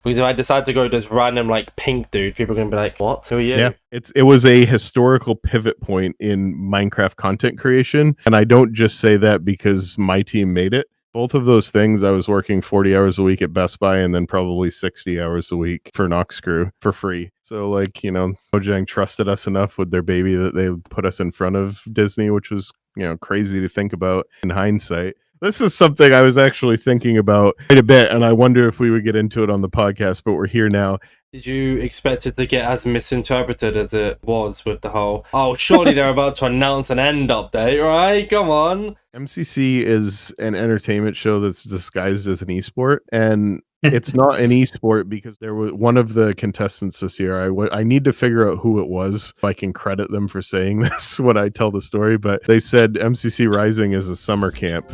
Because if I decide to go this random like pink dude, people are gonna be like, "What? Who are you?" Yeah, it was a historical pivot point in Minecraft content creation, and I don't just say that because my team made it. Both of those things, I was working 40 hours a week at Best Buy and then probably 60 hours a week for Noxcrew for free. So, like, Mojang trusted us enough with their baby that they put us in front of Disney, which was, crazy to think about in hindsight. This is something I was actually thinking about quite a bit, and I wonder if we would get into it on the podcast, but we're here now. Did you expect it to get as misinterpreted as it was with the whole, oh, surely they're about to announce an end update, right? Come on. MCC is an entertainment show that's disguised as an esport, and it's not an esport because there was one of the contestants this year. I need to figure out who it was so I can credit them for saying this when I tell the story, but they said MCC Rising is a summer camp.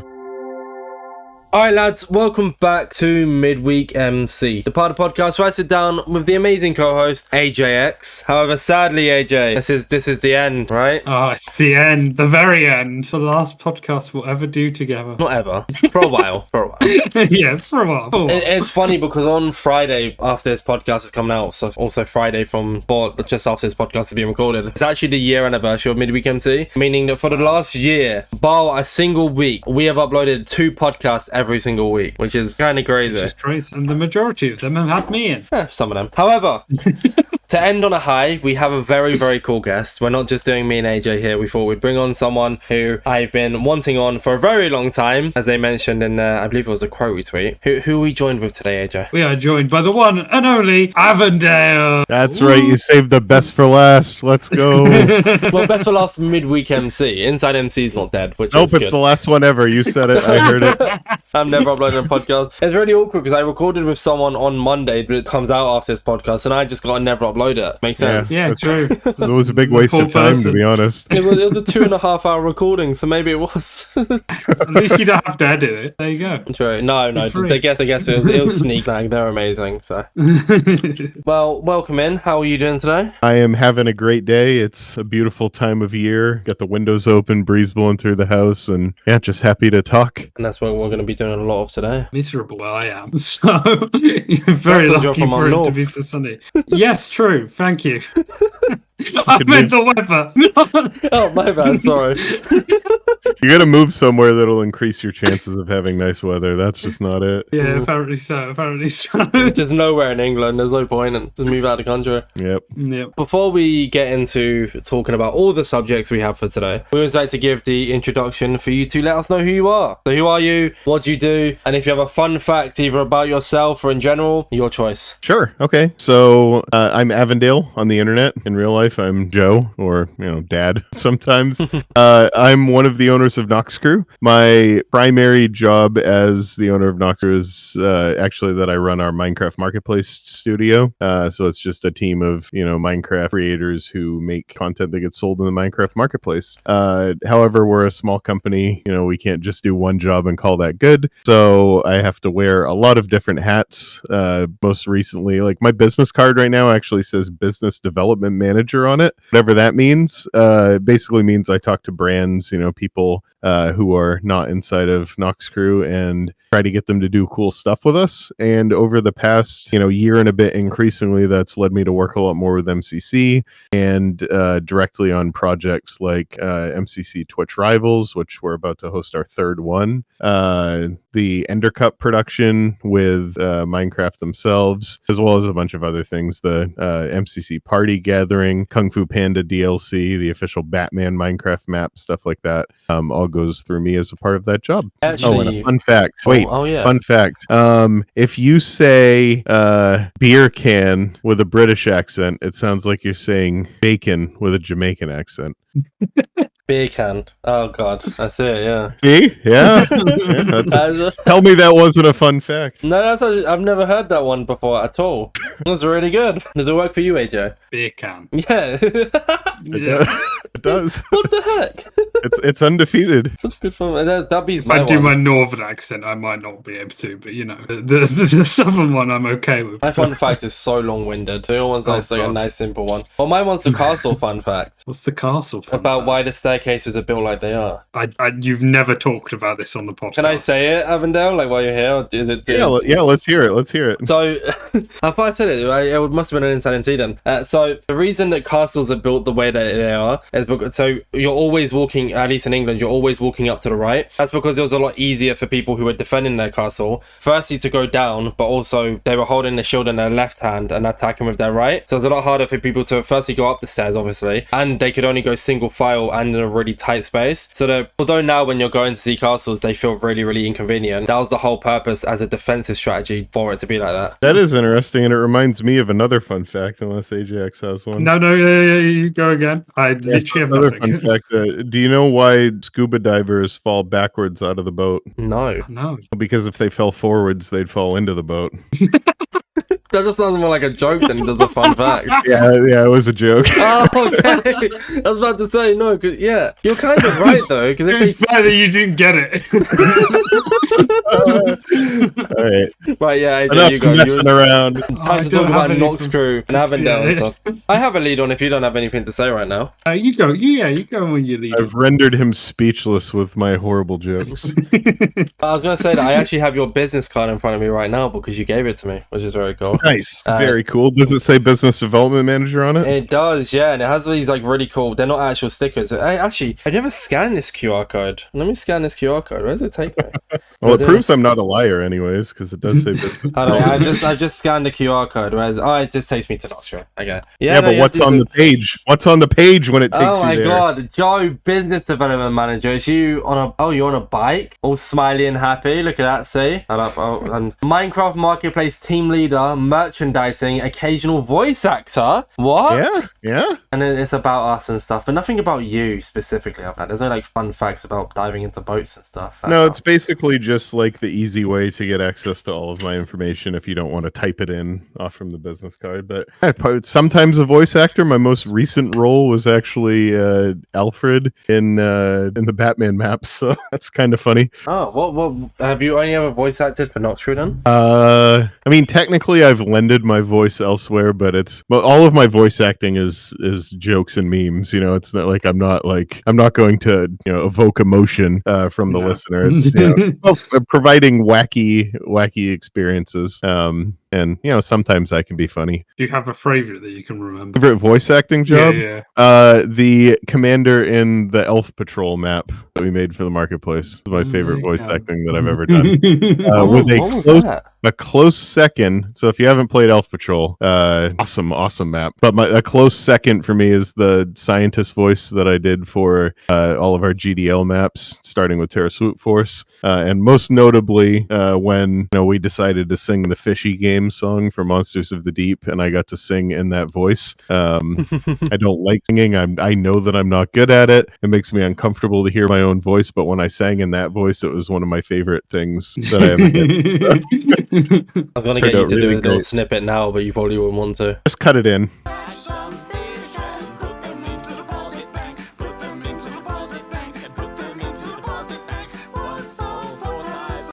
Alright lads, welcome back to Midweek MC, the part of the podcast where I sit down with the amazing co-host AJX. However, sadly AJ, this is the end, right? Oh, it's the end, the very end. The last podcast we'll ever do together. Not ever. For a while. Yeah, for a while. It's funny because on Friday after this podcast is coming out, so also Friday just after this podcast is being recorded, it's actually the year anniversary of Midweek MC, meaning that for the last year, bar a single week, we have uploaded 2 podcasts every single week, which is kind of crazy. Which is crazy. And the majority of them have had me in. Yeah, some of them. However, to end on a high, we have a very, very cool guest. We're not just doing me and AJ here. We thought we'd bring on someone who I've been wanting on for a very long time, as they mentioned in, I believe it was a quote we tweet. Who are we joined with today, AJ? We are joined by the one and only Avondale. That's right, you saved the best for last. Let's go. Well, best for last Midweek MC. InsideMC is not dead, which nope, is it's good. the last one ever. You said it. I heard it. I'm never uploading a podcast. It's really awkward because I recorded with someone on Monday, but it comes out after this podcast, and I just got to never upload it. Makes sense. Yeah, true. It was a big waste of time, to be honest. It was a 2.5 hour recording, so maybe it was. At least you don't have to edit it. There you go. True. No. I guess it was sneak tag. They're amazing. So, well, welcome in. How are you doing today? I am having a great day. It's a beautiful time of year. Got the windows open, breeze blowing through the house, and yeah, just happy to talk. And that's what we're going to be doing a lot of today. Miserable I am. So you're very lucky for it to be so sunny. Yes, true. Thank you. I meant the weather. Oh, my bad. Sorry. You gotta move somewhere that'll increase your chances of having nice weather. That's just not it. Yeah, apparently so. Just nowhere in England. There's no point in just move out of the country. Yep. Before we get into talking about all the subjects we have for today, we always like to give the introduction for you to let us know who you are. So who are you? What do you do? And if you have a fun fact either about yourself or in general, your choice. Sure. Okay. So I'm Avondale on the internet. In real life, I'm Joe, or Dad sometimes. I'm one of the owners of Noxcrew. My primary job as the owner of Noxcrew is actually that I run our Minecraft Marketplace studio. So it's just a team of Minecraft creators who make content that gets sold in the Minecraft Marketplace. However, we're a small company. We can't just do one job and call that good. So I have to wear a lot of different hats. Most recently, like my business card right now actually says Business Development Manager on it. Whatever that means. Basically means I talk to brands, people who are not inside of Noxcrew and try to get them to do cool stuff with us. And over the past, year and a bit, increasingly, that's led me to work a lot more with MCC and directly on projects like MCC Twitch Rivals, which we're about to host our 3rd one. The Ender Cup production with Minecraft themselves, as well as a bunch of other things. The MCC Party Gathering, Kung Fu Panda DLC, the official Batman Minecraft map, stuff like that. All goes through me as a part of that job. Actually, and a fun fact. Wait, yeah. Fun fact. If you say beer can with a British accent, it sounds like you're saying bacon with a Jamaican accent. Beer can. Oh god, that's it. Yeah. See? Yeah. Tell me that wasn't a fun fact. No, I've never heard that one before at all. That's really good. Does it work for you, AJ? Beer can. Yeah. It does. What the heck? It's undefeated. Such good fun. That beats If I do one. my northern accent, I might not be able to, but you know, the southern one I'm okay with. My fun fact is so long-winded. The other one's like a nice simple one. Well, my one's the castle fun fact. What's the castle fun About fact? why the staircases are built like they are. You've never talked about this on the podcast. Can I say it, Avondale? Like while you're here? Yeah, let's hear it. So, I thought I said it. It must have been an InsideMC then. So, the reason that castles are built the way that they are is because, so you're always walking, at least in England, you're always walking up to the right. That's because it was a lot easier for people who were defending their castle, firstly to go down, but also they were holding the shield in their left hand and attacking with their right. So, it was a lot harder for people to firstly go up the stairs, obviously, and they could only go single file and in a really tight space. So, that although now when you're going to see castles, they feel really, really inconvenient, that was the whole purpose as a defensive strategy for it to be like that. That is interesting, and it reminds me of another fun fact, unless AJX has one. No, you go again. I literally have another nothing. fun fact. Do you know why scuba divers fall backwards out of the boat? No. Because if they fell forwards, they'd fall into the boat. That just sounds more like a joke than it does a fun fact. Yeah, it was a joke. Oh, okay. I was about to say, no, because, yeah, you're kind of right, though. Because It's fair that you didn't get it. All right. Right, yeah, Enough you go. messing around. Time to talk about Noxcrew and Avondale and stuff. I have a lead on if you don't have anything to say right now. You go. You go when you leave. I've rendered him speechless with my horrible jokes. I was going to say that I actually have your business card in front of me right now because you gave it to me, which is very cool. Nice. Very cool. Does it say business development manager on it? It does, yeah, and it has these like really cool. They're not actual stickers. I've never scanned this QR code. Let me scan this QR code. Where does it take me? Well, it proves I'm not a liar, anyways, because it does say business. I've just scanned the QR code. Whereas it just takes me to Noxcrew. Okay. Yeah, but what's on the page? What's on the page when it takes you there? Oh my god, Joe, business development manager. It's you on a you're on a bike, all smiley and happy. Look at that. See, Minecraft marketplace team leader, merchandising, occasional voice actor. What? Yeah. And then it's about us and stuff, but nothing about you specifically. There's no like fun facts about diving into boats and stuff. No, it's basically just like the easy way to get access to all of my information if you don't want to type it in off from the business card. But sometimes a voice actor. My most recent role was actually Alfred in the Batman maps, so that's kind of funny. Oh, what have you only ever voice acted for Noxcrew then? I mean, technically I've lended my voice elsewhere, but all of my voice acting is jokes and memes. You know, it's not like I'm not going to evoke emotion from the listener. It's providing wacky experiences. And sometimes I can be funny. Do you have a favorite that you can remember? Favorite voice acting job? Yeah. The commander in the Elf Patrol map that we made for the marketplace is my favorite voice acting that I've ever done. With a close second. So if you haven't played Elf Patrol, awesome map. But a close second for me is the scientist voice that I did for all of our GDL maps, starting with Terra Swoop Force, and most notably when we decided to sing the Fishy game song for Monsters of the Deep, and I got to sing in that voice. I don't like singing. I know that I'm not good at it. It makes me uncomfortable to hear my own voice, but when I sang in that voice, it was one of my favorite things that I ever did. I was going to get you to do a little snippet now, but you probably wouldn't want to. Just cut it in.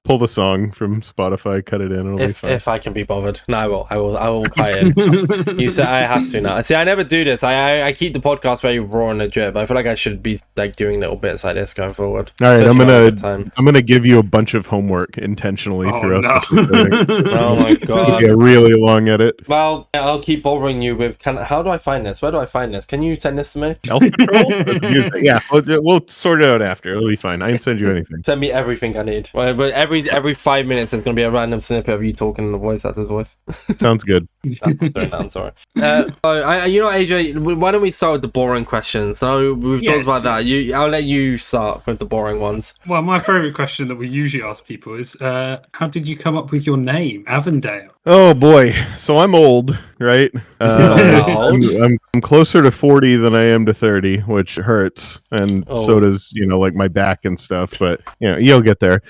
Pull the song from Spotify, cut it in. It'll be fun. If I can be bothered. No, I will cut it. You said I have to now. See, I never do this. I keep the podcast very raw and legit, but I feel like I should be like doing little bits like this going forward. All right, I'm gonna give you a bunch of homework intentionally throughout the Oh my god. It'll be a really long edit. Well, I'll keep bothering you with how do I find this? Where do I find this? Can you send this to me? Elf Patrol? Yeah, we'll sort it out after. It'll be fine. I didn't send you anything. Send me everything I need. But every 5 minutes there's going to be a random snippet of you talking in the voice actor's voice. Sounds good. I'm sorry. AJ, why don't we start with the boring questions? So we've talked about that. I'll let you start with the boring ones. Well, my favourite question that we usually ask people is, how did you come up with your name, Avondale? Oh boy, so I'm old, right? I'm closer to 40 than I am to 30, which hurts, and so does like my back and stuff. But you'll get there.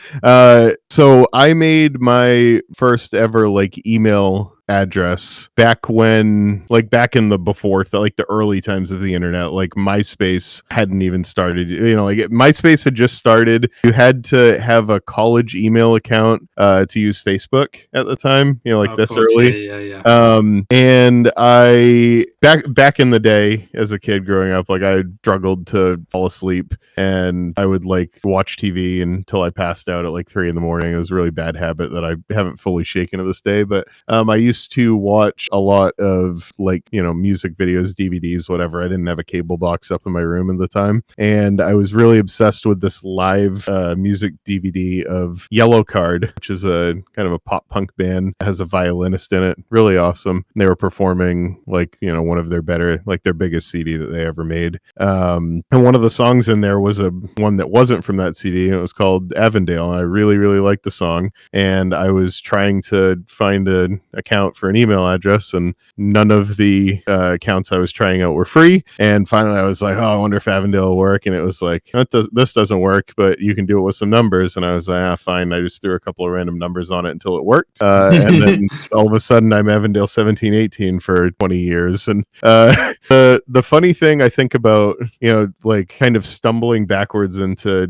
So I made my first ever email address back when, like back in the before, like the early times of the internet, like MySpace hadn't even started. You know, like MySpace had just started. You had to have a college email account to use Facebook at the time. You know, like this early. Yeah. And I back in the day as a kid growing up, like I struggled to fall asleep, and I would like watch TV until I passed out at like 3 a.m. It was a really bad habit that I haven't fully shaken to this day. But I used to watch a lot of like, you know, music videos, DVDs, whatever. I didn't have a cable box up in my room at the time, and I was really obsessed with this live music DVD of Yellow Card, which is a kind of a pop punk band. It has a violinist in it. Really awesome. They were performing like, you know, one of their better, like their biggest CD that they ever made. And one of the songs in there was one that wasn't from that CD. And it was called Avondale. And I really, really liked the song. And I was trying to find an account for an email address, and none of the accounts I was trying out were free. And finally I was like, oh, I wonder if Avondale will work. And it was like, this doesn't work, but you can do it with some numbers. And I was like, fine. I just threw a couple of random numbers on it until it worked. And then all of a sudden I'm Avondale1718 for 20 years. And the funny thing I think about, you know, like kind of stumbling backwards into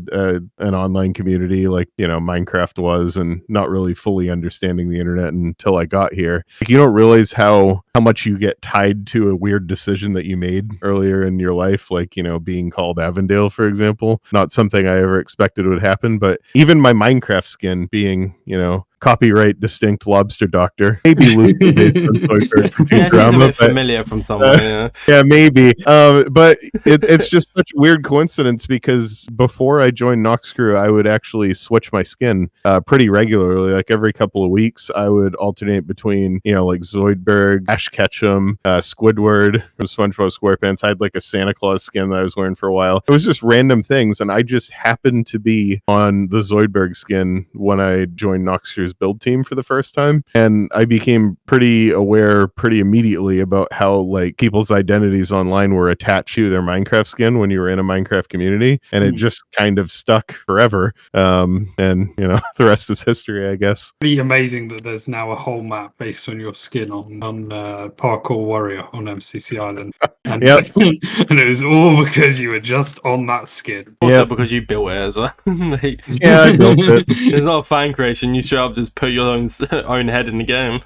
an online community like, you know, Minecraft was, and not really fully understanding the internet until I got here. Like, you don't realize how much you get tied to a weird decision that you made earlier in your life, like, you know, being called Avondale, for example. Not something I ever expected would happen, but even my Minecraft skin being, you know, copyright distinct lobster doctor, maybe loosely based on Zoidberg from Futurama. Yeah, it seems a bit familiar from somewhere. Yeah, maybe. But it's just such a weird coincidence, because before I joined Noxcrew, I would actually switch my skin pretty regularly. Like every couple of weeks, I would alternate between, you know, like Zoidberg, Ash Ketchum, Squidward from SpongeBob SquarePants. I had like a Santa Claus skin that I was wearing for a while. It was just random things, and I just happened to be on the Zoidberg skin when I joined Noxcrew's build team for the first time, and I became pretty aware pretty immediately about how like people's identities online were attached to their Minecraft skin when you were in a Minecraft community, and it just kind of stuck forever. And you know, the rest is history, I guess. Pretty amazing that there's now a whole map based on your skin on Parkour Warrior on MCC Island. And, Yep. And it was all because you were just on that skin. Also because you built it as well. Mate. Yeah, I built it. It's not a fan creation. You straight up just put your own head in the game.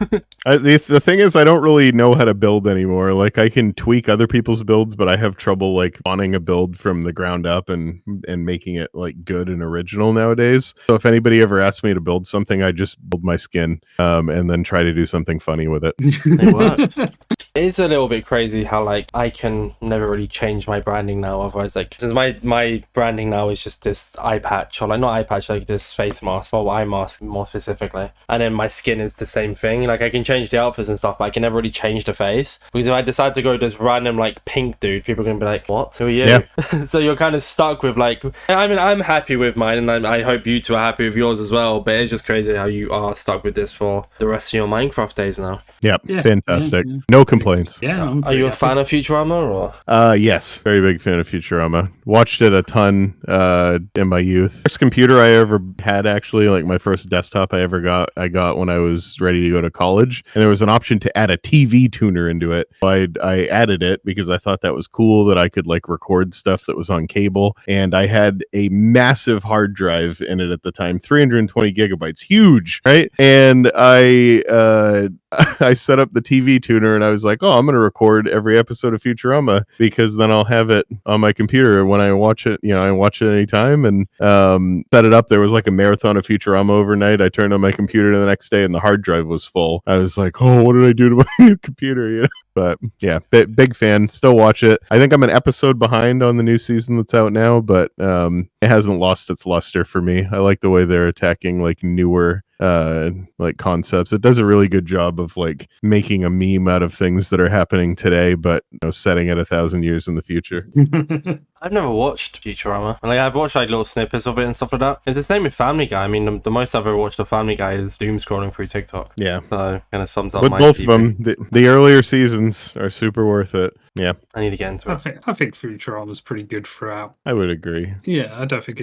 The thing is, I don't really know how to build anymore. Like, I can tweak other people's builds, but I have trouble like spawning a build from the ground up and making it like good and original nowadays. So if anybody ever asks me to build something, I just build my skin and then try to do something funny with it. It worked. It's a little bit crazy how like I can never really change my branding now. Otherwise, like, since my branding now is just this eye patch, or like not eye patch, like this face mask or eye mask more specifically, and then my skin is the same thing. Like, I can change the outfits and stuff, but I can never really change the face, because if I decide to go this random like pink dude, people are gonna be like, what, who are you? Yeah. So you're kind of stuck with like, I mean, I'm happy with mine, and I hope you two are happy with yours as well, but it's just crazy how you are stuck with this for the rest of your Minecraft days now. Yep, yeah, fantastic. Yeah. No complaints. Yeah. Are you a fan of Futurama, or? Yes, very big fan of Futurama. Watched it a ton in my youth. First computer I ever had, actually, like my first desktop I got when I was ready to go to college, and there was an option to add a TV tuner into it. So I added it because I thought that was cool, that I could like record stuff that was on cable, and I had a massive hard drive in it at the time, 320 gigabytes, huge, right? And I set up the TV tuner, and I was like, oh, I'm going to record every episode of Futurama, because then I'll have it on my computer when I watch it. You know, I watch it anytime, and set it up. There was like a marathon of Futurama overnight. I turned on my computer the next day, and the hard drive was full. I was like, oh, what did I do to my new computer? You know? But yeah, big fan. Still watch it. I think I'm an episode behind on the new season that's out now, but it hasn't lost its luster for me. I like the way they're attacking like newer like concepts. It does a really good job of like making a meme out of things that are happening today, but you know, setting it 1,000 years in the future. I've never watched Futurama. Like, I've watched like little snippets of it and stuff like that. It's the same with Family Guy. I mean, the most I've ever watched of Family Guy is doom scrolling through TikTok. Yeah. So kind of sums up with my both TV. of them. The earlier seasons are super worth it. Yeah. I need to get into it. I think Futurama's pretty good throughout. I would agree. Yeah, I don't think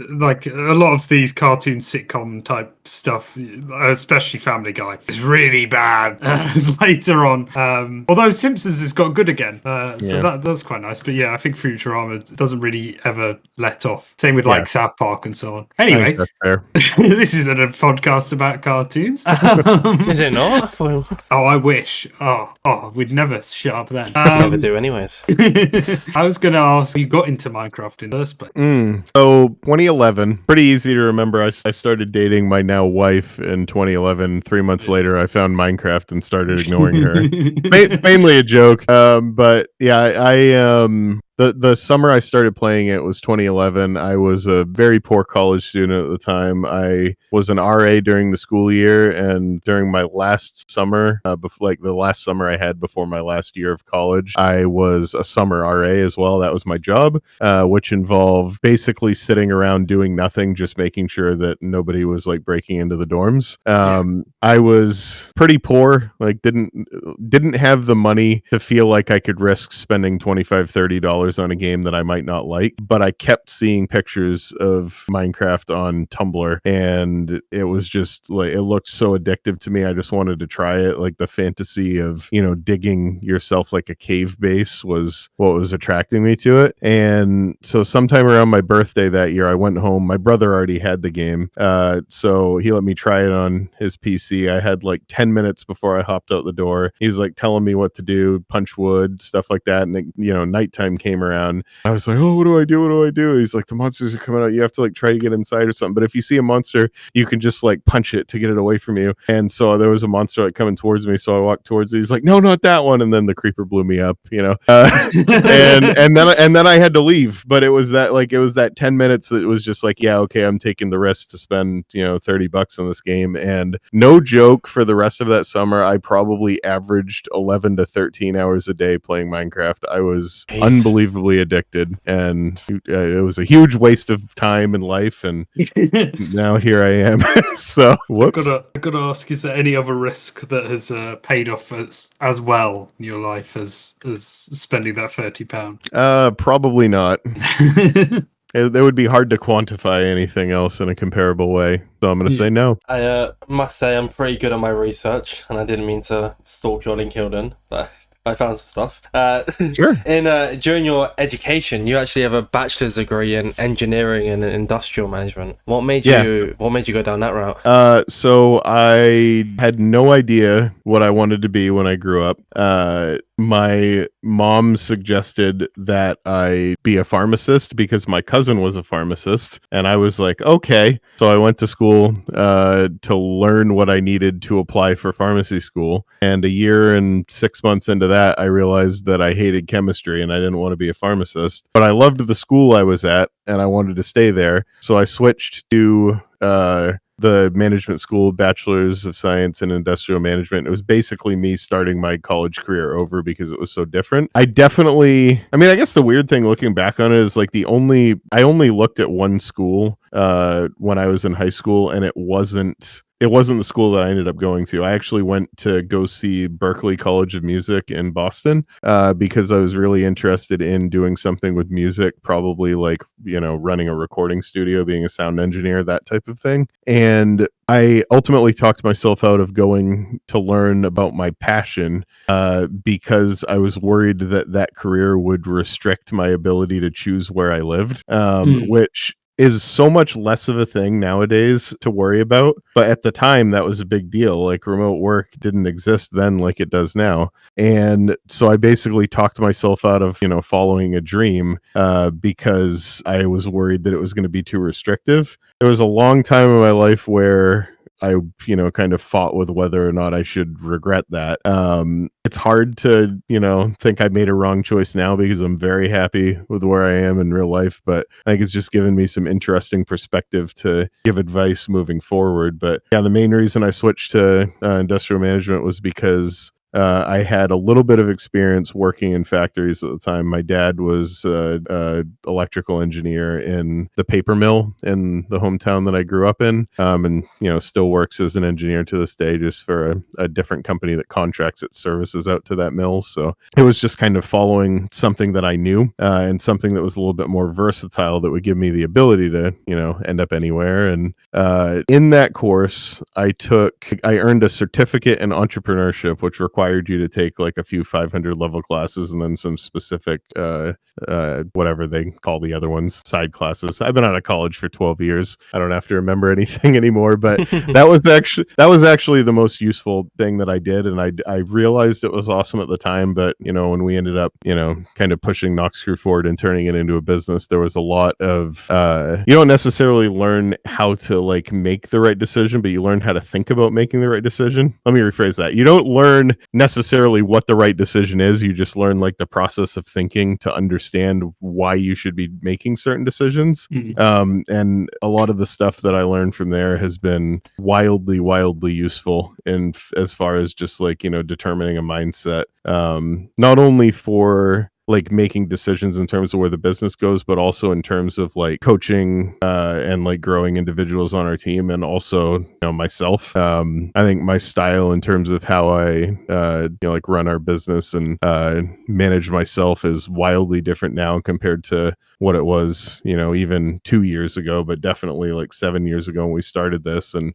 like a lot of these cartoon sitcom type stuff, especially Family Guy, is really bad later on. Although Simpsons has got good again, so that's quite nice. But yeah, I think Futurama doesn't really ever let off. Same with like South Park and so on. Anyway, that's fair. This isn't a podcast about cartoons. Is it not? Oh, I wish. Oh, we'd never shut up then. Never do, anyways. I was going to ask, you got into Minecraft in the first place? So 2011, pretty easy to remember. I started dating my now wife in 2011. 3 months later, I found Minecraft and started ignoring her. It's mainly a joke, but yeah, The summer I started playing it was 2011. I was a very poor college student at the time. I was an RA during the school year, and during my last summer, the last summer I had before my last year of college, I was a summer RA as well. That was my job, which involved basically sitting around doing nothing, just making sure that nobody was like breaking into the dorms. I was pretty poor, like didn't have the money to feel like I could risk spending $25-$30 on a game that I might not like, but I kept seeing pictures of Minecraft on Tumblr, and it was just like, it looked so addictive to me. I just wanted to try it. Like the fantasy of, digging yourself like a cave base was what was attracting me to it. And so sometime around my birthday that year, I went home. My brother already had the game, so he let me try it on his PC. I had like 10 minutes before I hopped out the door. He was like telling me what to do, punch wood, stuff like that. And nighttime came around. I was like, oh, what do I do? He's like, the monsters are coming out. You have to like try to get inside or something. But if you see a monster, you can just like punch it to get it away from you. And so there was a monster like coming towards me. So I walked towards it. He's like, no, not that one. And then the creeper blew me up, and then I had to leave. But it was that 10 minutes that it was just like, yeah, okay, I'm taking the risk to spend, $30 on this game. And no joke, for the rest of that summer, I probably averaged 11 to 13 hours a day playing Minecraft. I was unbelievably addicted, and it was a huge waste of time and life, and now here I am. So whoops. I gotta ask, is there any other risk that has paid off as well in your life as spending that £30? Probably not. It would be hard to quantify anything else in a comparable way, so I'm going to say no. I must say I'm pretty good at my research, and I didn't mean to stalk your link, Hilden, but I found some stuff. Sure. During your education, you actually have a bachelor's degree in engineering and industrial management. What made you go down that route? So I had no idea what I wanted to be when I grew up. My mom suggested that I be a pharmacist because my cousin was a pharmacist, and I was like, okay. So I went to school to learn what I needed to apply for pharmacy school. And a year and 6 months into that, I realized that I hated chemistry and I didn't want to be a pharmacist. But I loved the school I was at, and I wanted to stay there. So I switched to the management school, Bachelor's of Science in Industrial Management. It was basically me starting my college career over because it was so different. I guess the weird thing looking back on it is like I only looked at one school when I was in high school, and it wasn't the school that I ended up going to. I actually went to go see Berklee College of Music in Boston because I was really interested in doing something with music, probably like, running a recording studio, being a sound engineer, that type of thing. And I ultimately talked myself out of going to learn about my passion because I was worried that career would restrict my ability to choose where I lived, which is so much less of a thing nowadays to worry about. But at the time, that was a big deal. Like, remote work didn't exist then like it does now. And so I basically talked myself out of, following a dream because I was worried that it was going to be too restrictive. There was a long time in my life where I, kind of fought with whether or not I should regret that. It's hard to, think I made a wrong choice now because I'm very happy with where I am in real life. But I think it's just given me some interesting perspective to give advice moving forward. But yeah, the main reason I switched to industrial management was because I had a little bit of experience working in factories at the time. My dad was electrical engineer in the paper mill in the hometown that I grew up in, and still works as an engineer to this day, just for a different company that contracts its services out to that mill. So it was just kind of following something that I knew, and something that was a little bit more versatile that would give me the ability to end up anywhere. And in that course, I earned a certificate in entrepreneurship, which required you to take like a few 500 level classes and then some specific whatever they call the other ones, side classes. I've been out of college for 12 years. I don't have to remember anything anymore, but that was actually the most useful thing that I did, and I realized it was awesome at the time. But when we ended up kind of pushing Noxcrew forward and turning it into a business, there was a lot of you don't necessarily learn how to like make the right decision, but you learn how to think about making the right decision. Let me rephrase that. You don't learn necessarily what the right decision is. You just learn like the process of thinking to understand why you should be making certain decisions. And a lot of the stuff that I learned from there has been wildly useful in as far as just like determining a mindset, not only for like making decisions in terms of where the business goes, but also in terms of like coaching and like growing individuals on our team, and also myself. I think my style in terms of how I like run our business and manage myself is wildly different now compared to what it was even 2 years ago, but definitely like 7 years ago when we started this. And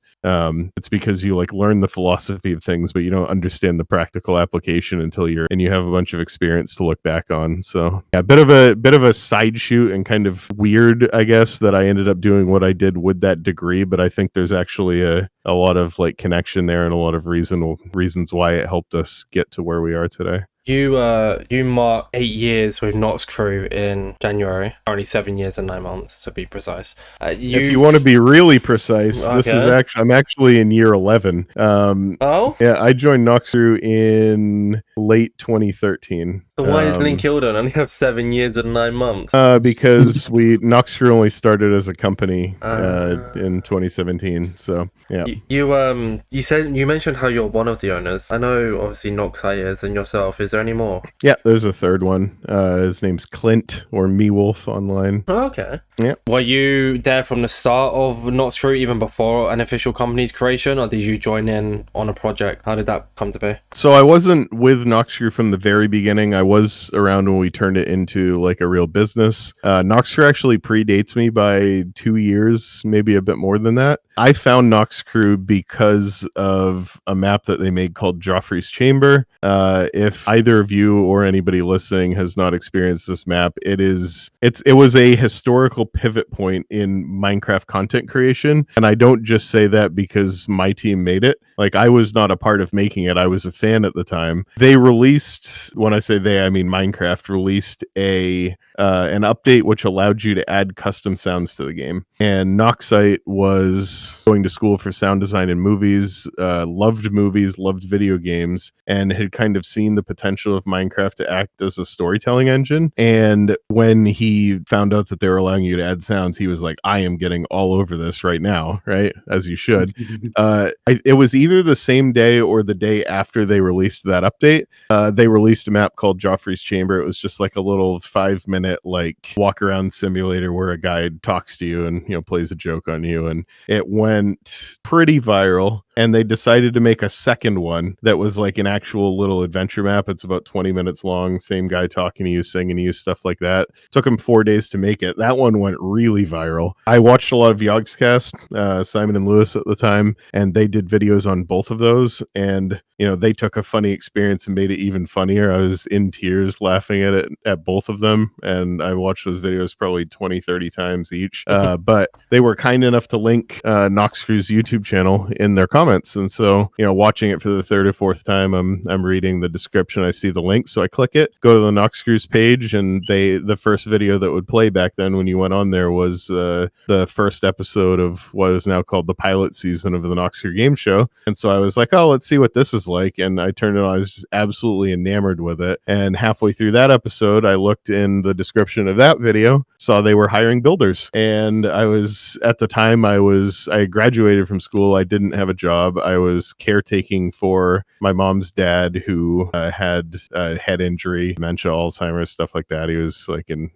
it's because you like learn the philosophy of things, but you don't understand the practical application until you have a bunch of experience to look back on. So yeah, a bit of a side shoot and kind of weird, I guess, that I ended up doing what I did with that degree. But I think there's actually a lot of like connection there and a lot of reasons why it helped us get to where we are today. You mark 8 years with Noxcrew in January. Only 7 years and 9 months to be precise. If you want to be really precise, okay. This is I'm actually in year 11. Oh? Yeah, I joined Noxcrew in late 2013. So why did Link Hilden only have 7 years and 9 months? Because Noxcrew only started as a company in 2017. So yeah. You mentioned how you're one of the owners. I know obviously Noxai is, and yourself. Is there any more? Yeah, there's a third one. His name's Clint, or MeWolf online. Oh, okay. Yeah. Were you there from the start of Noxcrew, even before an official company's creation, or did you join in on a project? How did that come to be? So I wasn't with Noxcrew from the very beginning. I was around when we turned it into like a real business. Noxcrew actually predates me by 2 years, maybe a bit more than that. I found Noxcrew because of a map that they made called Joffrey's Chamber. If either of you or anybody listening has not experienced this map, it was a historical pivot point in Minecraft content creation. And I don't just say that because my team made it. Like, I was not a part of making it. I was a fan at the time. They released, when I say they, I mean Minecraft released an update which allowed you to add custom sounds to the game. And Noxite was going to school for sound design and movies, loved video games, and had kind of seen the potential of Minecraft to act as a storytelling engine. And when he found out that they were allowing you to add sounds, he was like, I am getting all over this right now, right? As you should. It was either the same day or the day after they released that update. They released a map called Joffrey's Chamber. It was just like a little 5-minute like walk around simulator where a guy talks to you and plays a joke on you, and it went pretty viral. And they decided to make a second one that was like an actual little adventure map. It's about 20 minutes long. Same guy talking to you, singing to you, stuff like that. Took him 4 days to make it. That one went really viral. I watched a lot of Yogscast, Simon and Lewis at the time, and they did videos on both of those. And they took a funny experience and made it even funnier. I was in tears laughing at it at both of them. And I watched those videos probably 20, 30 times each. But they were kind enough to link Noxcrew's YouTube channel in their comments. And so, watching it for the third or fourth time, I'm reading the description. I see the link. So I click it, go to the Noxcrew's page, and the first video that would play back then when you went on there was the first episode of what is now called the pilot season of the Noxcrew Gameshow. And so I was like, oh, let's see what this is like. And I turned it on. I was just absolutely enamored with it. And halfway through that episode, I looked in the description of that video, saw they were hiring builders. And I was, at the time, I graduated from school. I didn't have a job. job. I was caretaking for my mom's dad who had head injury, dementia, Alzheimer's, stuff like that. He was like in,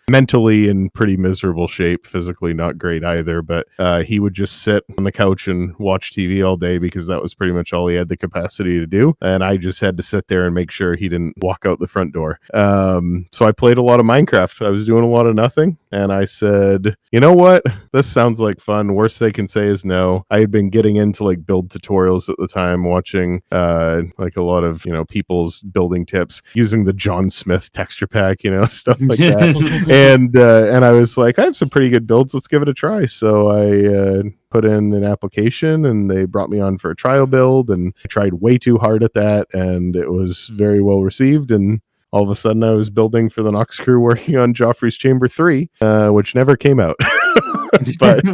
mentally in pretty miserable shape, physically not great either, but he would just sit on the couch and watch TV all day because that was pretty much all he had the capacity to do. And I just had to sit there and make sure he didn't walk out the front door. So I played a lot of Minecraft. I was doing a lot of nothing. And I said, you know what? This sounds like fun. Worst they can say is no. I had been getting into like build tutorials at the time, watching like a lot of, people's building tips, using the John Smith texture pack, stuff like that. And I was like, I have some pretty good builds. Let's give it a try. So I put in an application and they brought me on for a trial build, and I tried way too hard at that, and it was very well received. And all of a sudden I was building for the Noxcrew, working on Joffrey's Chamber 3, which never came out. but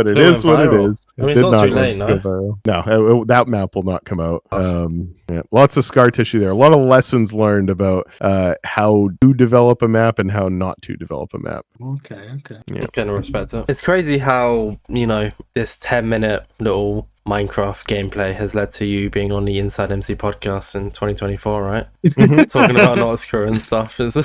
it is what it is. I mean, it's not too late, no? No, that map will not come out. Lots of scar tissue there. A lot of lessons learned about how to develop a map and how not to develop a map. Okay. Yeah. Kind of respect it. It's crazy how, this 10-minute little Minecraft gameplay has led to you being on the InsideMC podcast in 2024, right? Talking about Noxcrew and stuff is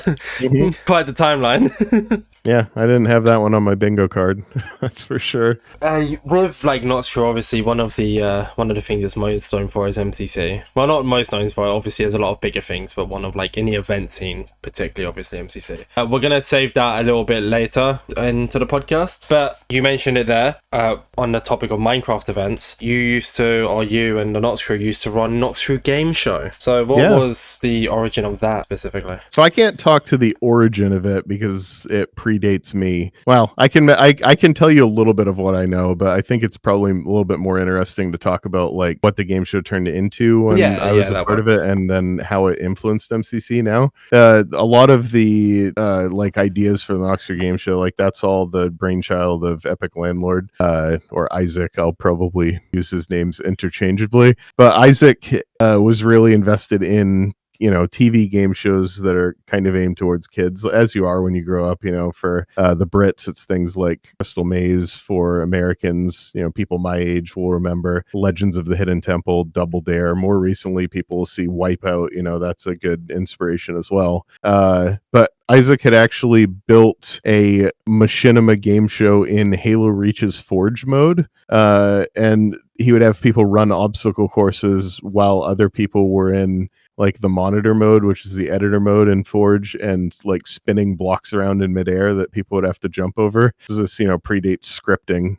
quite the timeline. Yeah, I didn't have that one on my bingo card. That's for sure. With like Noxcrew, obviously one of the things it's most known for is MCC. Well, not most known for. Obviously, there's a lot of bigger things, but one of like in the event scene, particularly obviously MCC. We're gonna save that a little bit later into the podcast. But you mentioned it there on the topic of Minecraft events. You and the Noxcrew used to run Noxcrew Gameshow. So what was the origin of that specifically? So I can't talk to the origin of it because it predates me. Well, I can tell you a little bit of what I know, but I think it's probably a little bit more interesting to talk about like what the game show turned into when I was a part of it, and then how it influenced MCC now. A lot of the like ideas for the Noxcrew Game Show, like that's all the brainchild of Epic Landlord, or Isaac. I'll probably use his names interchangeably, but Isaac was really invested in TV game shows that are kind of aimed towards kids, as you are when you grow up. For the Brits, it's things like Crystal Maze. For Americans, people my age will remember Legends of the Hidden Temple, Double Dare. More recently, people will see Wipeout. That's a good inspiration as well. But Isaac had actually built a machinima game show in Halo Reach's Forge mode, and he would have people run obstacle courses while other people were in like the monitor mode, which is the editor mode in Forge, and like spinning blocks around in midair that people would have to jump over. This predates scripting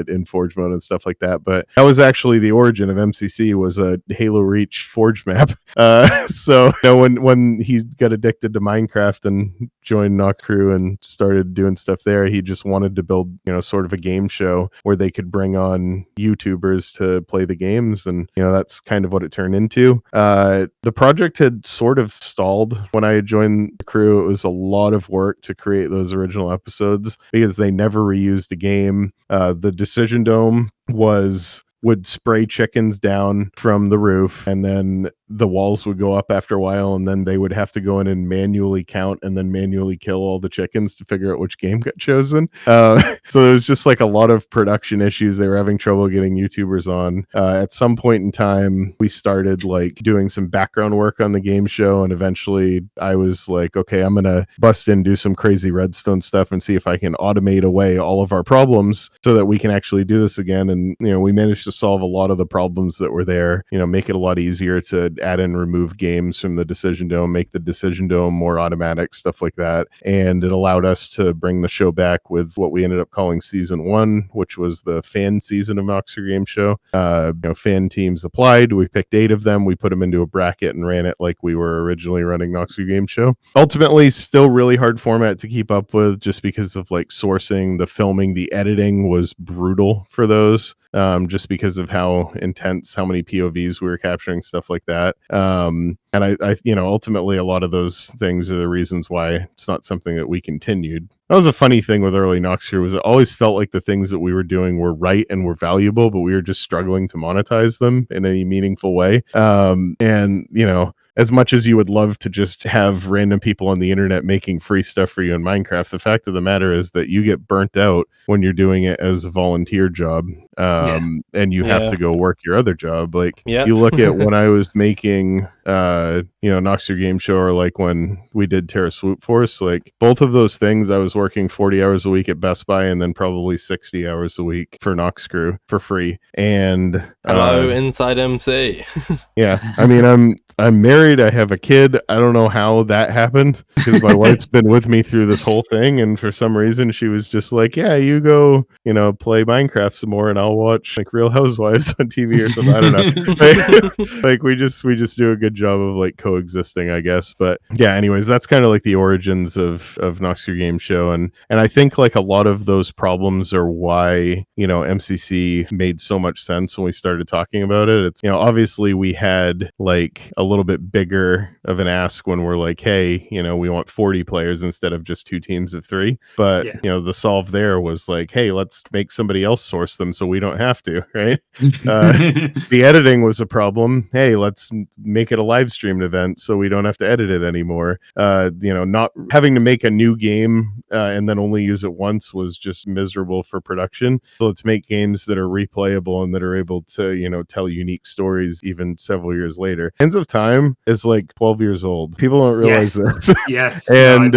in Forge mode and stuff like that. But that was actually the origin of MCC, was a Halo Reach Forge map. So when he got addicted to Minecraft and joined Noxcrew and started doing stuff there, he just wanted to build sort of a game show where they could bring on YouTubers to play the games, and that's kind of what it turned into. The project had sort of stalled when I had joined the crew. It was a lot of work to create those original episodes because they never reused the game. The Decision Dome would spray chickens down from the roof, and then the walls would go up after a while, and then they would have to go in and manually count and then manually kill all the chickens to figure out which game got chosen. So there was just like a lot of production issues. They were having trouble getting YouTubers on. At some point in time, we started like doing some background work on the game show, and eventually I was like, okay, I'm gonna bust in, do some crazy redstone stuff and see if I can automate away all of our problems so that we can actually do this again. And we managed to solve a lot of the problems that were there, make it a lot easier to add and remove games from the Decision Dome, make the Decision Dome more automatic, stuff like that. And it allowed us to bring the show back with what we ended up calling Season 1, which was the fan season of Noxcrew Game Show. Fan teams applied. We picked 8 of them. We put them into a bracket and ran it like we were originally running Noxcrew Game Show. Ultimately, still really hard format to keep up with just because of like sourcing, the filming, the editing was brutal for those. Just because of how intense, how many POVs we were capturing, stuff like that. And I ultimately a lot of those things are the reasons why it's not something that we continued. That was a funny thing with early Noxcrew, was it always felt like the things that we were doing were right and were valuable, but we were just struggling to monetize them in any meaningful way. as much as you would love to just have random people on the internet making free stuff for you in Minecraft, the fact of the matter is that you get burnt out when you're doing it as a volunteer job. And you have to go work your other job. Like you look at when I was making Noxcrew Gameshow, or like when we did Terra Swoop Force, like both of those things I was working 40 hours a week at Best Buy and then probably 60 hours a week for Noxcrew for free. And hello, Inside MC. Yeah, I mean, I'm married, I have a kid. I don't know how that happened, because my wife's been with me through this whole thing, and for some reason she was just like, yeah, you go, play Minecraft some more and I'll watch like Real Housewives on TV or something. I don't know. Like we just do a good job of like coexisting, I guess. But yeah, anyways, that's kind of like the origins of Noxcrew Gameshow, and I think like a lot of those problems are why MCC made so much sense when we started talking about it. It's obviously we had like a little bit bigger of an ask when we're like, hey, we want 40 players instead of just 2 teams of 3. But the solve there was like, hey, let's make somebody else source them so we don't have to, right? The editing was a problem. Hey, let's make it a live streamed event so we don't have to edit it anymore. Not having to make a new game and then only use it once was just miserable for production. So let's make games that are replayable and that are able to tell unique stories even several years later. Hands of Time is like 12 years old. People don't realize this. Yes. And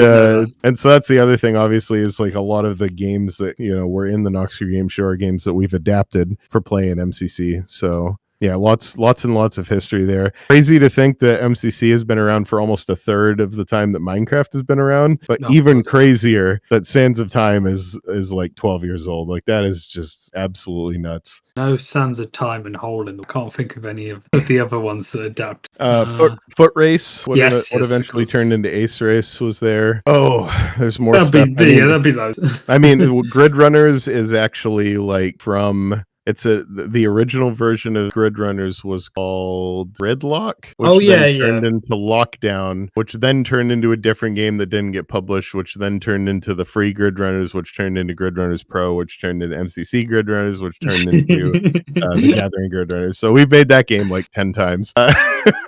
so that's the other thing, obviously, is like a lot of the games that were in the Noxcrew Gameshow are games that we've adapted for playing MCC. So yeah, lots and lots of history there. Crazy to think that MCC has been around for almost a third of the time that Minecraft has been around, but even crazier that Sands of Time is like 12 years old. Like that is just absolutely nuts. No Sands of Time and Holding. I can't think of any of the other ones that adapt. Foot Race, what eventually turned into Ace Race, was there. Oh, there's more stuff. That'd be those. I mean, Grid Runners is actually like from... the original version of Grid Runners was called Gridlock, which turned into Lockdown, which then turned into a different game that didn't get published, which then turned into the free Grid Runners, which turned into Grid Runners Pro, which turned into MCC Grid Runners, which turned into the Gathering Grid Runners. So we've made that game like 10 times.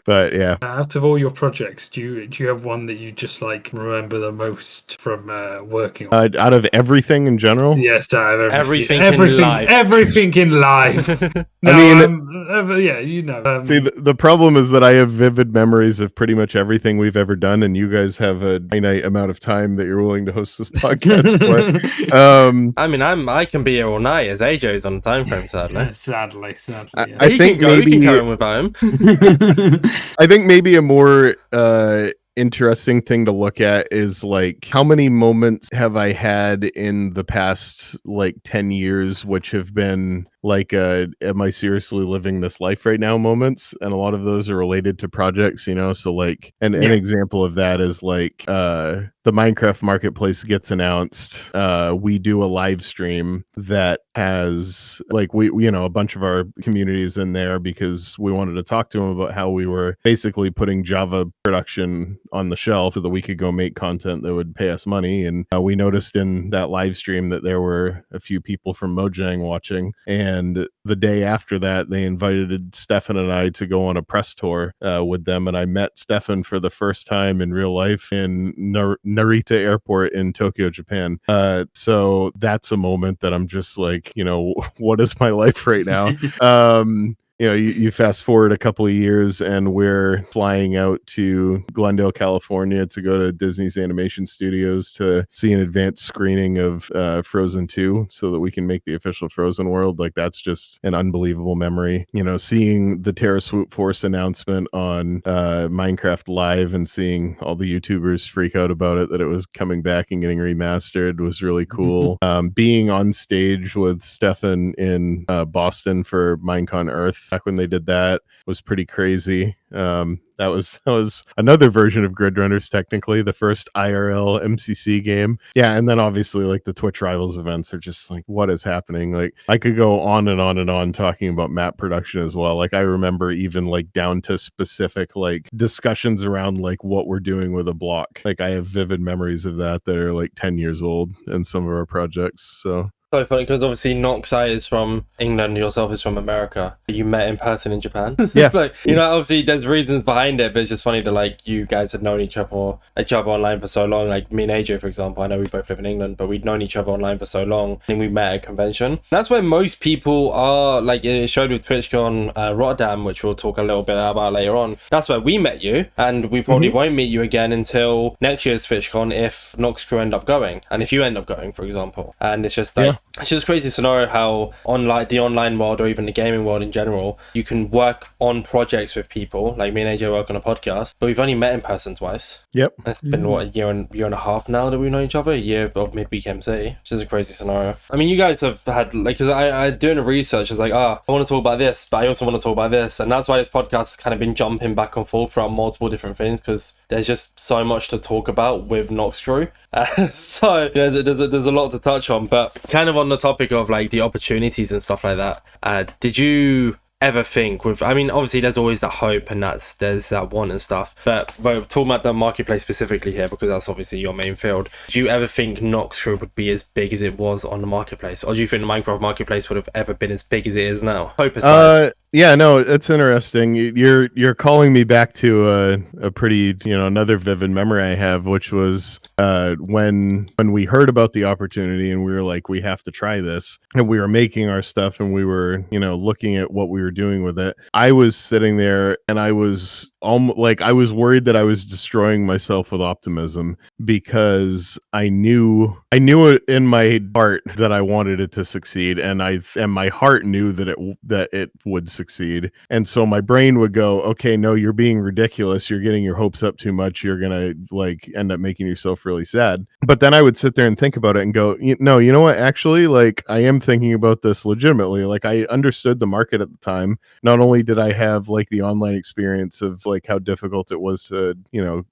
But yeah. Out of all your projects, do you have one that you just like remember the most from working on? Out of everything in general? Yes, out of everything in life. Everything in life. See, the problem is that I have vivid memories of pretty much everything we've ever done, and you guys have a finite amount of time that you're willing to host this podcast for. I mean, I can be here all night as AJ's on the time frame, sadly. Sadly. I think maybe we can carry on without him. I think maybe a more interesting thing to look at is like how many moments have I had in the past like 10 years which have been like am I seriously living this life right now moments, and a lot of those are related to projects, so like an example of that is like the Minecraft marketplace gets announced, we do a live stream that has like we a bunch of our communities in there because we wanted to talk to them about how we were basically putting Java production on the shelf so that we could go make content that would pay us money. And we noticed in that live stream that there were a few people from Mojang watching, and the day after that they invited Stefan and I to go on a press tour with them, and I met Stefan for the first time in real life in Narita Airport in Tokyo, Japan. So that's a moment that I'm just like, what is my life right now? You fast forward a couple of years and we're flying out to Glendale, California to go to Disney's animation studios to see an advanced screening of Frozen 2 so that we can make the official Frozen world. Like that's just an unbelievable memory. Seeing the Terra Swoop Force announcement on Minecraft Live and seeing all the YouTubers freak out about it, that it was coming back and getting remastered, was really cool. Being on stage with Stefan in Boston for Minecon Earth back when they did that was pretty crazy. That was another version of Grid Runners, technically the first IRL MCC game. Yeah, and then obviously like the Twitch Rivals events are just like, what is happening? Like I could go on and on and on talking about map production as well. Like I remember even like down to specific like discussions around like what we're doing with a block. Like I have vivid memories of that are like 10 years old in some of our projects. So So funny because obviously Noxai is from England, yourself is from America. You met in person in Japan. Yeah. So, you know, obviously there's reasons behind it, but it's just funny that like you guys had known each other online for so long. Like me and AJ, for example, I know we both live in England, but we'd known each other online for so long, and we met at a convention. That's where most people are. Like it showed with TwitchCon Rotterdam, which we'll talk a little bit about later on. That's where we met you, and we probably won't meet you again until next year's TwitchCon if Noxcrew end up going, and if you end up going, for example. And it's just like it's just crazy to know how the online world or even the gaming world in general, you can work on projects with people. Like me and AJ work on a podcast, but we've only met in person twice. Yep. It's been what, a year and a half now that we've known each other. A year of midweek MC, which is a crazy scenario. I mean, you guys have had like, because I doing the research, I was like, I want to talk about this, but I also want to talk about this, and that's why this podcast has kind of been jumping back and forth throughout multiple different things, because there's just so much to talk about with Noxcrew. So there's a lot to touch on, but kind of on the topic of like the opportunities and stuff like that, did you ever think with, I mean, obviously there's always that hope and there's that want and stuff, but we're talking about the marketplace specifically here because that's obviously your main field. Do you ever think Noxcrew would be as big as it was on the marketplace, or do you think the Minecraft marketplace would have ever been as big as it is now? Hope aside. Yeah, no, it's interesting. You're calling me back to a pretty, another vivid memory I have, which was when we heard about the opportunity and we were like, we have to try this, and we were making our stuff and we were, looking at what we were doing with it. I was sitting there and I was almost like, I was worried that I was destroying myself with optimism, because I knew it in my heart that I wanted it to succeed, and my heart knew that it would succeed. And so my brain would go, okay, no, you're being ridiculous, you're getting your hopes up too much, you're gonna like end up making yourself really sad. But then I would sit there and think about it and go, no, you know what, actually, like, I am thinking about this legitimately. Like, I understood the market at the time. Not only did I have like the online experience of like how difficult it was to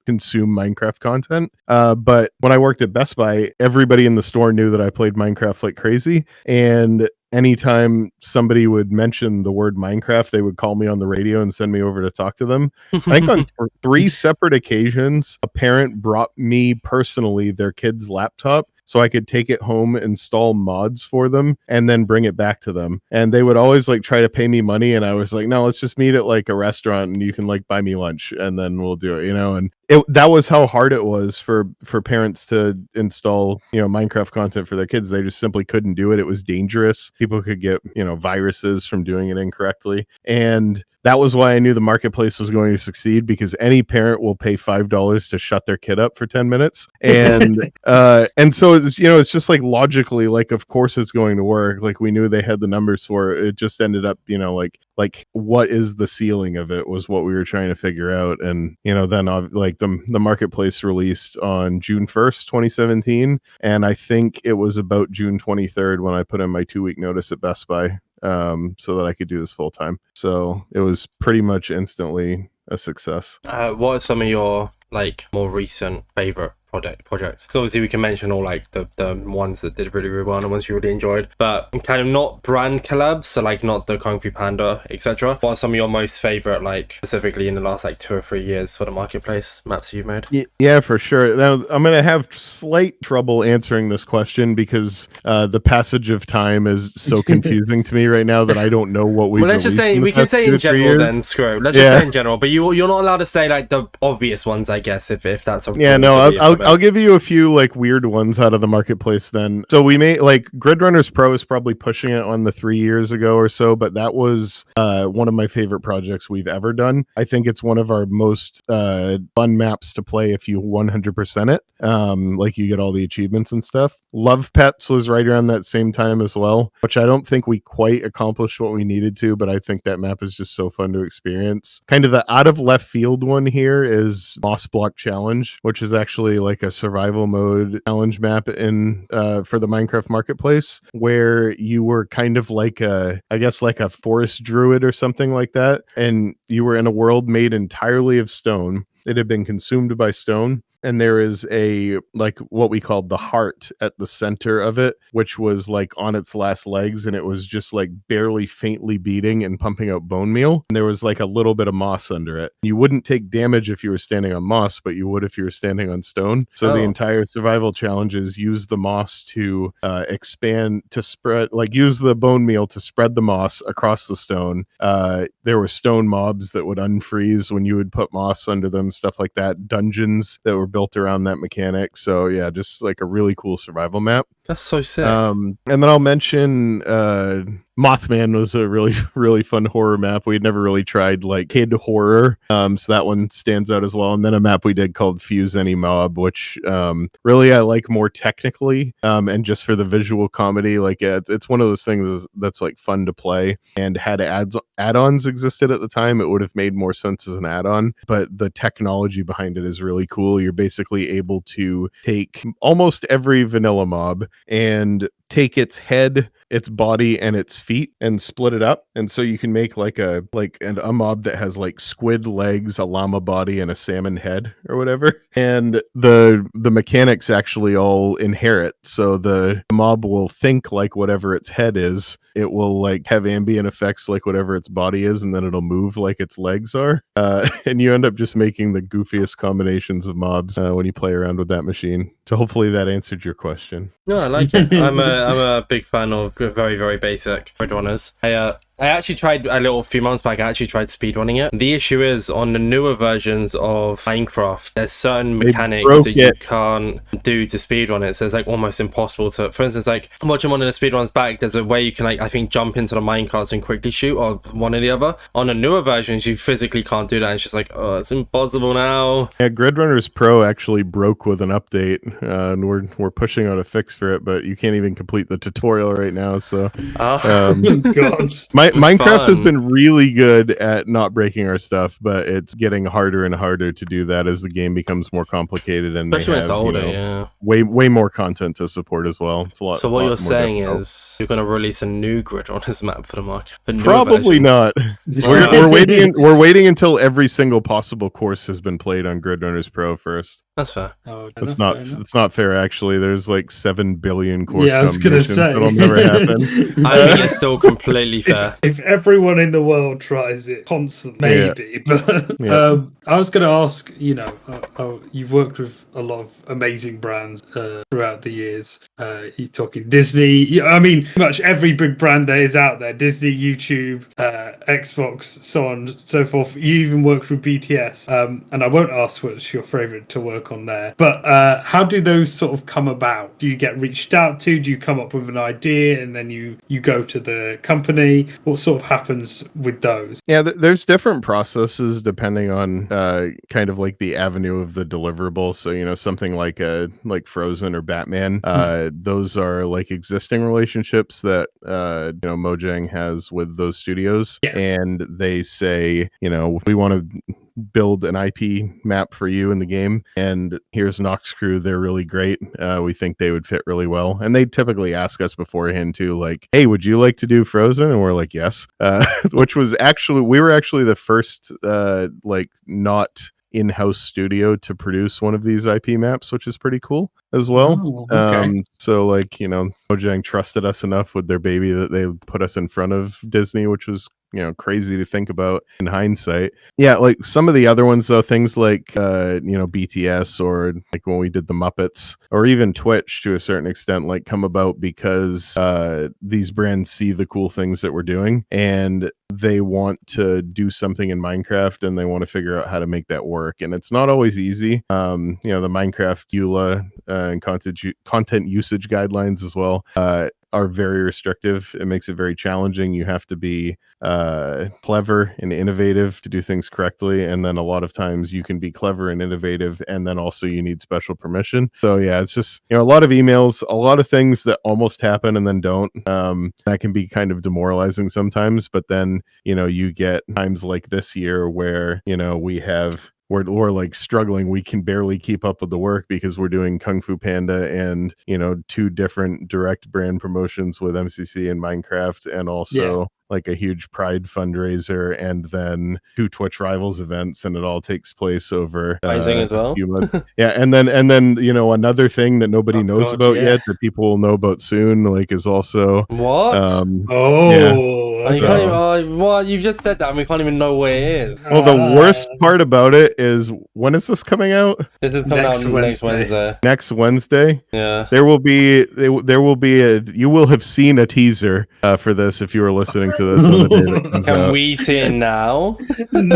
consume Minecraft content, but when I worked at Best Buy, everybody in the store knew that I played Minecraft like crazy, and anytime somebody would mention the word Minecraft, they would call me on the radio and send me over to talk to them. I think on 3 separate occasions, a parent brought me personally their kid's laptop so I could take it home, install mods for them, and then bring it back to them. And they would always like try to pay me money, and I was like, no, let's just meet at like a restaurant and you can like buy me lunch and then we'll do it, and that was how hard it was for parents to install, Minecraft content for their kids. They just simply couldn't do it. It was dangerous. People could get, viruses from doing it incorrectly. And that was why I knew the marketplace was going to succeed, because any parent will pay $5 to shut their kid up for 10 minutes. And so it's, it's just like logically, like, of course it's going to work. Like, we knew they had the numbers for it. It just ended up, like what is the ceiling of it was what we were trying to figure out. And, then like the marketplace released on June 1st, 2017. And I think it was about June 23rd when I put in my 2-week notice at Best Buy, so that I could do this full time. So it was pretty much instantly a success. What are some of your like more recent favorite projects? Because obviously we can mention all like the ones that did really, really well and the ones you really enjoyed, but kind of not brand collabs, so like not the Kung Fu Panda, etc. What are some of your most favorite, like specifically in the last like 2 or 3 years for the marketplace maps you've made? Yeah, for sure. Now I'm gonna have slight trouble answering this question because the passage of time is so confusing to me right now that I don't know what we've. Well, let's just say we can say in general then. Screw. Let's just say in general, but you're not allowed to say like the obvious ones, I guess, if that's a I'll give you a few like weird ones out of the marketplace then. So we made like Grid Runners Pro is probably pushing it on the 3 years ago or so, but that was one of my favorite projects we've ever done. I think it's one of our most fun maps to play if you 100% it. Like you get all the achievements and stuff. Love Pets was right around that same time as well, which I don't think we quite accomplished what we needed to, but I think that map is just so fun to experience. Kind of the out of left field one here is Moss Block Challenge, which is actually like a survival mode challenge map in for the Minecraft marketplace, where you were kind of like I guess a forest druid or something like that, and you were in a world made entirely of stone. it had been consumed by stone. And there is a, like, what we called the heart at the center of it, which was like on its last legs, and it was just like barely faintly beating and pumping out bone meal. And there was like a little bit of moss under it. You wouldn't take damage if you were standing on moss, but you would if you were standing on stone. So the entire survival challenge is use the moss to expand, to spread, like use the bone meal to spread the moss across the stone. There were stone mobs that would unfreeze when you would put moss under them, stuff like that. Dungeons that were built around that mechanic. So yeah, just like a really cool survival map. That's so sick. And then I'll mention Mothman was a really, really fun horror map. We'd never really tried like kid horror. So that one stands out as well. And then a map we did called Fuse Any Mob, which really I like more technically and just for the visual comedy. Like it's one of those things that's like fun to play, and had add-ons existed at the time, it would have made more sense as an add-on. But the technology behind it is really cool. You're basically able to take almost every vanilla mob and take its head, its body, and its feet and split it up. And so you can make like a mob that has like squid legs, a llama body, and a salmon head or whatever. And the mechanics actually all inherit. So the mob will think like whatever its head is. It will like have ambient effects like whatever its body is, and then it'll move like its legs are. And you end up just making the goofiest combinations of mobs when you play around with that machine. So hopefully that answered your question. No, I like it. I'm a big fan of very, very basic speedrunners. I actually tried a few months back. I actually tried speedrunning it. The issue is on the newer versions of Minecraft, there's certain mechanics that you can't do to speedrun it. So it's like almost impossible to. For instance, like watching one of the speedruns back, there's a way you can like I think jump into the minecarts and quickly shoot, or one or the other. On the newer versions, you physically can't do that. It's just like, oh, it's impossible now. Yeah, Gridrunners Pro actually broke with an update, and we're pushing out a fix for it, but you can't even complete the tutorial right now. So, God. Minecraft has been really good at not breaking our stuff, but it's getting harder and harder to do that as the game becomes more complicated, and especially when it's older. Way more content to support as well. It's a lot. So what you're saying is you're going to release a new Gridrunners map for the market? Probably not. We're waiting until every single possible course has been played on Gridrunners Pro first. That's fair. It's not fair actually. There's like 7 billion course combinations. That'll never happen. I think it's still completely fair. If everyone in the world tries it constantly, maybe. But I was going to ask, you've worked with a lot of amazing brands throughout the years. You're talking Disney. I mean, pretty much every big brand that is out there: Disney, YouTube, Xbox, so on and so forth. You even worked with BTS. And I won't ask what's your favorite to work on there. But how do those sort of come about? Do you get reached out to? Do you come up with an idea and then you go to the company? What sort of happens with those? Yeah, there's different processes depending on kind of like the avenue of the deliverable. So, something like Frozen or Batman, those are like existing relationships that, Mojang has with those studios. Yeah. And they say, we want to build an IP map for you in the game, and here's Noxcrew. They're really great. We think they would fit really well, and they typically ask us beforehand too, like, hey, would you like to do Frozen? And we're like, yes. Which was we were actually the first not in-house studio to produce one of these IP maps, which is pretty cool as well. Okay. So Mojang trusted us enough with their baby that they put us in front of Disney, which was crazy to think about in hindsight. Yeah, like some of the other ones though, things like BTS, or like when we did the Muppets, or even Twitch to a certain extent, like come about because these brands see the cool things that we're doing and they want to do something in Minecraft and they want to figure out how to make that work. And it's not always easy. The Minecraft EULA and content usage guidelines as well are very restrictive. It makes it very challenging. You have to be clever and innovative to do things correctly. And then a lot of times you can be clever and innovative, and then also you need special permission. So yeah, it's just, a lot of emails, a lot of things that almost happen and then don't. That can be kind of demoralizing sometimes, but then, you get times like this year where, we're like struggling. We can barely keep up with the work because we're doing Kung Fu Panda and, 2 different direct brand promotions with MCC and Minecraft, and also like a huge Pride fundraiser and then 2 Twitch Rivals events, and it all takes place over Rising as well. a few months. Yeah, and then you know, another thing that nobody knows about yet that people will know about soon, like, is also what? Oh, you can't even, what? You just said that and we can't even know where it is. Well, the worst part about it is, when is this coming out? This is coming out next Wednesday. Next Wednesday. Yeah. There will be you will have seen a teaser for this if you were listening to this on the day that comes out. Can we see it now? I'm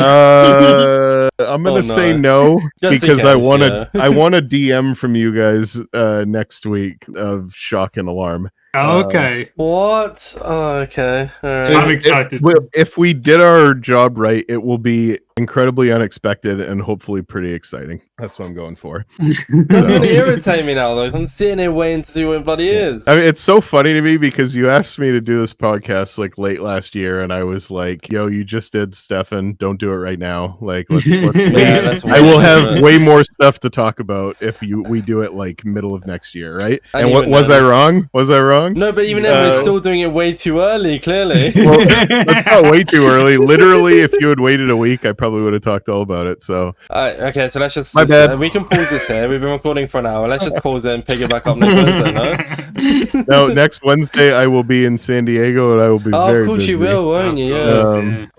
gonna say no, Just because case, I want a DM from you guys next week of shock and alarm. Oh, okay. What? Oh, okay. All right. I'm excited. If we did our job right, it will be incredibly unexpected and hopefully pretty exciting. That's what I'm going for. That's gonna irritate me now, though. I'm sitting here waiting to see what it bloody is. I mean, it's so funny to me because you asked me to do this podcast like late last year, and I was like, "Yo, you just did, Stefan. Don't do it right now. Like, let's that's I will have way more stuff to talk about if we do it like middle of next year, right?" And what was I wrong? Was I wrong? No, but even then, we're still doing it way too early. Clearly, well, that's not way too early. Literally, if you had waited a week, I probably would have talked all about it. So, okay, so let's just. My bad. We can pause this here. We've been recording for an hour. Let's just pause it and pick it back up next Wednesday. No, next Wednesday I will be in San Diego, and I will be very of course busy. you will, won't you?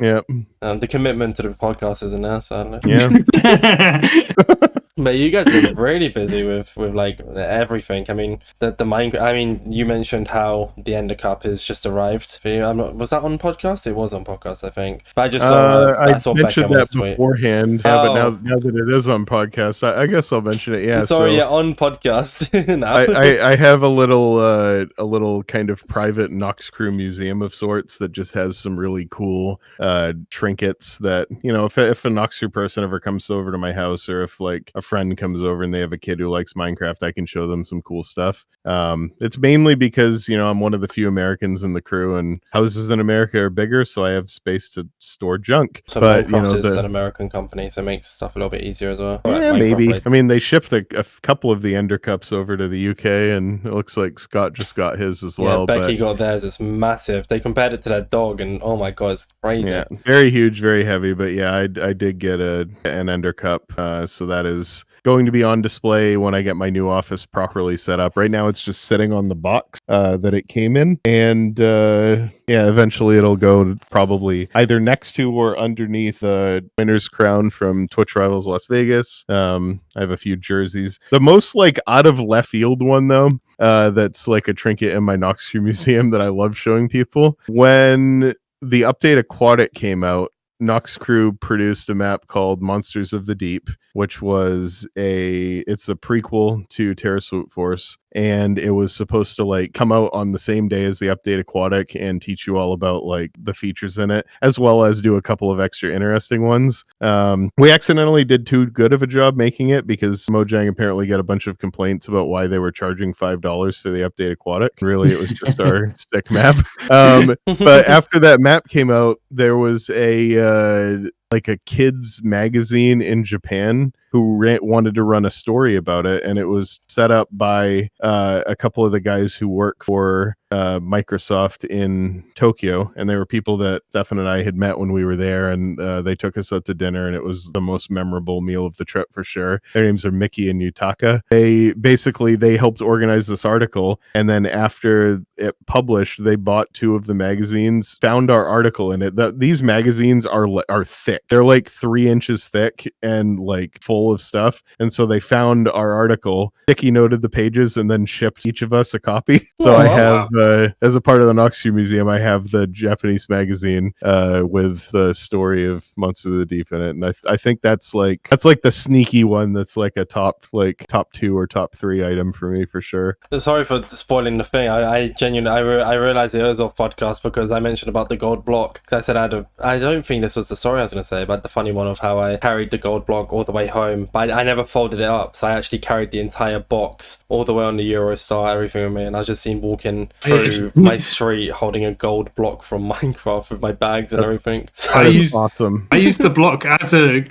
Yeah. The commitment to the podcast isn't there, sadly. Yeah. But you guys are really busy with like everything. I mean, the Minecraft. I mean, you mentioned how the Ender Cup has just arrived for you. Was that on podcast? It was on podcast, I think. But I just saw. I mentioned that beforehand. Yeah, but now that it is on podcast, I guess I'll mention it. Yeah. Sorry, on podcast. Now. I have a little kind of private Noxcrew museum of sorts that just has some really cool trinkets that, you know, if a Noxcrew person ever comes over to my house, or if like a friend comes over and they have a kid who likes Minecraft, I can show them some cool stuff. It's mainly because, you know, I'm one of the few Americans in the crew, and houses in America are bigger, so I have space to store junk. So but Minecraft is an American company, so it makes stuff a little bit easier as well. Yeah, maybe. I mean, they shipped a couple of the Ender Cups over to the UK, and it looks like Scott just got his as well. Yeah, Becky got theirs. It's massive. They compared it to that dog, and oh my god, it's crazy. Yeah, very huge, very heavy. But yeah, I did get an Ender Cup, so that is going to be on display when I get my new office properly set up. Right now, it's just sitting on the box that it came in, and yeah, eventually it'll go probably either next to or underneath a winner's crown from Twitch Rivals Las Vegas. I have a few jerseys. The most like out of left field one though, that's like a trinket in my Noxcrew museum that I love showing people. When the update Aquatic came out, Noxcrew produced a map called Monsters of the Deep, which was it's a prequel to Terra Swoop Force, and it was supposed to like come out on the same day as the update Aquatic and teach you all about like the features in it, as well as do a couple of extra interesting ones. We accidentally did too good of a job making it, because Mojang apparently got a bunch of complaints about why they were charging $5 for the update Aquatic. Really, it was just our stick map. But after that map came out, there was like a kids magazine in Japan who wanted to run a story about it, and it was set up by a couple of the guys who work for Microsoft in Tokyo, and they were people that Stefan and I had met when we were there, and they took us out to dinner, and it was the most memorable meal of the trip for sure. Their names are Mickey and Yutaka. They helped organize this article, and then after it published, they bought 2 of the magazines, found our article in it. These magazines are thick. They're like 3 inches thick and like full of stuff, and so they found our article, sticky noted the pages, and then shipped each of us a copy. So I have as a part of the Noxcrew Museum, I have the Japanese magazine with the story of Monsters of the Deep in it, and I think that's like the sneaky one that's like a top 2 or top 3 item for me for sure. Sorry for spoiling the thing. I genuinely I realized it was off podcast because I mentioned about the gold block. I said I don't think this was the story I was going to say, but the funny one of how I carried the gold block all the way home home, but I never folded it up, so I actually carried the entire box all the way on the Eurostar, everything with me, and I was just seen walking through my street holding a gold block from Minecraft with my bags and everything. So Awesome. I used the block as a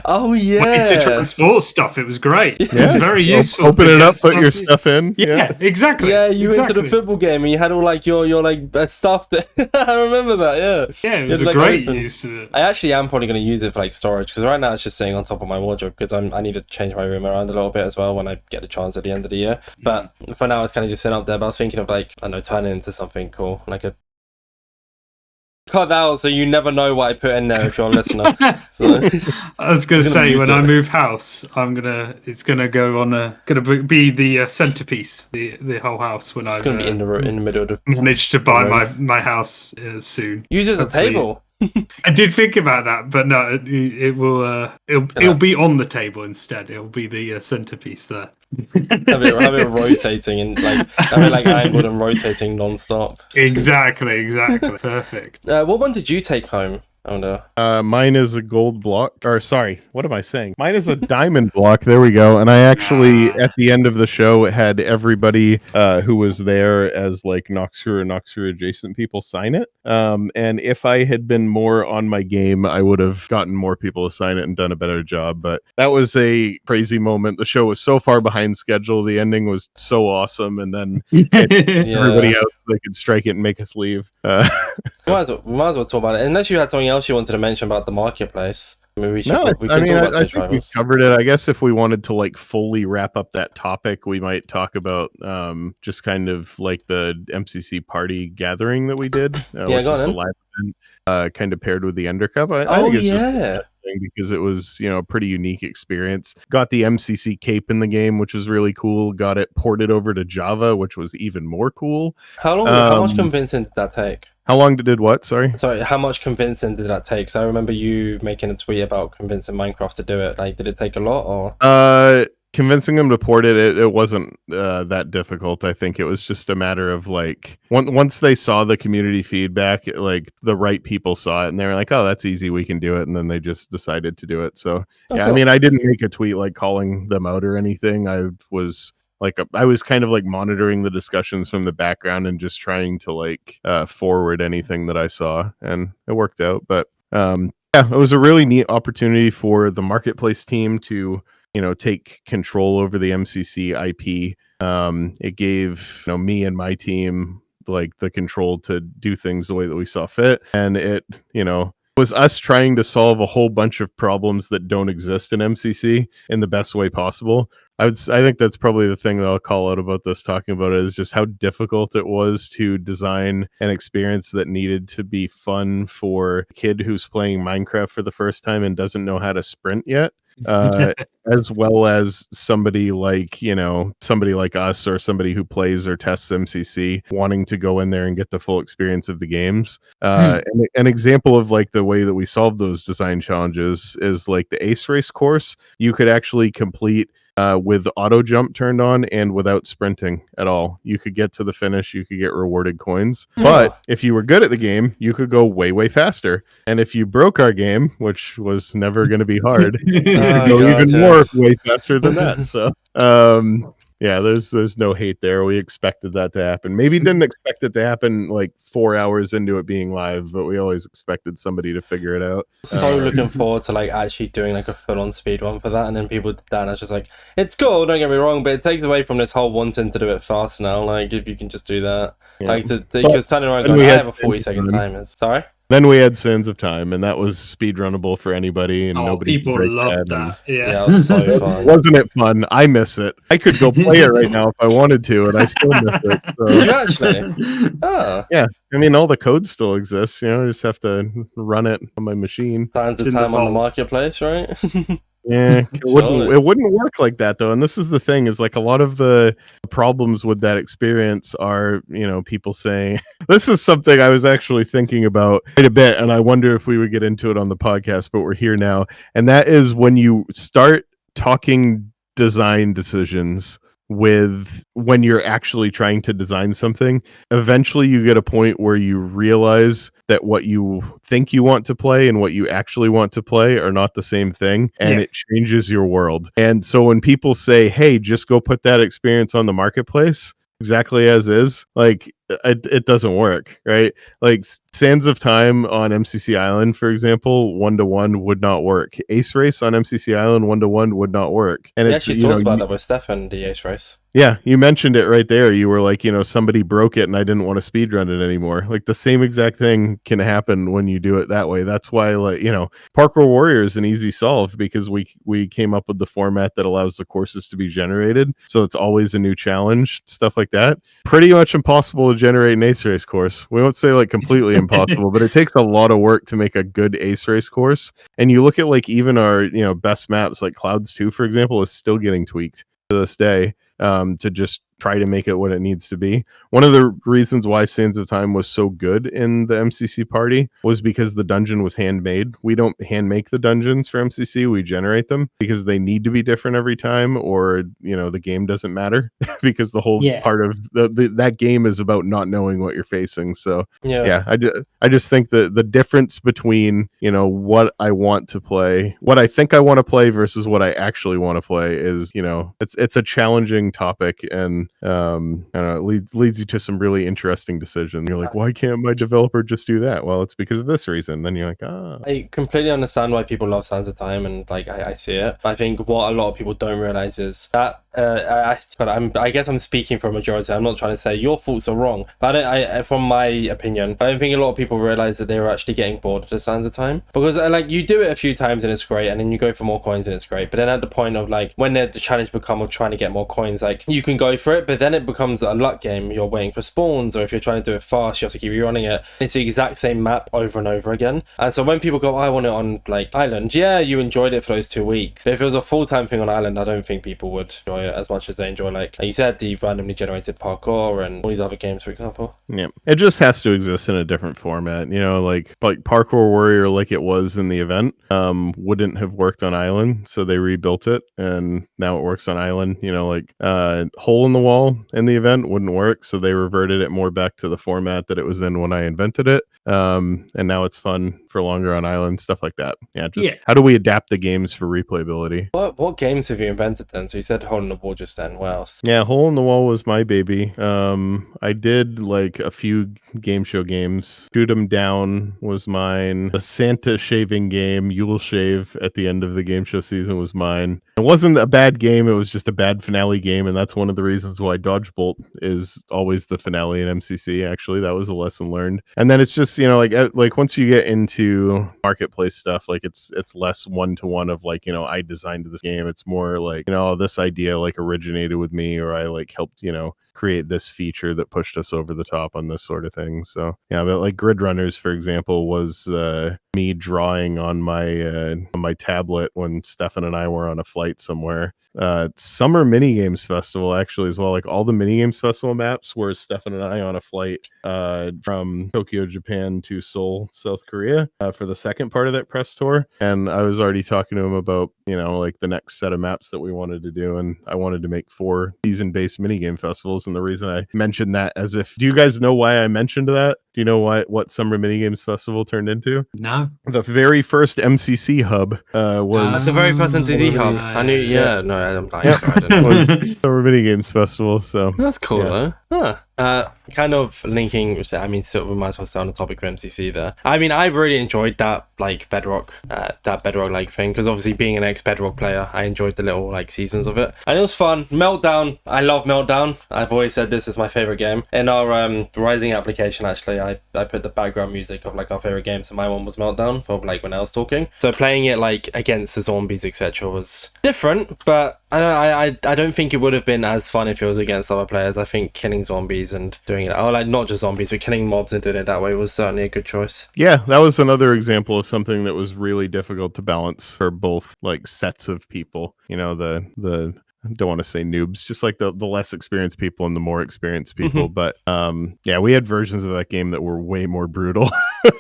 oh way yeah, to transport stuff. It was great. It was very So useful. open to it get up, put your stuff in. Yeah, exactly. yeah. You went to the exactly. football game and you had all like your like stuff. That I remember that. Yeah, Yeah, it was You a had, like, great open. use of it. I actually am probably going to use it for like storage because right now it's just sitting on top of my wardrobe because I need to change my room around a little bit as well when I get the chance at the end of the year. But for now it's kind of just sitting up there. But I was thinking of like, I don't know, turning it into something cool, like a cut that out so you never know what I put in there if you're a listener. So, I was gonna It's gonna say mute when it. I move house, it's gonna go on be the centerpiece, the whole house when I it's going to be in the middle of the manage to buy my house soon. use it as a Hopefully. table. I did think about that, but no, it will. It'll be on the table instead. It'll be the centerpiece there. have it rotating and have it like angled and rotating non-stop. Exactly. Perfect. What one did you take home? Oh no. Mine is a gold block. Or sorry, what am I saying? Mine is a diamond block. There we go. And I actually, at the end of the show, had everybody who was there as like Noxcrew or Noxcrew adjacent people sign it. And if I had been more on my game, I would have gotten more people to sign it and done a better job. But that was a crazy moment. The show was so far behind schedule. The ending was so awesome. And then everybody else, they could strike it and make us leave. We might as well talk about it. Unless you had something else you wanted to mention about the marketplace. I mean, we can I talk about think Twitch we Rivals. covered it. I guess if we wanted to like fully wrap up that topic, we might talk about just kind of like the MCC party gathering that we did, which go is on the then. live event, kind of paired with the Ender Cup. I think it's just yeah. because it was a pretty unique experience. Got the MCC cape in the game, which was really cool. Got it ported over to Java, which was even more cool. How much convincing did that take? How long did what? Sorry, how much convincing did that take? So I remember you making a tweet about convincing Minecraft to do it. Like, did it take a lot or? Convincing them to port it wasn't that difficult. I think it was just a matter of like once they saw the community feedback, like the right people saw it and they were like, oh, that's easy, we can do it, and then they just decided to do it. So Oh, yeah, cool. I mean, I didn't make a tweet like calling them out or anything. I was kind of like monitoring the discussions from the background and just trying to like forward anything that I saw, and it worked out. But yeah, it was a really neat opportunity for the marketplace team to take control over the MCC IP. It gave me and my team like the control to do things the way that we saw fit, and it was us trying to solve a whole bunch of problems that don't exist in MCC in the best way possible. I think that's probably the thing that I'll call out about this, talking about it, is just how difficult it was to design an experience that needed to be fun for a kid who's playing Minecraft for the first time and doesn't know how to sprint yet. As well as somebody like us or somebody who plays or tests MCC wanting to go in there and get the full experience of the games. And an example of like the way that we solved those design challenges is like the Ace Race course. You could actually complete with auto jump turned on and without sprinting at all. You could get to the finish, you could get rewarded coins. But if you were good at the game, you could go way, way faster. And if you broke our game, which was never going to be hard, you could go even more way faster than that. So yeah, there's no hate there. We expected that to happen. Maybe didn't expect it to happen like 4 hours into it being live, but we always expected somebody to figure it out. So looking forward to like actually doing like a full-on speed run for that, and then people did that, and I was just like, it's cool, don't get me wrong, but it takes away from this whole wanting to do it fast now. Like, if you can just do that, like because turning around going, I have a 40-second timer. Sorry. Then we had Sands of Time, and that was speed runnable for anybody, and nobody. People loved that. Yeah, it was so fun. Wasn't it fun? I miss it. I could go play it right now if I wanted to, and I still miss it. So. Did you actually? Oh. Yeah, I mean, all the code still exists. I just have to run it on my machine. Time to time on the marketplace, right? Yeah, it wouldn't work like that though. And this is the thing, is like a lot of the problems with that experience are, people saying this is something I was actually thinking about quite a bit, and I wonder if we would get into it on the podcast, but we're here now. And that is when you start talking design decisions with when you're actually trying to design something. Eventually you get a point where you realize that what you think you want to play and what you actually want to play are not the same thing, and it changes your world. And so when people say, hey, just go put that experience on the marketplace exactly as is, like it doesn't work, right? Like Sands of Time on MCC Island, for example, 1-to-1 would not work. Ace Race on MCC Island 1-to-1 would not work. And We it's, actually talked about that with Stefan, the Ace Race. Yeah, you mentioned it right there. You were like, somebody broke it and I didn't want to speedrun it anymore. Like the same exact thing can happen when you do it that way. That's why, like, Parkour Warrior is an easy solve because we came up with the format that allows the courses to be generated. So it's always a new challenge, stuff like that. Pretty much impossible to generate an Ace Race course. We won't say like completely impossible, but it takes a lot of work to make a good Ace Race course. And you look at like even our, best maps, like Clouds 2, for example, is still getting tweaked to this day. To just try to make it what it needs to be. One of the reasons why Sands of Time was so good in the MCC party was because the dungeon was handmade. We don't hand make the dungeons for MCC, we generate them because they need to be different every time, or the game doesn't matter because the whole part of that game is about not knowing what you're facing. So I just think that the difference between what I want to play, what I think I want to play versus what I actually want to play is it's a challenging topic, and I don't know, it leads you to some really interesting decisions. You're like, why can't my developer just do that? Well, it's because of this reason. Then you're like, I completely understand why people love Sands of Time, and like I see it. I think what a lot of people don't realize is that I guess I'm speaking for a majority. I'm not trying to say your thoughts are wrong, but from my opinion, I don't think a lot of people realize that they were actually getting bored of the Sands of Time, because like you do it a few times and it's great, and then you go for more coins and it's great. But then at the point of like when the challenge become of trying to get more coins, like you can go for it, but then it becomes a luck game. You're waiting for spawns, or if you're trying to do it fast, you have to keep rerunning it. It's the exact same map over and over again. And so when people go, I want it on like Island, yeah, you enjoyed it for those 2 weeks. But if it was a full-time thing on Island, I don't think people would enjoy it as much as they enjoy, like you said, the randomly generated parkour and all these other games, for example. Yeah, it just has to exist in a different format. Like Parkour Warrior, like it was in the event, wouldn't have worked on Island, so they rebuilt it, and now it works on Island. Hole in the Wall in the event wouldn't work, so they reverted it more back to the format that it was in when I invented it. And now it's fun for longer on Island, stuff like that. How do we adapt the games for replayability? What games have you invented then? So you said Hole in the Wall just then. What else? Yeah, Hole in the Wall was my baby. I did like a few game show games. Shoot 'em Down was mine. The Santa shaving game, Yule Shave, at the end of the game show season was mine. It wasn't a bad game, it was just a bad finale game, and that's one of the reasons why Dodgebolt is always the finale in MCC. Actually, that was a lesson learned. And then it's just like once you get into marketplace stuff, like it's less one-to-one of like I designed this game. It's more like this idea like originated with me, or I like helped create this feature that pushed us over the top on this sort of thing. So but like Grid Runners, for example, was me drawing on my tablet when Stefan and I were on a flight somewhere. Summer Mini Games Festival actually as well. Like all the Mini Games Festival maps were Stefan and I on a flight from Tokyo, Japan to Seoul, South Korea for the second part of that press tour. And I was already talking to him about like the next set of maps that we wanted to do, and I wanted to make 4 season-based minigame festivals. And the reason I mentioned that, as if, do you guys know why I mentioned that? Do you know what Summer Minigames Festival turned into? No. The very first MCC hub was the very first MCC hub. I knew. Yeah, no, I'm lying. Sorry, I didn't know. was Summer Minigames Festival. So that's cool though. Huh. Kind of linking, I mean, so we might as well stay on the topic of MCC there. I mean, I've really enjoyed that, like, Bedrock like thing, because obviously being an ex-Bedrock player, I enjoyed the little, like, seasons of it. And it was fun. Meltdown, I love Meltdown. I've always said this is my favorite game. In our Rising application, actually, I put the background music of, like, our favorite games, and my one was Meltdown, for, like, when I was talking. So playing it, like, against the zombies, etc. was different, but I don't think it would have been as fun if it was against other players. I think killing zombies and doing it, or like not just zombies, but killing mobs and doing it that way was certainly a good choice. Yeah, that was another example of something that was really difficult to balance for both like sets of people. The I don't want to say noobs, just like the less experienced people and the more experienced people. But we had versions of that game that were way more brutal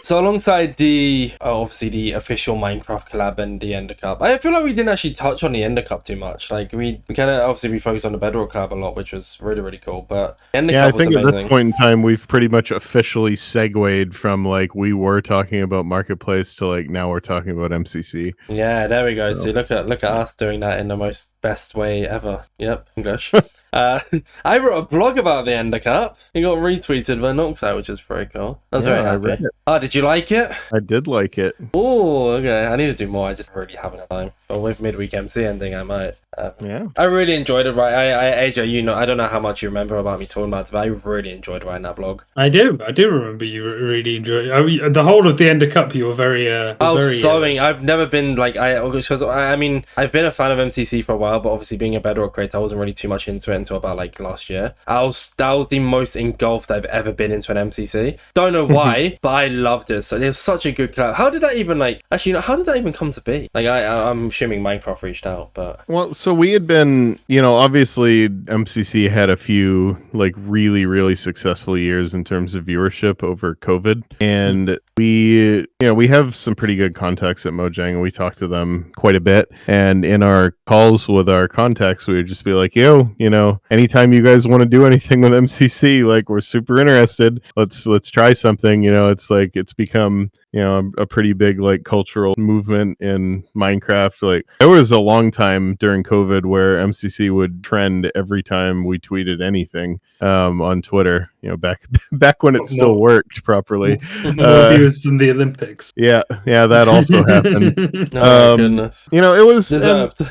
So alongside the obviously the official Minecraft collab and the Ender Cup, I feel like we didn't actually touch on the Ender Cup too much. Like we kind of obviously we focused on the Bedrock collab a lot, which was really cool. But Ender Yeah, I Cup was think at amazing. this point in time, we've pretty much officially segued from like we were talking about Marketplace to like now we're talking about MCC. Yeah, there we go. So- See, look at us doing that in the most best way ever. Yep, English. I wrote a blog about the Ender Cup. It got retweeted by Noxcrew, which is pretty cool. I was Yeah, very I happy. read it. Oh, did you like it? I did like it. Oh, okay. I need to do more. I just really haven't had time. But with midweek MC ending, I might. Yeah. I really enjoyed it. Right, AJ, you know, I don't know how much you remember about me talking about it, but I really enjoyed writing that blog. I do remember you really enjoyed. I mean, the whole of the Ender Cup. You were very. I've never been like because I mean I've been a fan of MCC for a while, but obviously being a Bedrock creator, I wasn't really too much into it until about like last year. That was the most engulfed I've ever been into an MCC. Don't know why, but I loved it. So it was such a good collab. How did that even how did that even come to be? Like I'm assuming Minecraft reached out, but Well, so we had been, obviously MCC had a few like really successful years in terms of viewership over COVID, and we have some pretty good contacts at Mojang, and we talk to them quite a bit. And in our calls with our contacts, we would just be like, yo, anytime you guys want to do anything with MCC, like we're super interested. Let's try something. It's like it's become a pretty big like cultural movement in Minecraft. Like there was a long time during COVID where MCC would trend every time we tweeted anything on Twitter. Back when it still worked properly. More viewers than the Olympics. Yeah, that also happened. oh my goodness. It was Deserved.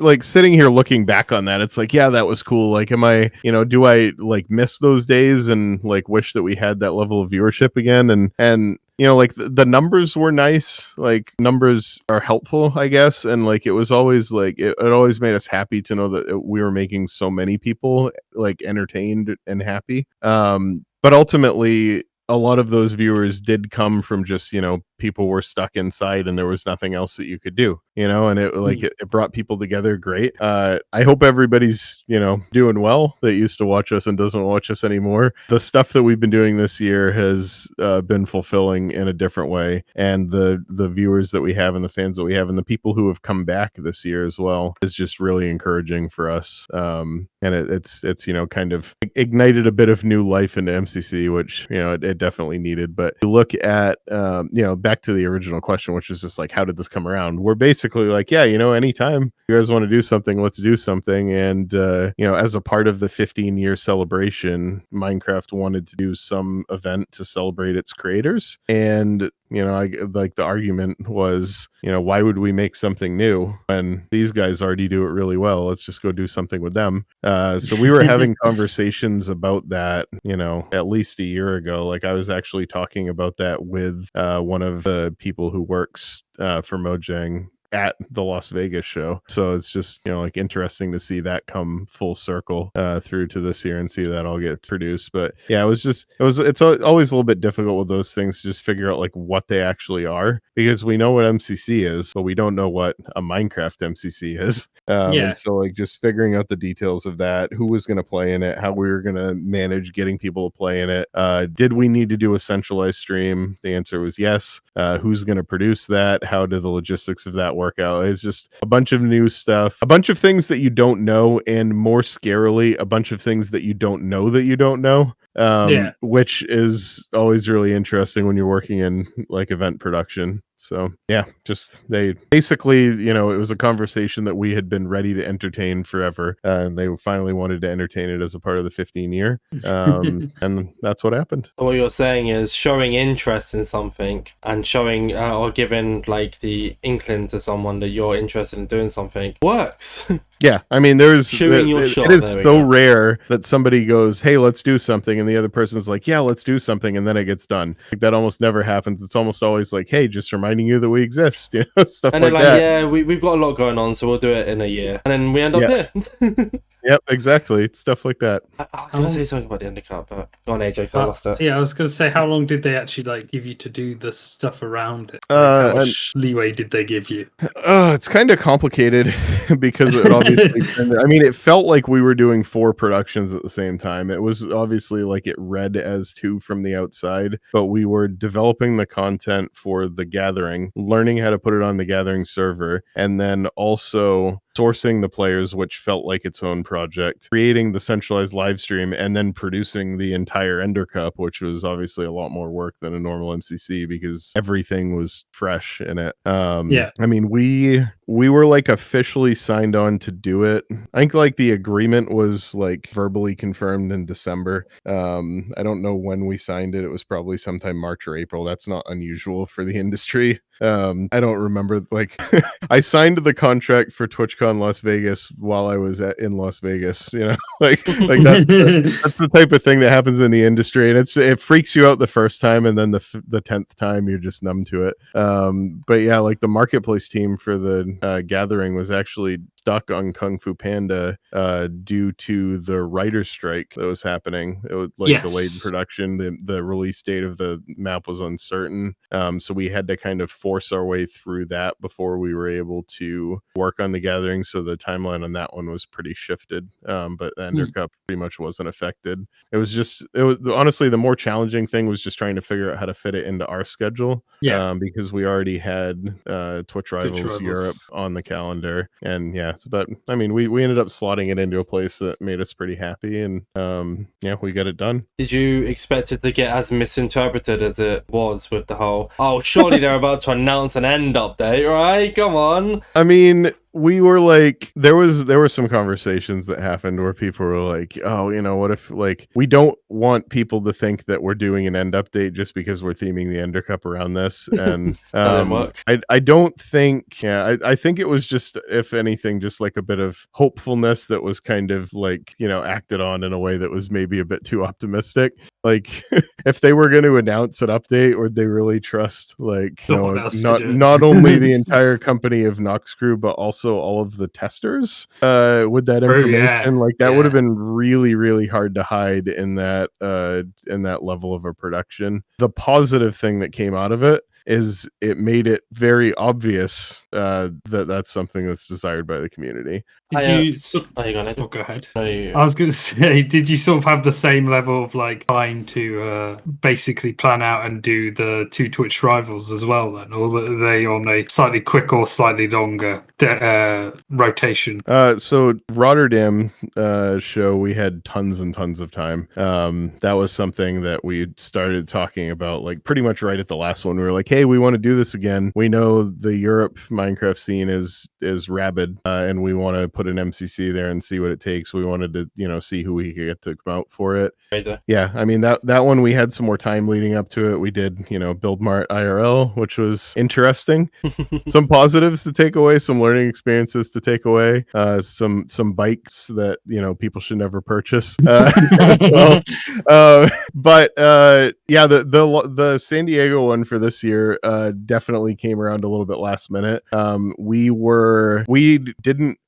like sitting here looking back on that, it's like, yeah, that was cool. Like, am I, do I like miss those days and like wish that we had that level of viewership again? And like the numbers were nice. Like numbers are helpful, I guess. And like it was always like it always made us happy to know that we were making so many people like entertained and happy. But ultimately, a lot of those viewers did come from just people were stuck inside and there was nothing else that you could do, and it brought people together. Great. I hope everybody's doing well that used to watch us and doesn't watch us anymore. The stuff that we've been doing this year has been fulfilling in a different way, and the viewers that we have and the fans that we have and the people who have come back this year as well is just really encouraging for us. And it's kind of ignited a bit of new life into MCC, which it definitely needed. But you look at back to the original question, which is just like, how did this come around? We're basically like, yeah, anytime you guys want to do something, let's do something. And as a part of the 15-year celebration, Minecraft wanted to do some event to celebrate its creators. And the argument was, why would we make something new when these guys already do it really well? Let's just go do something with them. So we were having conversations about that, at least a year ago. Like I was actually talking about that with one of the people who works for Mojang at the Las Vegas show. So it's just like interesting to see that come full circle through to this year and see that all get produced. But yeah, it's always a little bit difficult with those things to just figure out like what they actually are, because we know what MCC is, but we don't know what a Minecraft MCC is. And so like just figuring out the details of that, who was going to play in it, how we were going to manage getting people to play in it. Did we need to do a centralized stream? The answer was yes. Who's going to produce that? How do the logistics of that work out? It's just a bunch of new stuff, a bunch of things that you don't know, and more scarily, a bunch of things that you don't know that you don't know. Which is always really interesting when you're working in like event production. So yeah, just they basically, it was a conversation that we had been ready to entertain forever, and they finally wanted to entertain it as a part of the 15-year, and that's what happened. What you're saying is showing interest in something and showing or giving like the inkling to someone that you're interested in doing something works. Yeah, I mean, it is so rare that somebody goes, hey, let's do something, and the other person's like, yeah, let's do something, and then it gets done. Like, that almost never happens. It's almost always like, hey, just reminding you that we exist, stuff and like that. Yeah, we've got a lot going on, so we'll do it in a year, and then we end up here. Yep, exactly. Stuff like that. I was going to say something about the Ender Cup, but go on, AJX, I lost it. Yeah, I was going to say, how long did they actually like give you to do the stuff around it? And- How much leeway did they give you? It's kind of complicated because it obviously, I mean, it felt like we were doing 4 productions at the same time. It was obviously like it read as 2 from the outside, but we were developing the content for the Gathering, learning how to put it on the Gathering server, and then also sourcing the players, which felt like its own project, creating the centralized live stream, and then producing the entire Ender Cup, which was obviously a lot more work than a normal MCC because everything was fresh in it. Yeah. I mean, we were like officially signed on to do it. I think like the agreement was like verbally confirmed in December. I don't know when we signed it. It was probably sometime March or April. That's not unusual for the industry. I don't remember, like I signed the contract for TwitchCon Las Vegas while I was in Las Vegas, you know, like that's the type of thing that happens in the industry, and it freaks you out the first time, and then the 10th time you're just numb to it. But yeah, like the marketplace team for the Gathering was actually stuck on Kung Fu Panda due to the writer's strike that was happening. It was like delayed production. The release date of the map was uncertain, so we had to kind of force our way through that before we were able to work on the Gathering. So the timeline on that one was pretty shifted, but the Ender Cup pretty much wasn't affected. It was honestly the more challenging thing was just trying to figure out how to fit it into our schedule. Because we already had Twitch Rivals Europe on the calendar, and but I mean, we ended up slotting it into a place that made us pretty happy, and we got it done. Did you expect it to get as misinterpreted as it was with the whole, oh, surely they're about to announce an end update, right? Come on. I mean, we were like, there were some conversations that happened where people were like, oh, you know, what if, like, we don't want people to think that we're doing an end update just because we're theming the Ender Cup around this. And I don't think, I think it was just, if anything, just like a bit of hopefulness that was kind of like, you know, acted on in a way that was maybe a bit too optimistic. Like, if they were going to announce an update, would they really trust, like, you know, not only the entire company of Noxcrew, but also all of the testers with that information? Like, that would have been really, really hard to hide in that level of a production. The positive thing that came out of it is it made it very obvious that that's something that's desired by the community. Go ahead. I was going to say, did you sort of have the same level of like trying to basically plan out and do the 2 Twitch Rivals as well then, or were they on a slightly quicker or slightly longer rotation? So Rotterdam show, we had tons and tons of time. That was something that we started talking about like pretty much right at the last one. We were like, hey, we want to do this again. We know the Europe Minecraft scene is rabid, and we want to put an MCC there and see what it takes. We wanted to, you know, see who we could get to come out for it. Yeah, I mean, that one we had some more time leading up to it. We did, you know, Build Mart IRL, which was interesting. Some positives to take away, some learning experiences to take away, some bikes that, you know, people should never purchase as well. But yeah, the San Diego one for this year definitely came around a little bit last minute. We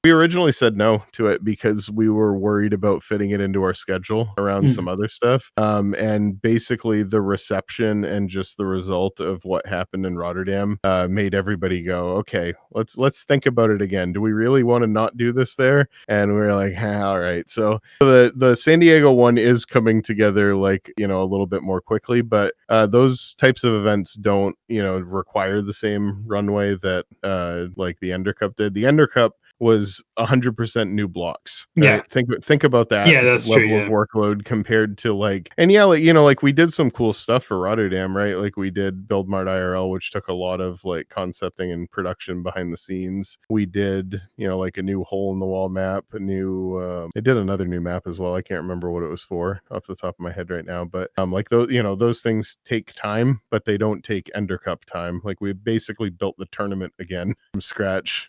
originally said no to it because we were worried about fitting it into our schedule around some other stuff. And basically the reception and just the result of what happened in Rotterdam made everybody go, okay, let's think about it again. Do we really want to not do this there? And we were like, all right. So the San Diego one is coming together, like, you know, a little bit more quickly, but those types of events don't, you know, require the same runway that like the Ender Cup did. The Ender Cup was 100% new blocks. Right? Think about that. That's level true, of workload compared to like, and like, you know, like we did some cool stuff for Rotterdam, right? Like we did Build Mart IRL, which took a lot of like concepting and production behind the scenes. We did, you know, like a new hole in the wall map, they did another new map as well. I can't remember what it was for off the top of my head right now, but like those, you know, those things take time, but they don't take Ender Cup time. Like we basically built the tournament again from scratch.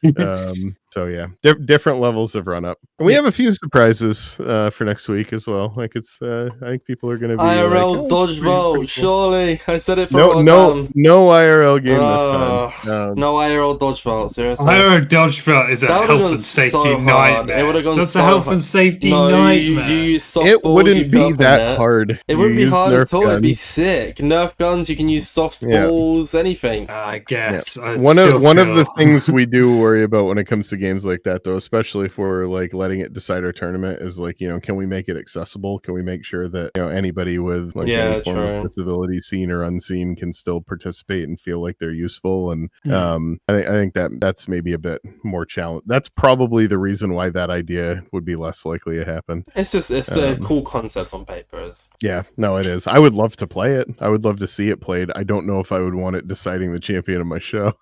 So yeah. yeah, different levels of run up. And we have a few surprises for next week as well. Like it's, I think people are going to be IRL like, dodgeball, cool. surely. I said it for no IRL game this time. No IRL dodgeball, seriously. IRL dodgeball is a That would've health gone and safety so hard. nightmare. It would've gone That's so a health hard. and safety No, nightmare. you use soft It balls, wouldn't you be purple that net. hard. It You wouldn't be use hard Nerf at all. It'd be guns. sick. Nerf guns, you can use soft Yeah. balls, anything. I guess. I One still of the feel- things we do worry about when it comes to games like that, though, especially for like letting it decide our tournament, is like, you know, can we make it accessible? Can we make sure that, you know, anybody with like any form of disability, seen or unseen, can still participate and feel like they're useful? And I think that's maybe a bit more challenge. That's probably the reason why that idea would be less likely to happen. It's a cool concept on paper. Yeah, no, it is. I would love to play it. I would love to see it played. I don't know if I would want it deciding the champion of my show.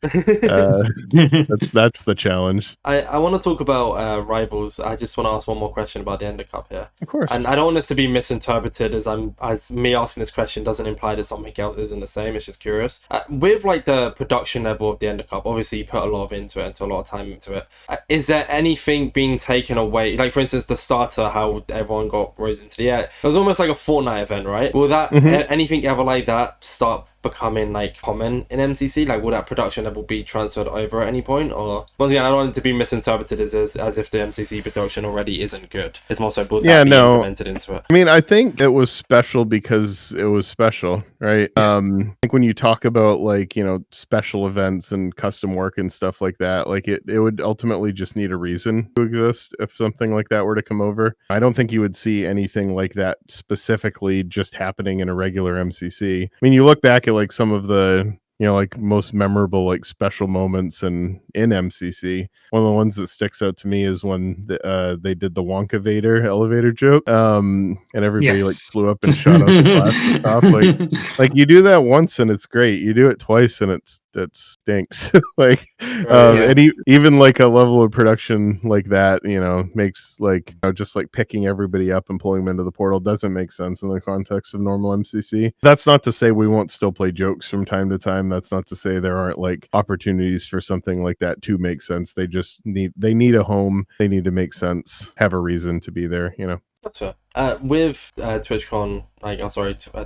That's the challenge. I want to talk about Rivals. I just want to ask one more question about the Ender Cup here. Of course. And I don't want this to be misinterpreted as me asking this question doesn't imply that something else isn't the same. It's just curious. With like the production level of the Ender Cup, obviously you put a lot into it and a lot of time into it. Is there anything being taken away? Like for instance, the starter, how everyone got rose into the air. It was almost like a Fortnite event, right? Will that anything ever like that start becoming like common in MCC? Like will that production level be transferred over at any point? Or once again, I don't want it to be misinterpreted as if the MCC production already isn't good. It's more so will that be implemented into it. I mean, I think it was special because it was special, right? I think when you talk about like, you know, special events and custom work and stuff like that, like it would ultimately just need a reason to exist if something like that were to come over. I don't think you would see anything like that specifically just happening in a regular MCC. I mean, you look back at like some of the, you know, like most memorable like special moments in MCC. One of the ones that sticks out to me is when they did the Wonka Vader elevator joke, and everybody like flew up and shot out the glass top. Like you do that once and it's great. You do it twice and it stinks. Like and even like a level of production like that, you know, makes like, you know, just like picking everybody up and pulling them into the portal doesn't make sense in the context of normal MCC. That's not to say we won't still play jokes from time to time. That's not to say there aren't like opportunities for something like that to make sense. They just need a home. They need to make sense, have a reason to be there, you know. That's fair. With TwitchCon,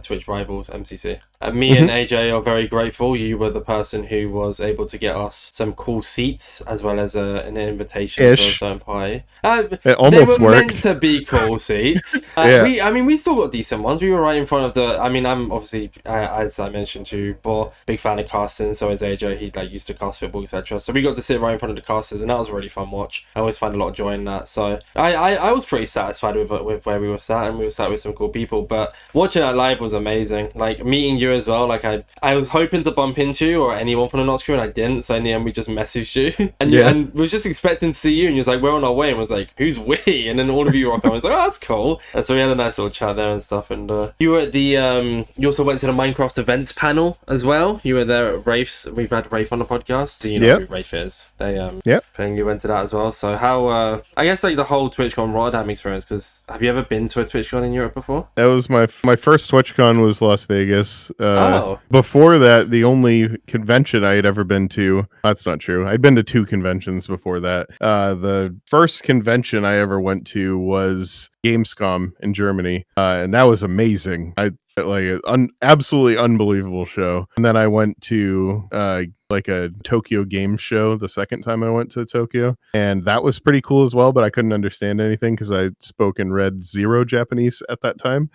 Twitch Rivals MCC, me and AJ are very grateful. You were the person who was able to get us some cool seats as well as an invitation to a certain party. It almost they were worked. meant to be cool seats. We still got decent ones. We were right in front of the. I mean, I'm obviously as I mentioned to you before, big fan of casting. So is AJ. He like used to cast football, etc. So we got to sit right in front of the casters, and that was a really fun watch. I always find a lot of joy in that. So I was pretty satisfied with where we were sat, and we were sat with some cool people. But watching that live was amazing. Like meeting you as well. Like I was hoping to bump into you or anyone from the Noxcrew, and I didn't. So in the end, we just messaged you, and and we was just expecting to see you, and you was like, "We're on our way," and was like, "Who's we?" And then all of you rock on. I was like, "Oh, that's cool." And so we had a nice little chat there and stuff. And you were at the you also went to the Minecraft events panel as well. You were there at Wraith's. We've had Wraith on the podcast, so you know who Wraith is. They and you went to that as well. So how I guess like the whole TwitchCon Rotterdam experience, because have you ever been to a TwitchCon in Europe before? That was my first TwitchCon was Las Vegas. Before that, the only convention I had ever been to, that's not true. I'd been to 2 conventions before that. The first convention I ever went to was Gamescom in Germany, and that was amazing. Like an absolutely unbelievable show. And then I went to like a Tokyo game show the second time I went to Tokyo, and that was pretty cool as well, but I couldn't understand anything because I spoke and read 0 Japanese at that time.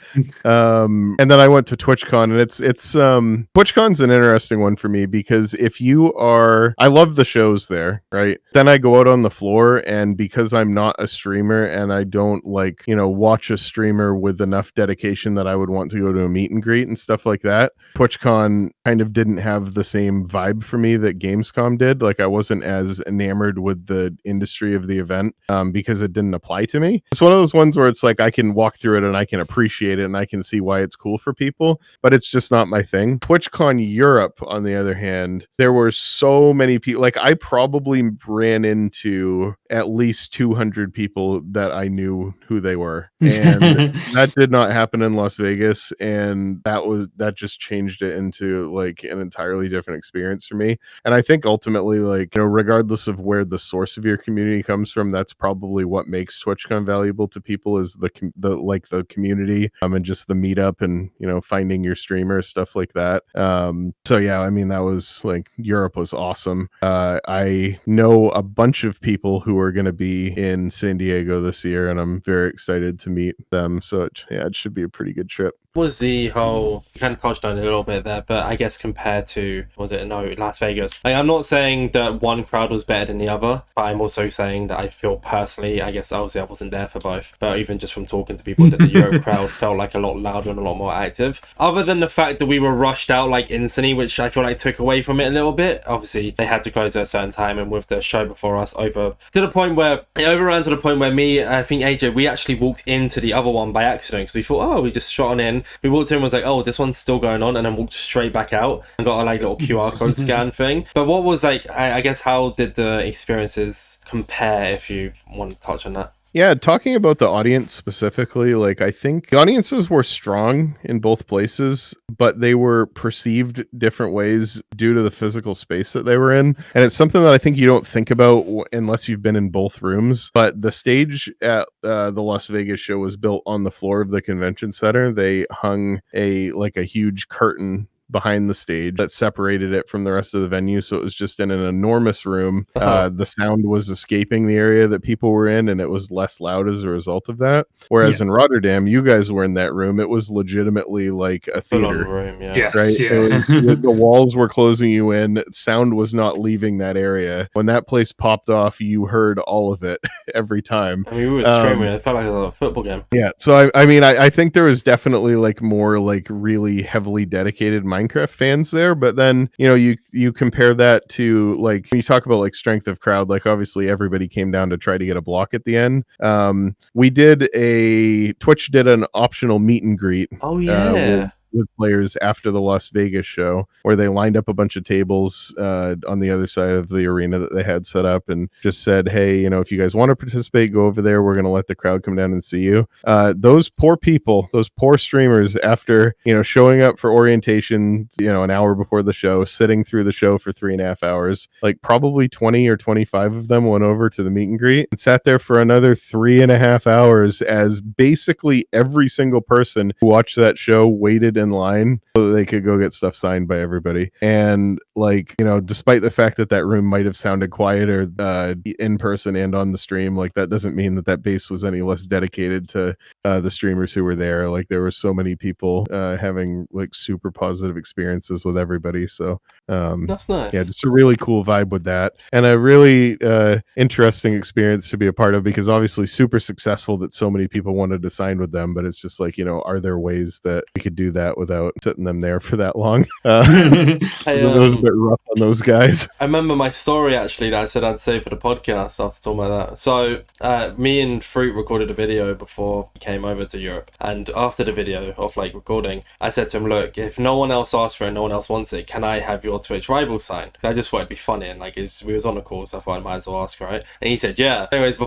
And then I went to TwitchCon, and it's TwitchCon's an interesting one for me because I love the shows there, right? Then I go out on the floor, and because I'm not a streamer and I don't like, you know, watch a streamer with enough dedication that I would want to go to a meet and greet and stuff like that, TwitchCon kind of didn't have the same vibe for me that Gamescom did. Like I wasn't as enamored with the industry of the event because it didn't apply to me. It's one of those ones where it's like I can walk through it and I can appreciate it and I can see why it's cool for people, but it's just not my thing. TwitchCon Europe, on the other hand, there were so many people. Like I probably ran into at least 200 people that I knew who they were. And that did not happen in Las Vegas. And that just changed it into like an entirely different experience for me. And I think ultimately, like, you know, regardless of where the source of your community comes from, that's probably what makes TwitchCon valuable to people, is the community, and just the meetup, and, you know, finding your streamer, stuff like that. So yeah, I mean, that was like, Europe was awesome. I know a bunch of people who are going to be in San Diego this year, and I'm very excited to meet them. So it should be a pretty good trip. Was the whole, you kind of touched on it a little bit there, but I guess compared to, Las Vegas, like, I'm not saying that one crowd was better than the other, but I'm also saying that I feel personally, I guess obviously I wasn't there for both, but even just from talking to people, that the Europe crowd felt like a lot louder and a lot more active, other than the fact that we were rushed out like instantly, which I feel like took away from it a little bit. Obviously they had to close at a certain time, and with the show before us over to the point where it overran to the point where me, I think AJ, we actually walked into the other one by accident, because we thought, oh, we just shot on in. We walked in and was like, oh, this one's still going on, and then walked straight back out and got a like little QR code scan thing. But what was like, I guess, how did the experiences compare, if you want to touch on that? Yeah, talking about the audience specifically, like, I think the audiences were strong in both places, but they were perceived different ways due to the physical space that they were in. And it's something that I think you don't think about unless you've been in both rooms. But the stage at the Las Vegas show was built on the floor of the convention center. They hung a huge curtain behind the stage that separated it from the rest of the venue, so it was just in an enormous room. The sound was escaping the area that people were in, and it was less loud as a result of that. Whereas in Rotterdam, you guys were in that room, it was legitimately like a theater room, Yes, right? yeah. The walls were closing you in, sound was not leaving that area. When that place popped off, you heard all of it every time. I mean, we were screaming, it felt like a football game. Yeah, so I think there was definitely like more like really heavily dedicated Minecraft fans there, but then, you know, you compare that to like, when you talk about like strength of crowd, like obviously everybody came down to try to get a block at the end. Twitch did an optional meet and greet. Oh yeah. With players after the Las Vegas show, where they lined up a bunch of tables on the other side of the arena that they had set up, and just said, hey, you know, if you guys want to participate, go over there, we're going to let the crowd come down and see you. Those poor people, those poor streamers, after, you know, showing up for orientation, you know, an hour before the show, sitting through the show for 3.5 hours, like probably 20 or 25 of them went over to the meet and greet and sat there for another 3.5 hours, as basically every single person who watched that show waited in line so that they could go get stuff signed by everybody. And like, you know, despite the fact that room might have sounded quieter in person and on the stream, like, that doesn't mean that base was any less dedicated to the streamers who were there. Like, there were so many people having like super positive experiences with everybody. So that's nice. Yeah, just a really cool vibe with that, and a really interesting experience to be a part of, because obviously super successful that so many people wanted to sign with them. But it's just like, you know, are there ways that we could do that without sitting them there for that long? It was a bit rough on those guys. I remember my story actually that I said I'd say for the podcast after talking about that. So me and Fruit recorded a video before we came over to Europe, and after the video of like recording, I said to him, look, if no one else asks for it, no one else wants it, can I have your Twitch Rivals sign? Because I just thought it'd be funny, and like we was on a call, so I thought I might as well ask, right? And he said yeah. Anyways,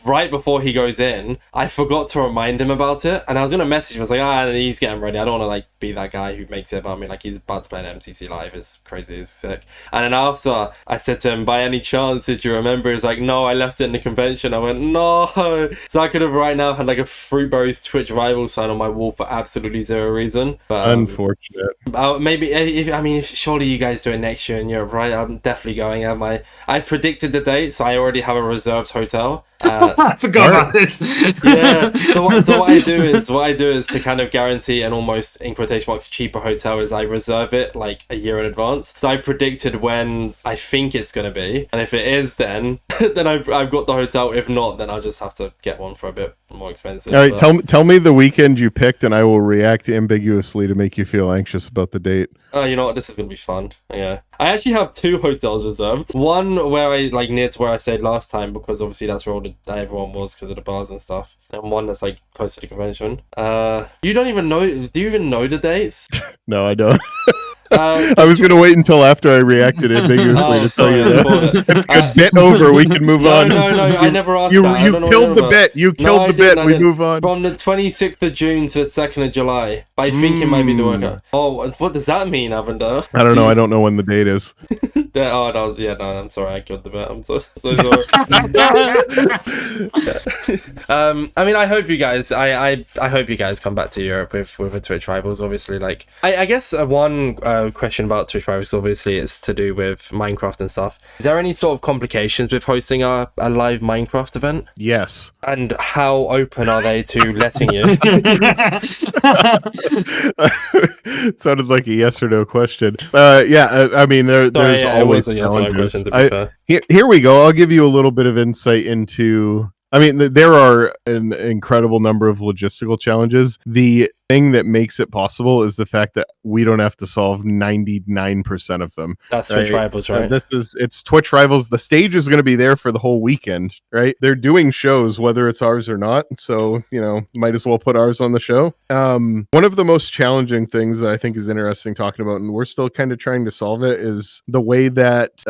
right before he goes in, I forgot to remind him about it, and I was gonna message him. I was like, he's getting ready, I don't want to like be that guy who makes it about me, like he's about to play an MCC live, it's crazy, it's sick. And then after, I said to him, by any chance did you remember? He's like, no, I left it in the convention. I went, no. So I could have right now had like a Fruitberry's Twitch Rivals sign on my wall for absolutely zero reason. But unfortunate. Maybe if surely you guys do it next year in Europe, right? I'm definitely going. I've predicted the date, so I already have a reserved hotel. I forgot about this. Yeah. So what I do is to kind of guarantee an almost, in quotation marks, cheaper hotel, is I reserve it like a year in advance. So I predicted when I think it's going to be, and if it is, then I've got the hotel. If not, then I'll just have to get one for a bit more expensive. All right, tell me the weekend you picked, and I will react ambiguously to make you feel anxious about the date. Oh, you know what? This is gonna be fun. Yeah, I actually have 2 hotels reserved. One where I like near to where I stayed last time, because obviously that's where everyone was because of the bars and stuff. And one that's like close to the convention. You don't even know? Do you even know the dates? No, I don't. I was gonna wait until after I reacted ambiguously to tell you that. It's good. Bit over. We can move on. No, I never asked You that. killed the bit. You killed the bit. We move on. From the 26th of June to the 2nd of July. But I think it might be the workout. Oh, what does that mean, Avondale? I don't know. I don't know when the date is. I'm sorry. I killed the bit. I'm so sorry. I mean, I hope you guys. I hope you guys come back to Europe with a Twitch Rivals. Obviously, like I guess one question about Twitch Rivals obviously is to do with Minecraft and stuff. Is there any sort of complications with hosting a live Minecraft event? Yes. And how open are they to letting you? It sounded like a yes or no question. I mean, there's always a yes or no question, to be fair. Here we go. I'll give you a little bit of insight into. I mean, there are an incredible number of logistical challenges. The thing that makes it possible is the fact that we don't have to solve 99% of them. That's Twitch Rivals, right? It's Twitch Rivals. The stage is going to be there for the whole weekend, right? They're doing shows, whether it's ours or not. So, might as well put ours on the show. One of the most challenging things that I think is interesting talking about, and we're still kind of trying to solve it, is the way that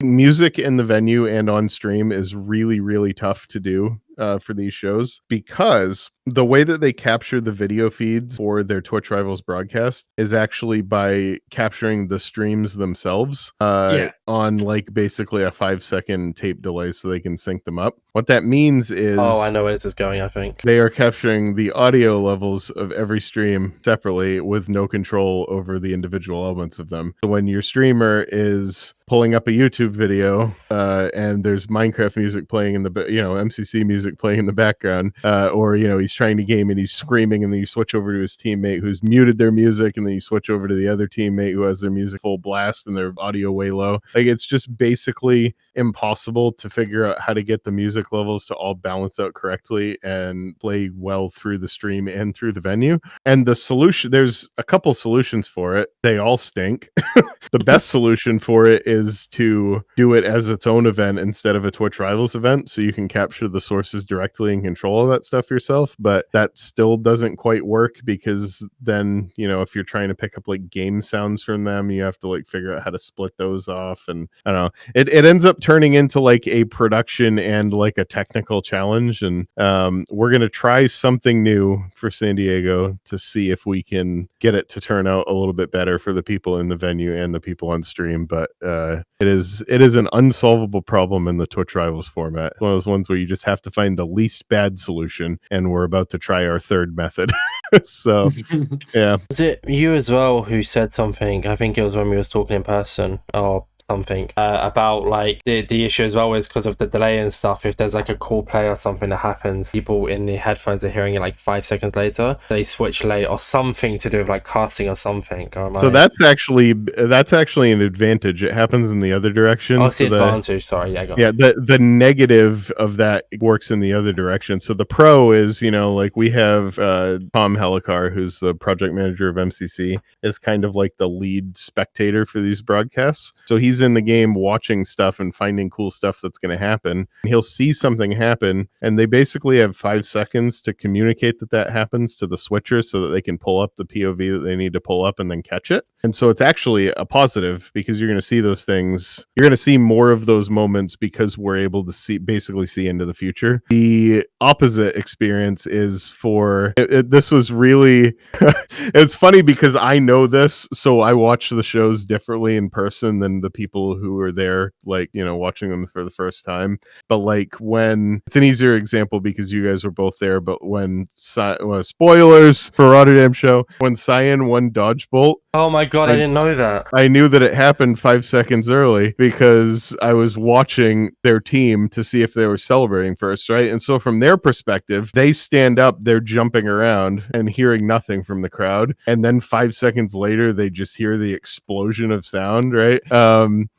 music in the venue and on stream is really, really tough to do for these shows, because the way that they capture the video feeds for their Twitch Rivals broadcast is actually by capturing the streams themselves on like basically a 5-second tape delay so they can sync them up. What that means is... Oh, I know where this is going, I think. They are capturing the audio levels of every stream separately with no control over the individual elements of them. So when your streamer is pulling up a YouTube video and there's Minecraft music playing in the MCC music playing in the background, or he's trying to game and he's screaming, and then you switch over to his teammate who's muted their music, and then you switch over to the other teammate who has their music full blast and their audio way low. Like, it's just basically impossible to figure out how to get the music levels to all balance out correctly and play well through the stream and through the venue. And the solution, there's a couple solutions for it. They all stink. The best solution for it is to do it as its own event instead of a Twitch Rivals event, so you can capture the sources directly and control all that stuff yourself. But that still doesn't quite work, because then, if you're trying to pick up like game sounds from them, you have to like figure out how to split those off. And I don't know, it ends up turning into like a production and like a technical challenge. And we're going to try something new for San Diego to see if we can get it to turn out a little bit better for the people in the venue and the people on stream. But it is an unsolvable problem in the Twitch Rivals format. One of those ones where you just have to find the least bad solution, and we're about to try our third method. So yeah. Was it you as well who said something? I think it was when we was talking in person, or something about like the issue as well is because of the delay and stuff. If there's like a cool play or something that happens, people in the headphones are hearing it like 5 seconds later, they switch late, or something to do with like casting or something. So that's actually an advantage. It happens in the other direction. Oh, it's the advantage. Sorry, the negative of that works in the other direction. So the pro is, like we have Tom Helikar, who's the project manager of MCC, is kind of like the lead spectator for these broadcasts. So he's in the game watching stuff and finding cool stuff that's going to happen. He'll see something happen, and they basically have 5 seconds to communicate that happens to the switcher so that they can pull up the POV that they need to pull up and then catch it. And so it's actually a positive, because you're going to see those things. You're going to see more of those moments because we're able to basically see into the future. The opposite experience is this was really, it's funny because I know this, so I watch the shows differently in person than the people who are there, like, watching them for the first time. But like, when it's an easier example because you guys were both there, but when spoilers for Rotterdam show, when Cyan won Dodgebolt. Oh my god, I didn't know that. I knew that it happened 5 seconds early because I was watching their team to see if they were celebrating first, right? And so from their perspective, they stand up, they're jumping around and hearing nothing from the crowd. And then 5 seconds later, they just hear the explosion of sound, right?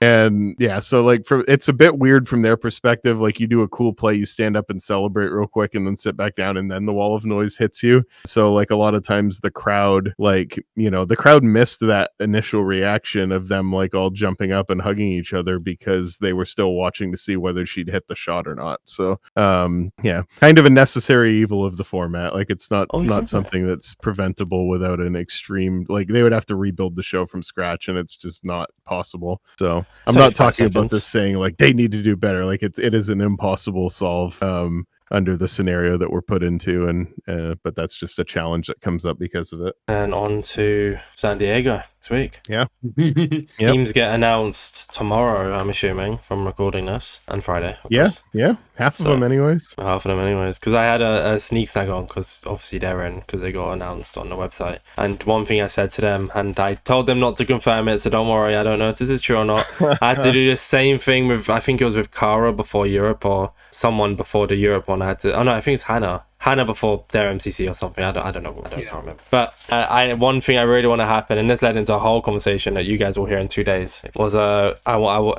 And yeah, so like it's a bit weird from their perspective. Like, you do a cool play, you stand up and celebrate real quick and then sit back down, and then the wall of noise hits you. So like a lot of times the crowd, the crowd missed that that initial reaction of them like all jumping up and hugging each other because they were still watching to see whether she'd hit the shot or not. So yeah, kind of a necessary evil of the format. Like it's not something that's preventable without an extreme, like they would have to rebuild the show from scratch, and it's just not possible. So I'm not talking about this saying like they need to do better. Like it is an impossible solve under the scenario that we're put into, and but that's just a challenge that comes up because of it. And on to San Diego next week. Yeah. Teams get announced tomorrow, I'm assuming, from recording this, and Friday. Yeah, half of them anyways. Because I had a sneak snag on, because obviously they're in, because they got announced on the website. And one thing I said to them, and I told them not to confirm it, so don't worry, I don't know if this is true or not. I had to do the same thing with, I think it was with Kara before Europe, or someone before the Europe one. I had to, oh no, I think it's Hannah before their MCC or something. I don't know. I can't remember. But one thing I really want to happen, and this led into a whole conversation that you guys will hear in 2 days, was a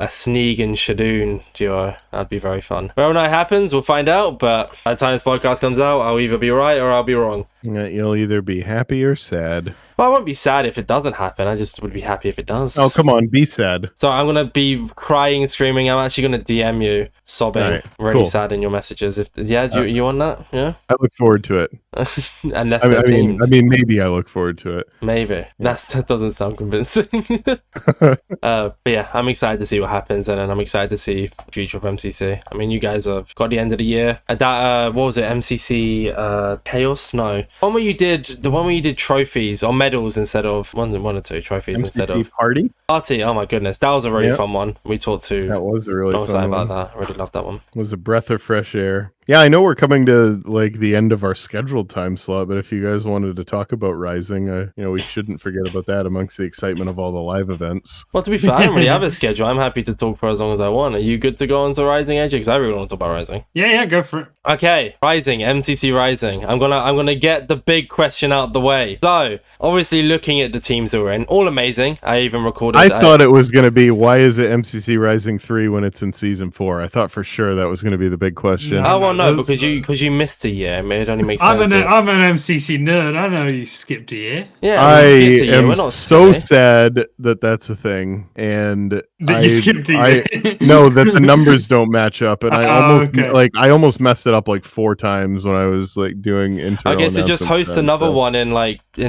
Sneak and Shadoon duo. That'd be very fun. Whether or not it happens, we'll find out. But by the time this podcast comes out, I'll either be right or I'll be wrong. You'll either be happy or sad. Well, I won't be sad if it doesn't happen. I just would be happy if it does. Oh, come on, be sad. So I'm gonna be crying, screaming. I'm actually gonna DM you, sobbing, really sad in your messages. If you want that? Yeah. I look forward to it. Unless I mean, maybe I look forward to it. Maybe that doesn't sound convincing. But yeah, I'm excited to see what happens, and then I'm excited to see the future of MCC. I mean, you guys have got the end of the year. That what was it? MCC Chaos? No, the one where you did trophies or medals instead of one or two trophies MCC instead of party. Oh my goodness, that was a really fun one. We talked to. That was a really fun one. About that. I really loved that one. It was a breath of fresh air. Yeah, I know we're coming to like the end of our scheduled time slot, but if you guys wanted to talk about Rising, we shouldn't forget about that amongst the excitement of all the live events. Well, to be fair, I don't really have a schedule. I'm happy to talk for as long as I want. Are you good to go on to Rising, AJ? Because I really want to talk about Rising. Yeah, go for it. Okay, Rising, MCC Rising. I'm gonna get the big question out the way. So, obviously, looking at the teams that we're in, all amazing. I even recorded. I thought it was gonna be, why is it MCC Rising 3 when it's in season 4? I thought for sure that was gonna be the big question. No, because you missed a year. It only makes sense. I'm an MCC nerd. I know you skipped a year. Yeah, I am so sad that that's a thing, and you skipped a year. No, that the numbers don't match up, and I almost messed it up like 4 times when I was like doing intro. I guess to just host another one in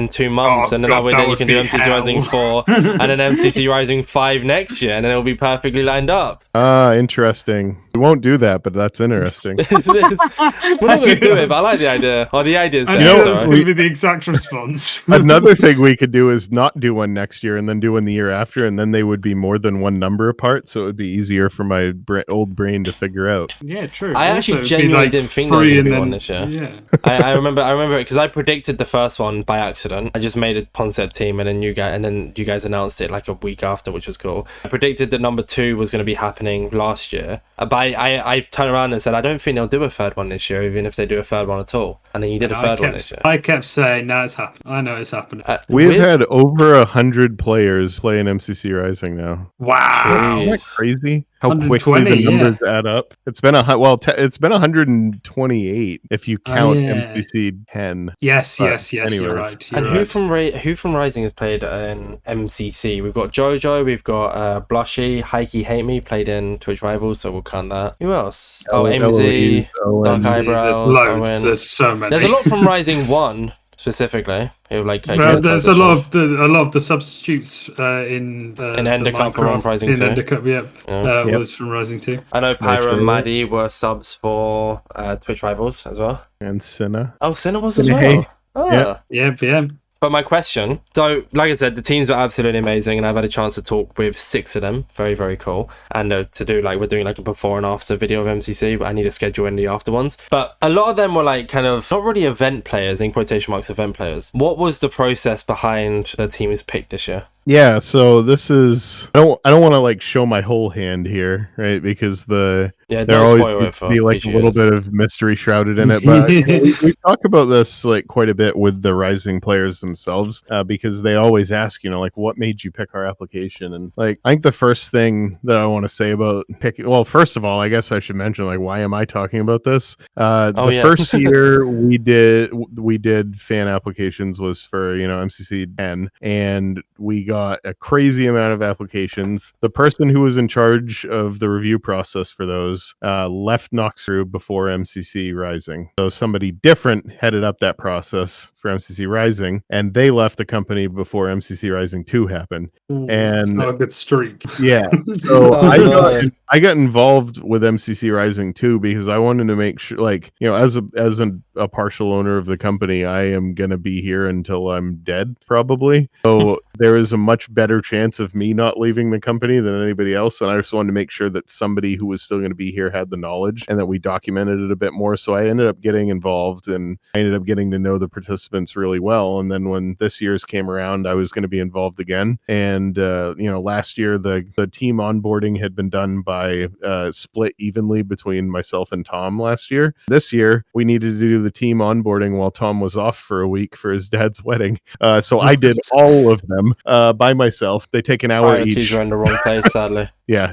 2 months, and then that way you can do MCC Rising 4 and then MCC Rising 5 next year, and then it'll be perfectly lined up. Interesting. We won't do that, but that's interesting. We're not going to do it, but I like the idea. The idea is there. That's going to be the exact response. Another thing we could do is not do one next year and then do one the year after, and then they would be more than one number apart, so it would be easier for my old brain to figure out. Yeah, true. I actually genuinely didn't think there was going to be one this year. Yeah. I remember because I predicted the first one by accident. I just made a concept team, and then you guys announced it like a week after, which was cool. I predicted that number 2 was going to be happening last year, but I turned around and said I don't think they'll do a third one this year, even if they do a third one at all. And then you did a third one this year. I kept saying, no, it's happening. I know it's happening. We've had over 100 players play in MCC Rising now. Wow. Isn't that crazy? How quickly the numbers add up. It's been it's been 128 if you count MCC 10. Yes, you're right. And who from Rising has played in MCC? We've got Jojo, we've got Blushy, Heikey Hate Me played in Twitch Rivals, so we'll count that. Who else? MZ, Dark Eyebrows. There's loads. There's so many. There's a lot from Rising 1 specifically. There's a lot of the substitutes in Ender Cup from Rising 2. In Ender Cup, was from Rising 2. I know Pyro and Maddie were subs for Twitch Rivals as well. And Cinna. Oh, Cinna was as well. Yeah. But my question, so like I said, the teams were absolutely amazing, and I've had a chance to talk with 6 of them. Very, very cool. And to do we're doing a before and after video of MCC, but I need to schedule in the after ones. But a lot of them were kind of not really event players, in quotation marks, event players. What was the process behind the teams picked this year? Yeah, so this is I don't want to show my whole hand here, right? Because there always be a little bit of mystery shrouded in it. But we talk about this quite a bit with the Rising players themselves, because they always ask, what made you pick our application? And I think the first thing that I want to say about picking, well, first of all, I guess I should mention why am I talking about this? First year we did fan applications was for MCC 10, and we got got a crazy amount of applications. The person who was in charge of the review process for those left Noxcrew before MCC Rising. So somebody different headed up that process for MCC Rising, and they left the company before MCC Rising 2 happened. It's not a good streak. Yeah, so Oh, I got involved with MCC Rising too because I wanted to make sure, like, you know, as a partial owner of the company, I am gonna be here until I'm dead, probably. So there is a much better chance of me not leaving the company than anybody else, and I just wanted to make sure that somebody who was still going to be here had the knowledge and that we documented it a bit more. So I ended up getting involved, and I ended up getting to know the participants really well. And then when this year's came around, I was going to be involved again. And you know, last year the team onboarding had been done by split evenly between myself and Tom last year. This year we needed to do the team onboarding while Tom was off for a week for his dad's wedding. So I did all of them by myself. They take an hour each. priorities are in the wrong place, sadly. Yeah,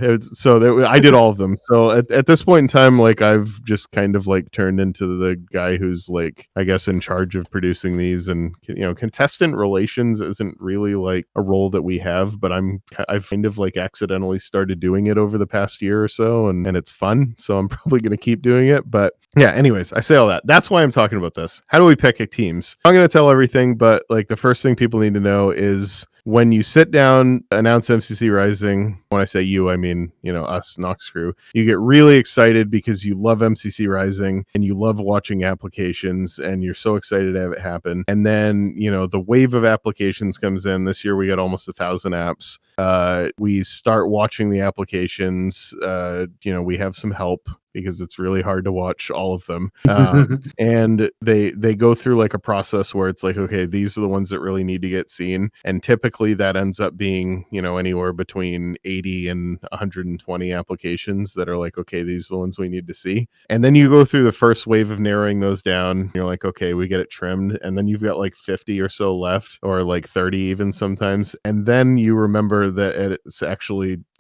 I did all of them. So at this point in time, like, I've just kind of like turned into the guy who's like, I guess, in charge of producing these. And, you know, contestant relations isn't really like a role that we have, but I've kind of like accidentally started doing it over the past year or so, and it's fun. So I'm probably going to keep doing it. But yeah, anyways, I say all that. That's why I'm talking about this. How do we pick teams? I'm going to tell everything, but like the first thing people need to know is when you sit down, announce MCC Rising, when I say you, I mean, you know, us, Noxcrew, you get really excited because you love MCC Rising and you love watching applications and you're so excited to have it happen. And then, you know, the wave of applications comes in. This year we got almost 1,000 apps. We start watching the applications. You know, we have some help because it's really hard to watch all of them. And they go through like a process where it's like, okay, these are the ones that really need to get seen. And typically that ends up being, you know, anywhere between 80 and 120 applications that are like, okay, these are the ones we need to see. And then you go through the first wave of narrowing those down. You're like, okay, we get it trimmed. And then you've got like 50 or so left, or like 30 even sometimes. And then you remember that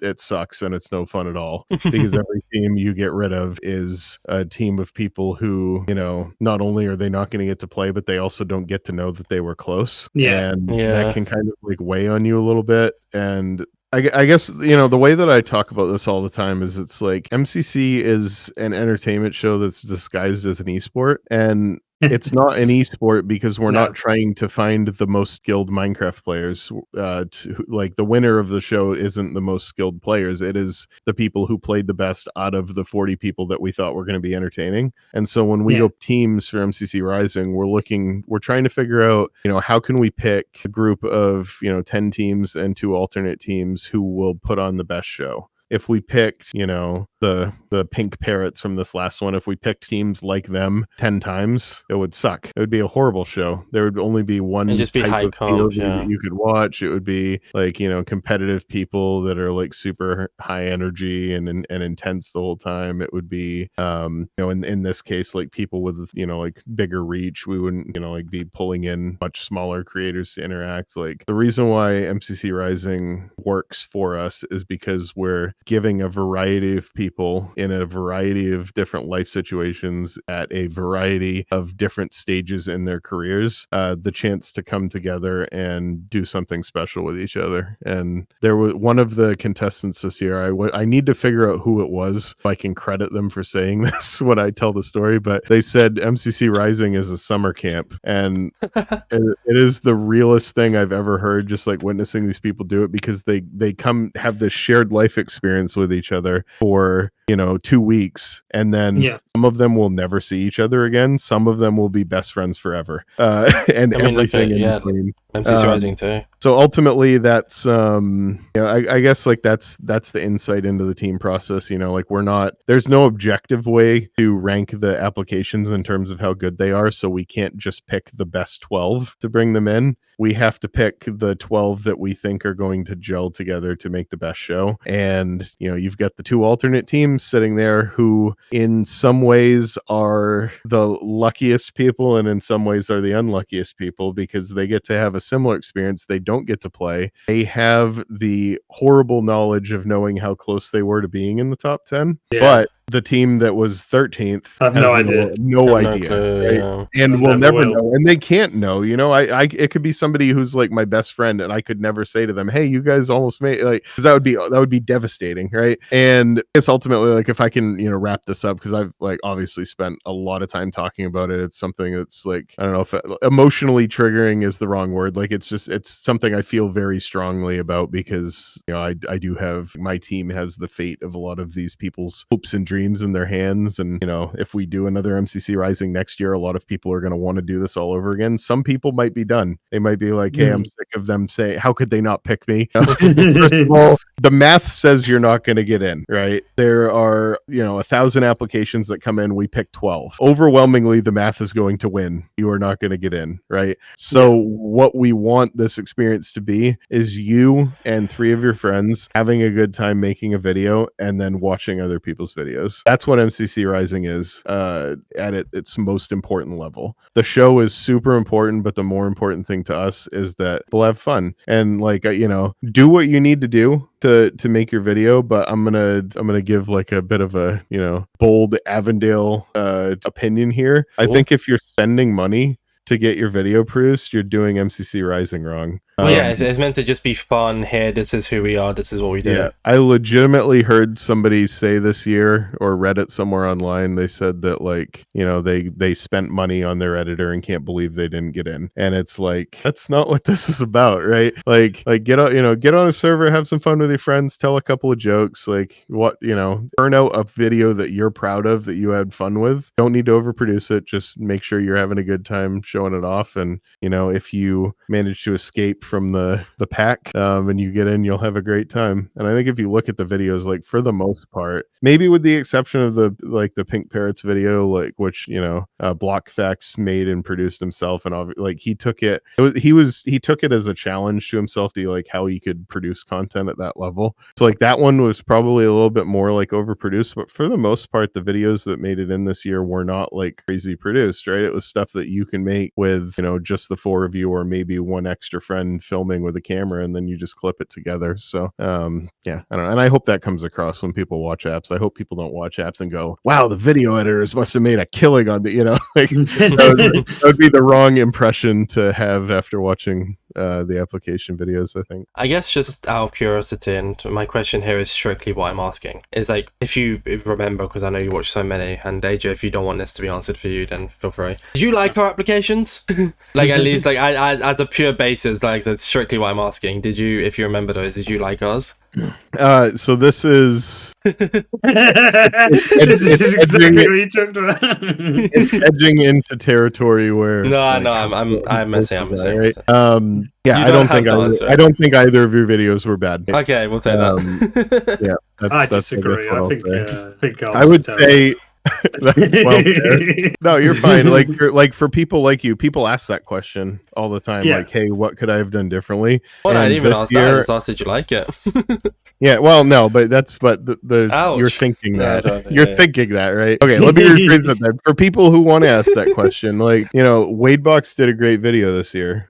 it sucks and it's no fun at all because every team you get rid of is a team of people who, you know, not only are they not going to get to play, but they also don't get to know that they were close. And that can kind of like weigh on you a little bit. And I guess, you know, the way that I talk about this all the time is it's like MCC is an entertainment show that's disguised as an esport, and it's not an esport because we're not trying to find the most skilled Minecraft players. Like, the winner of the show isn't the most skilled players. It is the people who played the best out of the 40 people that we thought were going to be entertaining. And so when we go teams for MCC Rising, we're trying to figure out, you know, how can we pick a group of, you know, 10 teams and 2 alternate teams who will put on the best show. If we picked, you know, the pink parrots from this last one, if we picked teams like them 10 times, it would suck. It would be a horrible show. There would only be one type of POV that you could watch. It would be like, you know, competitive people that are like super high energy and intense the whole time. It would be, you know, in this case, like people with, you know, like bigger reach. We wouldn't, you know, like be pulling in much smaller creators to interact. Like, the reason why MCC Rising works for us is because we're giving a variety of people in a variety of different life situations at a variety of different stages in their careers the chance to come together and do something special with each other. And there was one of the contestants this year, I need to figure out who it was if I can credit them for saying this when I tell the story, but they said MCC Rising is a summer camp, and it is the realest thing I've ever heard, just like witnessing these people do it, because they come have this shared life experience with each other for, you know, 2 weeks, and then some of them will never see each other again. Some of them will be best friends forever, and everything in between. MCC Rising too. So ultimately, that's you know, I guess like that's the insight into the team process. You know, like there's no objective way to rank the applications in terms of how good they are. So we can't just pick the best 12 to bring them in. We have to pick the 12 that we think are going to gel together to make the best show. And, you know, you've got the 2 alternate teams sitting there who in some ways are the luckiest people and in some ways are the unluckiest people, because they get to have a similar experience. They don't get to play. They have the horrible knowledge of knowing how close they were to being in the top 10. Yeah. But the team that was 13th I have has no idea. no I have idea, no clue, right? yeah. And we'll Never never will. know, and they can't know. You know, I it could be somebody who's like my best friend, and I could never say to them, "Hey, you guys almost made," like, because that would be devastating, right? And it's ultimately like, if I can, you know, wrap this up, because I've like obviously spent a lot of time talking about it. It's something that's like, I don't know if emotionally triggering is the wrong word. Like, it's something I feel very strongly about, because you know, I do have, my team has the fate of a lot of these people's hopes and dreams in their hands. And you know, if we do another MCC Rising next year, a lot of people are going to want to do this all over again. Some people might be done. They might be like, "Hey, I'm sick of them saying, how could they not pick me?" First of all, the math says you're not going to get in, right? There are, you know, 1,000 applications that come in. We pick 12. Overwhelmingly, the math is going to win. You are not going to get in, right? So what we want this experience to be is you and 3 of your friends having a good time making a video and then watching other people's videos. That's what MCC Rising is at its most important level. The show is super important, but the more important thing to us is that we'll have fun and like, you know, do what you need to do to make your video. But I'm gonna give like a bit of a, you know, bold Avondale opinion here. I think if you're spending money to get your video produced, you're doing MCC Rising wrong. Well, yeah, it's meant to just be fun. Here, this is who we are. This is what we do. Yeah, I legitimately heard somebody say this year, or read it somewhere online. They said that, like, you know, they spent money on their editor and can't believe they didn't get in. And it's like, that's not what this is about, right? Like get on, you know, get on a server, have some fun with your friends, tell a couple of jokes, like, what, you know, turn out a video that you're proud of, that you had fun with. Don't need to overproduce it. Just make sure you're having a good time showing it off. And you know, if you manage to escape from the pack and you get in, you'll have a great time. And I think if you look at the videos, like, for the most part, maybe with the exception of the Pink Parrots video, like, which, you know, Blockfax made and produced himself, and like he took it as a challenge to himself, to like how he could produce content at that level. So like that one was probably a little bit more like overproduced, but for the most part, the videos that made it in this year were not like crazy produced, right? It was stuff that you can make with, you know, just the 4 of you, or maybe one extra friend filming with a camera, and then you just clip it together. So yeah, I don't know. And I hope that comes across when people watch apps. I hope people don't watch apps and go, "Wow, the video editors must have made a killing on the," you know, like that would be the wrong impression to have after watching the application videos, I think. I guess just out of curiosity, and my question here is strictly what I'm asking, is like, if you remember, because I know you watch so many, and AJ, if you don't want this to be answered for you, then feel free. Did you like our applications? Like, at least, like, I as a pure basis, like, that's strictly what I'm asking. Did you, if you remember those, did you like ours? So this is This is exactly what you talked about. it's edging into territory where No, it's no, like, I'm messing, right? Yeah, You I don't don't have think to answer. I don't think either of your videos were bad. Okay, we'll take that. Yeah, I that's disagree. what I I'll think say. ours I was would terrible. say well, no, you're fine. Like for people like you, people ask that question all the time. Yeah. Like, hey, what could I have done differently? Well, I And didn't even this ask that. I year- just asked, did you like it? Yeah, well, no, but there's Ouch. you're thinking No, that. don't- You're yeah. thinking that, right? Okay, let me rephrase that then. For people who want to ask that question, like, you know, Wadebox did a great video this year.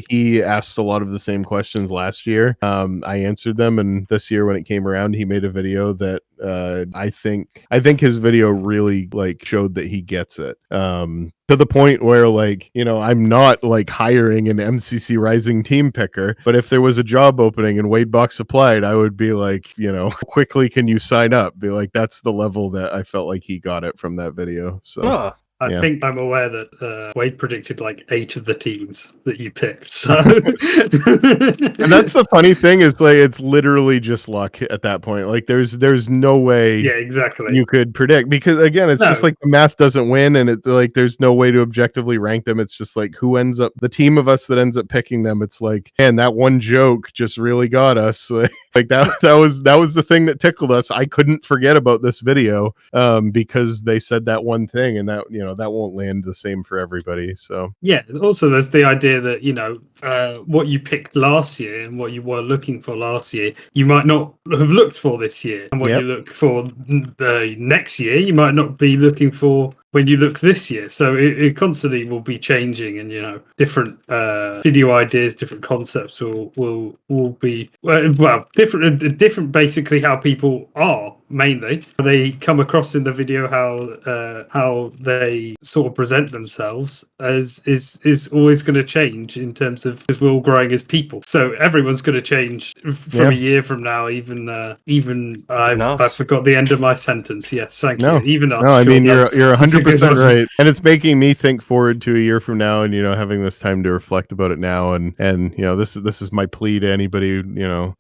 He asked a lot of the same questions last year. I answered them, and this year when it came around, he made a video that I think his video really like showed that he gets it. To the point where, like, you know, I'm not like hiring an MCC Rising team picker, but if there was a job opening and Wadebox applied, I would be like, you know, quickly can you sign up? Be like, that's the level that I felt like he got it from that video. So Oh, I Yeah. think I'm aware that Wade predicted like 8 of the teams that you picked. So, and that's the funny thing, is like, it's literally just luck at that point. Like there's no way yeah, exactly. you could predict, because again, it's just No. like the math doesn't win, and it's like there's no way to objectively rank them. It's just like who ends up, the team of us that ends up picking them. It's like, man, that one joke just really got us. Like that was the thing that tickled us. I couldn't forget about this video because they said that one thing, and that, you know, that won't land the same for everybody. So Yeah, also there's the idea that, you know, what you picked last year and what you were looking for last year, you might not have looked for this year. And what Yep. you look for the next year, you might not be looking for when you look this year. So it constantly will be changing, and different video ideas, different concepts will be different basically how people are. Mainly, they come across in the video, how they sort of present themselves is always going to change in terms of, because we're all growing as people. So everyone's going to change from a year from now. Even I forgot the end of my sentence. Yes, thank you. Even us. No, I mean you're 100% right, and it's making me think forward to a year from now, and having this time to reflect about it now, and this is my plea to anybody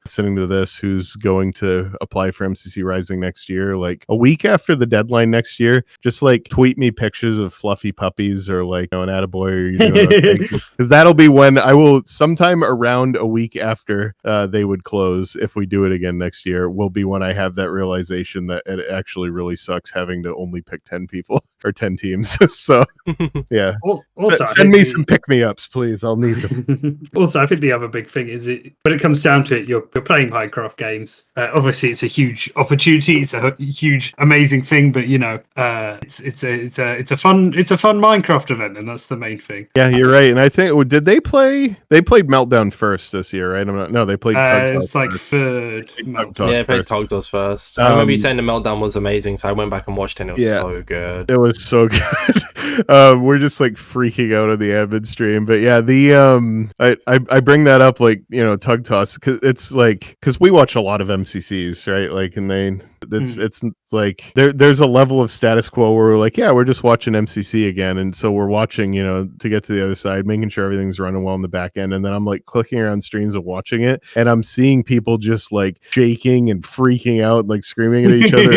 listening to this who's going to apply for MCC Rising next year, like a week after the deadline next year, just like tweet me pictures of fluffy puppies or like an attaboy, or because that'll be when I will, sometime around a week after they would close, if we do it again next year, will be when I have that realization that it actually really sucks having to only pick 10 people or 10 teams. So yeah, also, send me some pick-me-ups, please. I'll need them. Also, I think the other big thing is, when it comes down to it, you're playing Minecraft games. Obviously, it's a huge opportunity. It's a huge, amazing thing. But it's a fun Minecraft event, and that's the main thing. Yeah, you're right. And I think did they play? They played Meltdown first this year, right? No, they played. It was like third. Yeah, played Tugtos first. I remember you saying the Meltdown was amazing, so I went back and watched it. And it was so good. It was so good. We're just like freaking out on the admin stream, but yeah, I bring that up, like Tug Toss, because it's like, because we watch a lot of MCCs, right? Like, and it's like there's a level of status quo where we're like, yeah, we're just watching MCC again, and so we're watching to get to the other side, making sure everything's running well in the back end, and then I'm like clicking around streams of watching it, and I'm seeing people just like shaking and freaking out, like screaming at each other,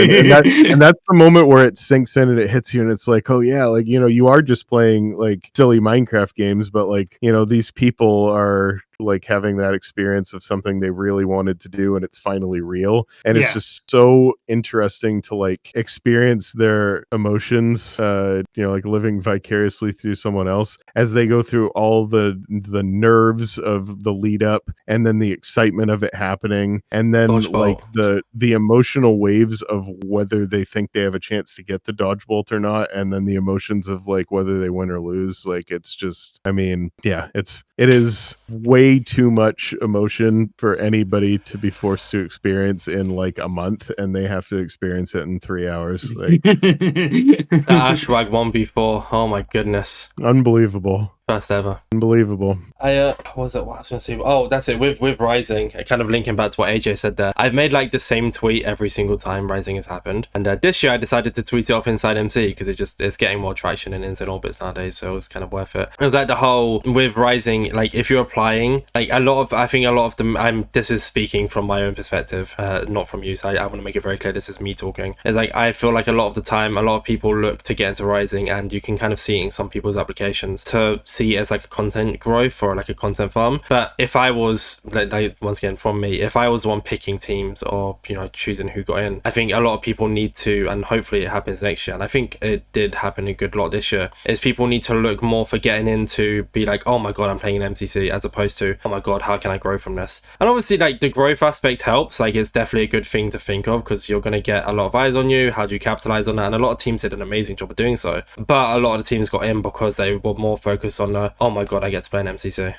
and that's the moment where it sinks in and it hits you, and it's like, oh yeah, like you are just playing like silly Minecraft games, but like these people are like having that experience of something they really wanted to do, and it's finally real, and it's just so interesting to like experience their emotions, like living vicariously through someone else as they go through all the nerves of the lead up, and then the excitement of it happening, and then like the emotional waves of whether they think they have a chance to get the dodge bolt or not, and then the emotions of like whether they win or lose. Like, it's just, I mean, yeah, it is way too much emotion for anybody to be forced to experience in like a month, and they have to experience it in 3 hours. Like, Ashwag 1v4, oh my goodness, unbelievable. First ever. Unbelievable. What was I was going to say? Oh, that's it. With Rising, kind of linking back to what AJ said there, I've made like the same tweet every single time Rising has happened. And this year I decided to tweet it off InsideMC because it's getting more traction in Inside Orbits nowadays, so it was kind of worth it. It was like the whole, with Rising, like if you're applying, like I think a lot of them, this is speaking from my own perspective, not from you, so I want to make it very clear this is me talking. It's like, I feel like a lot of the time, a lot of people look to get into Rising, and you can kind of see it in some people's applications to see it as like a content growth or like a content farm. But if I was, like once again from me, if I was the one picking teams or choosing who got in, I think a lot of people need to, and hopefully it happens next year, and I think it did happen a good lot this year, is people need to look more for getting in to be like, oh my god, I'm playing an MCC, as opposed to, oh my god, how can I grow from this? And obviously like the growth aspect helps, like it's definitely a good thing to think of, because you're going to get a lot of eyes on you. How do you capitalize on that? And a lot of teams did an amazing job of doing so, but a lot of the teams got in because they were more focused on oh my god, I get to play an MCC.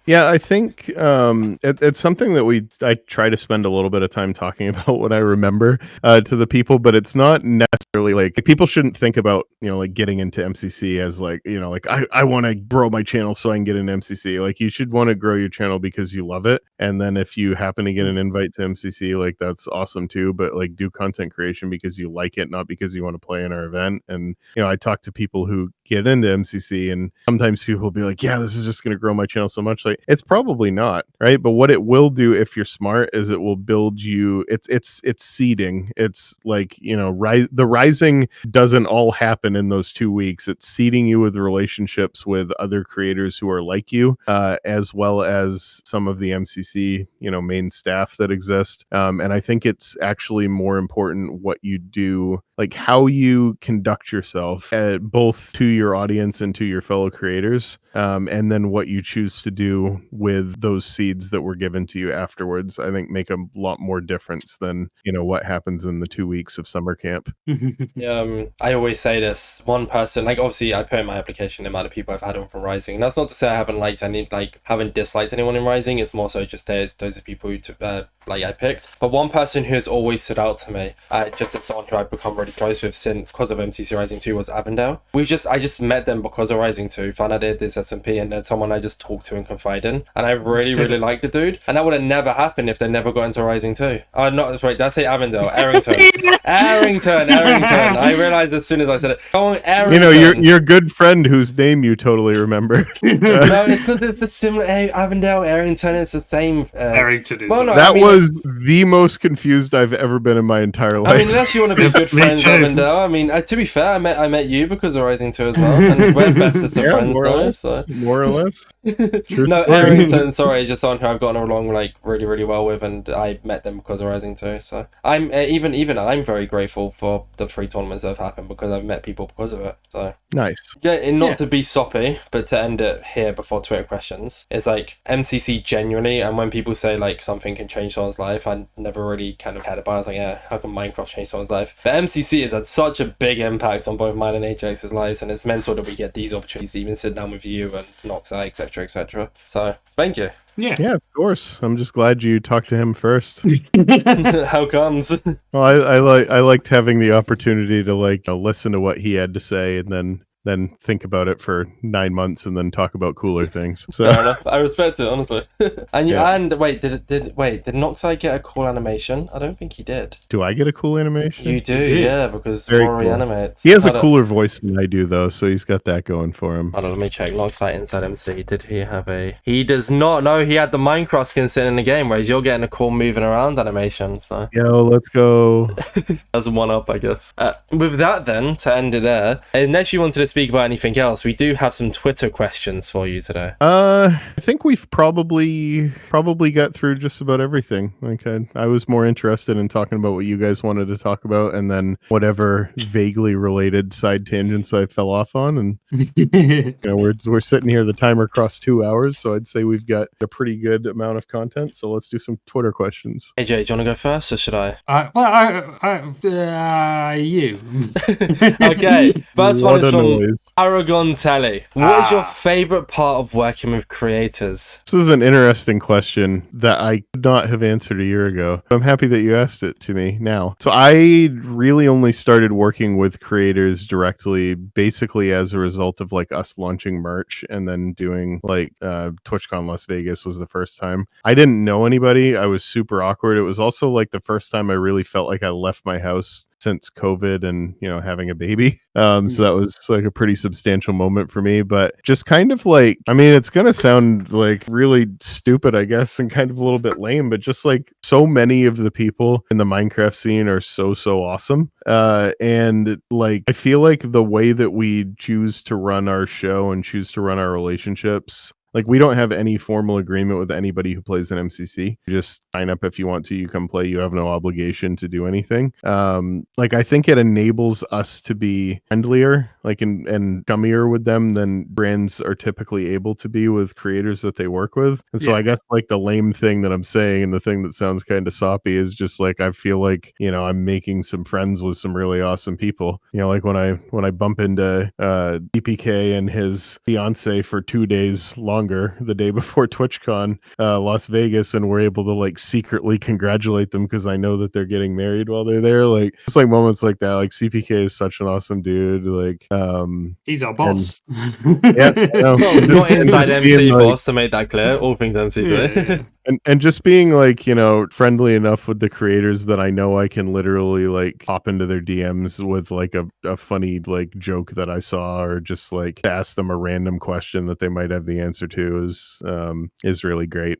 Yeah, I think it's something that I try to spend a little bit of time talking about what I remember to the people, but it's not necessarily like people shouldn't think about like getting into MCC as like like I want to grow my channel so I can get an MCC. Like, you should want to grow your channel because you love it, and then if you happen to get an invite to MCC, like that's awesome too, but like do content creation because you like it, not because you want to play in our event. And I talk to people who get into MCC, and sometimes people will be like, yeah, this is just going to grow my channel so much. Like, it's probably not, right? But what it will do if you're smart is it will build you. It's seeding. It's like, the Rising doesn't all happen in those 2 weeks. It's seeding you with relationships with other creators who are like you, as well as some of the MCC, main staff that exist. And I think it's actually more important what you do. like how you conduct yourself both to your audience and to your fellow creators, and then what you choose to do with those seeds that were given to you afterwards, I think make a lot more difference than, you know, what happens in the 2 weeks of summer camp. I always say this, one person, like obviously I put in my application the amount of people I've had on from Rising, and that's not to say I haven't liked any, like haven't disliked anyone in Rising, it's more so just those are people who like I picked. But one person who has always stood out to me, just as someone who I've become really close with since because of MCC Rising 2, was Avondale. I just met them because of Rising 2, found out they did this SMP, and they're someone I just talked to and confide in, and I really like the dude, and that would have never happened if they never got into Rising 2. Not wait, did I say Avondale? Arrington. I realized as soon as I said it. Oh, Arrington. You know, your good friend whose name you totally remember. No, it's because it's a similar Avondale, Arrington. It's the same. Arrington is. Well, no, that was the most confused I've ever been in my entire life. I mean, unless you want to be good friends, Avondale. I mean, to be fair, I met you because of Rising 2 as well, and we're bestest of friends though. So. More or less. No, Arrington. Sorry, just someone who I've gotten along like really well with, and I met them because of Rising 2. So I'm even I'm very grateful for the 3 tournaments that have happened because I've met people because of it. So nice. Yeah, and not to be soppy, but to end it here before Twitter questions, is like MCC genuinely, and when people say like something can change someone's life, I never really kind of had it, but I was like, yeah, how can Minecraft change someone's life? But MCC has had such a big impact on both mine and AJX's lives, and it's mental that we get these opportunities to even sit down with you and Nox, etc. So thank you. Yeah, of course. I'm just glad you talked to him first. How comes? Well, I liked having the opportunity to like listen to what he had to say, and then think about it for 9 months and then talk about cooler things. So fair enough. I respect it, honestly. And wait, did Noxai get a cool animation? I don't think he did. do I get a cool animation? You do, yeah, because Very Rory cool. animates. He has a cooler voice than I do, though, so he's got that going for him. Hold on, let me check. Noxai InsideMC. Did he have a... He does not. No, he had the Minecraft skin sitting in the game, whereas you're getting a cool moving around animation, so... Yo, let's go. That's one up, I guess. With that, then, to end it there, unless you wanted to speak about anything else, we do have some Twitter questions for you today. I think we've probably got through just about everything. Like I was more interested in talking about what you guys wanted to talk about, and then whatever vaguely related side tangents I fell off on. And you know, we're sitting here, the timer crossed 2 hours, so I'd say we've got a pretty good amount of content. So let's do some Twitter questions. AJ, do you want to go first, or should I? You. Okay, first one What is a from noise. Aragon Telly. What is your favorite part of working with creators? This is an interesting question that I could not have answered a year ago. I'm happy that you asked it to me now. So I really only started working with creators directly basically as a result of like us launching merch, and then doing like TwitchCon Las Vegas was the first time. I didn't know anybody. I was super awkward. It was also like the first time I really felt like I left my house since COVID and, you know, having a baby. So that was like a pretty substantial moment for me, but just kind of like, I mean, it's going to sound like really stupid, I guess, and kind of a little bit lame, but just like so many of the people in the Minecraft scene are so awesome. And like, I feel like the way that we choose to run our show and choose to run our relationships, like we don't have any formal agreement with anybody who plays in MCC. You just sign up if you want to, you come play, you have no obligation to do anything. Like I think it enables us to be friendlier, like and gummier with them than brands are typically able to be with creators that they work with. And so I guess like the lame thing that I'm saying, and the thing that sounds kind of soppy, is just like I feel like, you know, I'm making some friends with some really awesome people. You know, like when I bump into DPK and his fiance for 2 days long, the day before TwitchCon Las Vegas, and we're able to like secretly congratulate them because I know that they're getting married while they're there. Like it's like moments like that. Like CPK is such an awesome dude. Like he's our boss. Yeah, well, not InsideMC boss, to make that clear. All things MCC. And just being like, you know, friendly enough with the creators that I know I can literally like hop into their DMs with like a funny like joke that I saw, or just like ask them a random question that they might have the answer to is really great.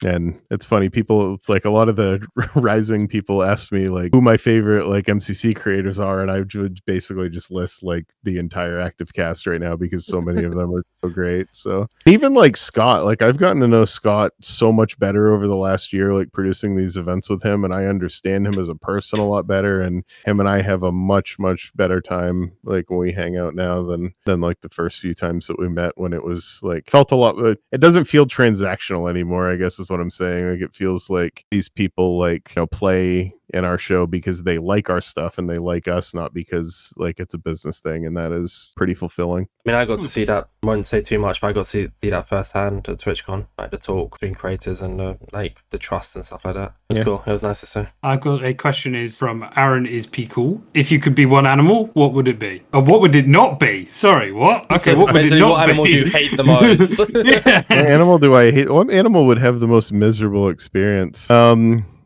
And it's funny, people, it's like a lot of the Rising people asked me like who my favorite like MCC creators are, and I would basically just list like the entire active cast right now because so many of them are so great. So even like Scott, like I've gotten to know Scott so much much better over the last year, like producing these events with him, and I understand him as a person a lot better, and him and I have a much better time like when we hang out now than like the first few times that we met, when it was like felt a lot. It doesn't feel transactional anymore, I guess is what I'm saying. Like it feels like these people like, you know, play in our show because they like our stuff and they like us, not because like it's a business thing, and that is pretty fulfilling. I mean, I got to see that. I won't say too much, but I got to see that firsthand at TwitchCon, like the talk between creators and like the trust and stuff like that. It was cool. It was nice to see. I've got a question is from Aaron is P cool. If you could be one animal, what would it be? Or what would it not be? Sorry, what? Okay, So what would it not what animal be? do you hate the most? Yeah. What animal do I hate? What animal would have the most miserable experience?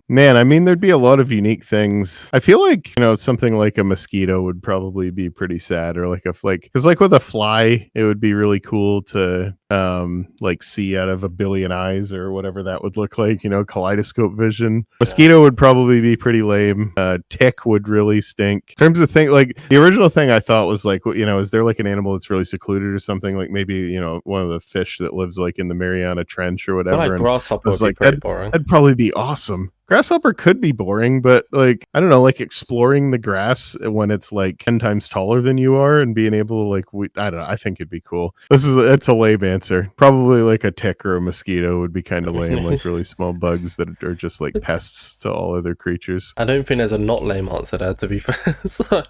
Man, I mean, there'd be a lot of unique things. I feel like, you know, something like a mosquito would probably be pretty sad, or like because like with a fly, it would be really cool to like see out of a billion eyes or whatever that would look like, you know, kaleidoscope vision. Mosquito would probably be pretty lame. Tick would really stink. In terms of thing, like the original thing I thought was like, you know, is there like an animal that's really secluded or something? Like maybe, you know, one of the fish that lives like in the Mariana Trench or whatever. Well, like grasshopper would be like, pretty boring. that'd probably be awesome. Grasshopper could be boring, but like, I don't know, like exploring the grass when it's like 10 times taller than you are and being able to like, I don't know, I think it'd be cool. It's a lame answer. Probably like a tick or a mosquito would be kind of lame, like really small bugs that are just like pests to all other creatures. I don't think there's a not lame answer there, to be fair. So,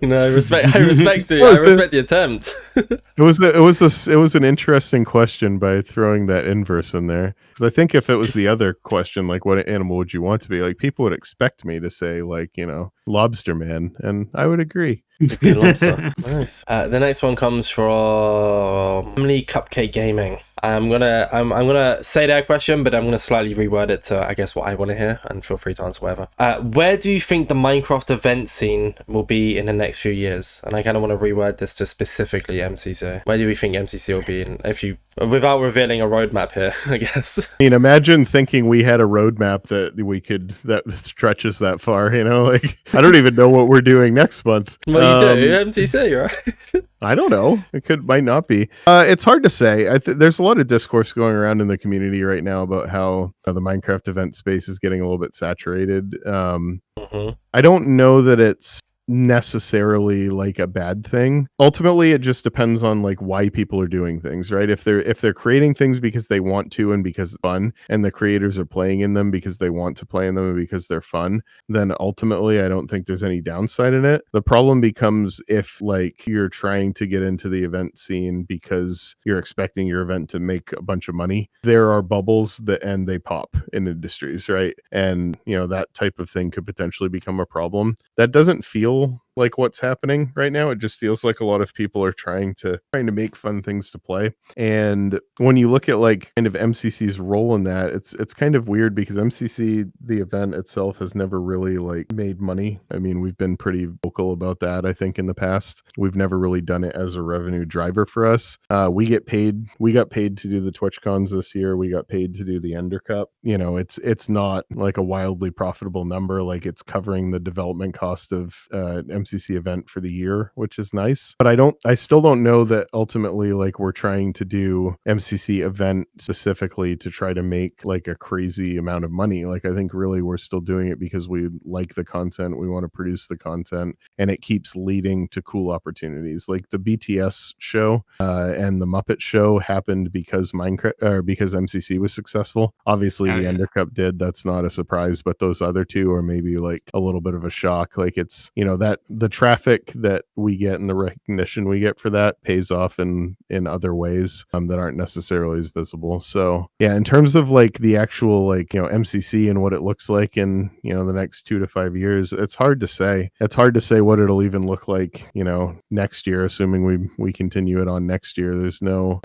you know, I respect it. I respect the attempt. It was an interesting question by throwing that inverse in there, because I think if it was the other question, like what animal would you want to be, like people would expect me to say like, you know, lobster man, and I would agree. Lobster. Nice. The next one comes from Family Cupcake Gaming. I'm gonna say their question, but I'm gonna slightly reword it to I guess what I want to hear, and feel free to answer whatever. Where do you think the Minecraft event scene will be in the next few years? And I kind of want to reword this to specifically MCC. Where do we think MCC will be in, if you, without revealing a roadmap here, I guess? I mean, imagine thinking we had a roadmap that stretches that far, you know, like I don't even know what we're doing next month. Well, you do, MCC, right? I don't know. Might not be. It's hard to say. There's a lot of discourse going around in the community right now about how the Minecraft event space is getting a little bit saturated. I don't know that it's necessarily like a bad thing. Ultimately, it just depends on like why people are doing things, right? If they're creating things because they want to and because it's fun, and the creators are playing in them because they want to play in them and because they're fun, then ultimately I don't think there's any downside in it. The problem becomes if like you're trying to get into the event scene because you're expecting your event to make a bunch of money. There are bubbles and they pop in industries, right? And you know, that type of thing could potentially become a problem. That doesn't feel like what's happening right now. It just feels like a lot of people are trying to make fun things to play. And when you look at like kind of MCC's role in that, it's kind of weird because MCC, the event itself, has never really like made money. I mean, we've been pretty vocal about that, I think, in the past. We've never really done it as a revenue driver for us. We got paid to do the Twitch cons this year. We got paid to do the Ender Cup. You know, it's not like a wildly profitable number. Like it's covering the development cost of MCC event for the year, which is nice. But I still don't know that ultimately like we're trying to do MCC event specifically to try to make like a crazy amount of money. Like I think really we're still doing it because we like the content, we want to produce the content, and it keeps leading to cool opportunities. Like the BTS show and the Muppet show happened because because MCC was successful. Obviously the Ender Cup did. That's not a surprise, but those other two are maybe like a little bit of a shock. Like it's, you know, that the traffic that we get and the recognition we get for that pays off in other ways that aren't necessarily as visible. So yeah, in terms of like the actual like, you know, MCC and what it looks like in, you know, the next 2 to 5 years, it's hard to say. It's hard to say what it'll even look like, you know, next year, assuming we continue it on next year. There's no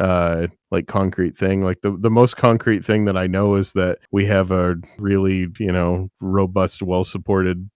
like concrete thing. Like the most concrete thing that I know is that we have a really, you know, robust, well-supported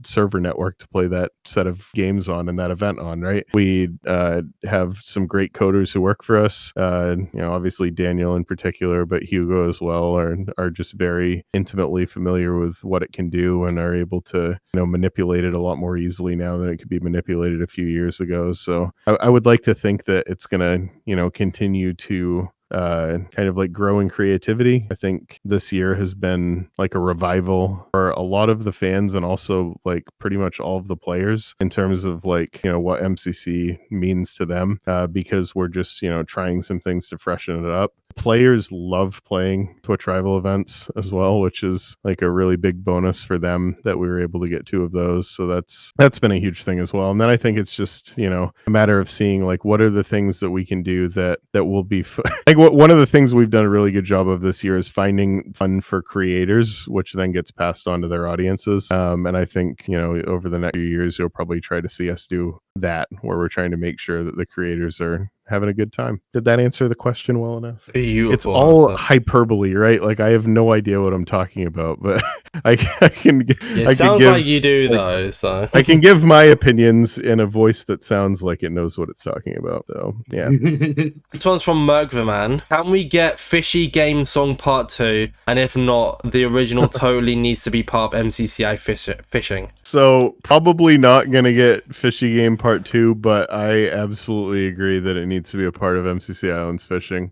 server network to play that set of games on and that event on, right? We have some great coders who work for us. You know, obviously Daniel in particular, but Hugo as well are just very intimately familiar with what it can do and are able to, you know, manipulate it a lot more easily now than it could be manipulated a few years ago. So I would like to think that it's gonna, you know, continue to kind of like growing creativity. I think this year has been like a revival for a lot of the fans and also like pretty much all of the players in terms of like, you know, what MCC means to them, because we're just, you know, trying some things to freshen it up. Players love playing Twitch rival events as well, which is like a really big bonus for them that we were able to get 2 of those. So that's been a huge thing as well. And then I think it's just, you know, a matter of seeing like what are the things that we can do that will be like one of the things we've done a really good job of this year is finding fun for creators, which then gets passed on to their audiences. And I think, you know, over the next few years, you'll probably try to see us do that, where we're trying to make sure that the creators are having a good time. Did that answer the question well enough? Beautiful it's all answer. Hyperbole, right? Like I have no idea what I'm talking about, but I can. It sounds like you do, though. So I can give my opinions in a voice that sounds like it knows what it's talking about. So yeah. This one's from Merkverman. Can we get Fishy Game Song Part 2? And if not, the original totally needs to be part of MCCI fishing. So probably not gonna get Fishy Game Part 2, but I absolutely agree that it needs to be a part of MCC Islands Fishing.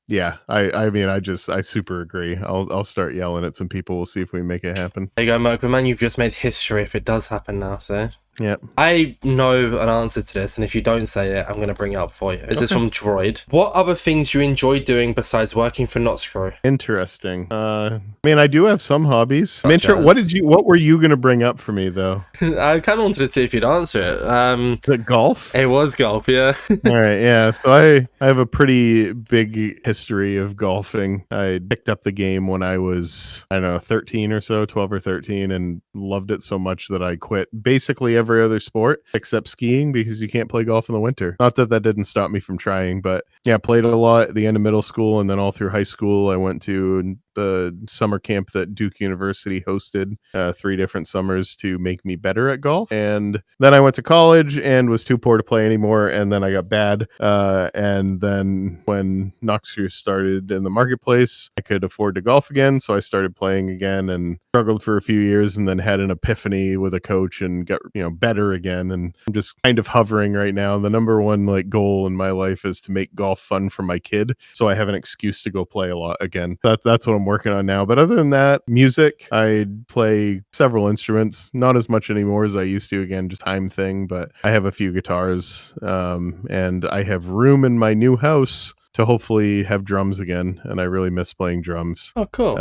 Yeah, I mean, I super agree. I'll start yelling at some people. We'll see if we can make it happen. There you go, Merkman. You've just made history if it does happen now, so. Yeah. I know an answer to this, and if you don't say it, I'm going to bring it up for you. This is from Droid. What other things do you enjoy doing besides working for Noxcrew? Interesting. I mean, I do have some hobbies. What were you going to bring up for me, though? I kind of wanted to see if you'd answer it. Is it golf? It was golf, yeah. All right, yeah. So I have a pretty big history of golfing. I picked up the game when I was, I don't know, 13 or so, 12 or 13, and loved it so much that I quit basically every other sport except skiing because you can't play golf in the winter. Not that didn't stop me from trying, but yeah, played a lot at the end of middle school, and then all through high school I went to the summer camp that Duke University hosted 3 different summers to make me better at golf. And then I went to college and was too poor to play anymore, and then I got bad. And then when Noxcrew started in the marketplace, I could afford to golf again, so I started playing again and struggled for a few years, and then had an epiphany with a coach and got, you know, better again. And I'm just kind of hovering right now. The number one like goal in my life is to make golf fun for my kid, so I have an excuse to go play a lot again. That's what I'm working on now. But other than that, music, I play several instruments, not as much anymore as I used to. Again, just time thing, but I have a few guitars, and I have room in my new house to hopefully have drums again, and I really miss playing drums. Oh, cool.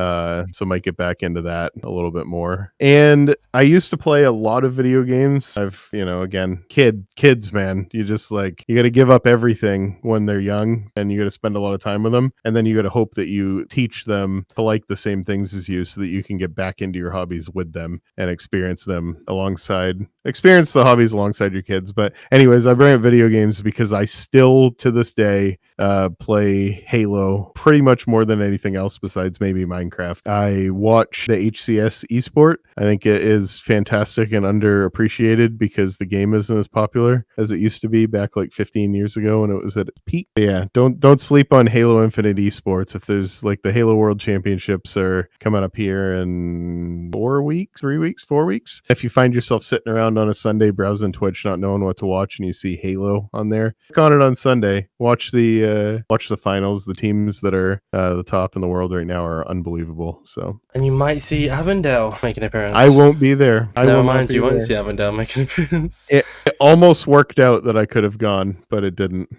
So might get back into that a little bit more. And I used to play a lot of video games. I've, you know, again, kids, man, you just like, you got to give up everything when they're young, and you got to spend a lot of time with them, and then you got to hope that you teach them to like the same things as you, so that you can get back into your hobbies with them and experience the hobbies alongside your kids. But anyways, I bring up video games because I still to this day play Halo pretty much more than anything else besides maybe Minecraft. I watch the HCS esport. I think it is fantastic and underappreciated because the game isn't as popular as it used to be back like 15 years ago when it was at its peak. But yeah, don't sleep on Halo Infinite esports. If there's like the Halo World Championships are coming up here in 4 weeks. If you find yourself sitting around on a Sunday browsing Twitch not knowing what to watch, and you see Halo on there, click on it on Sunday, watch the finals. The teams that are the top in the world right now are unbelievable. So, and you might see Avondale make an appearance. I won't be there. Never mind, you won't see Avondale make an appearance. It almost worked out that I could have gone, but it didn't.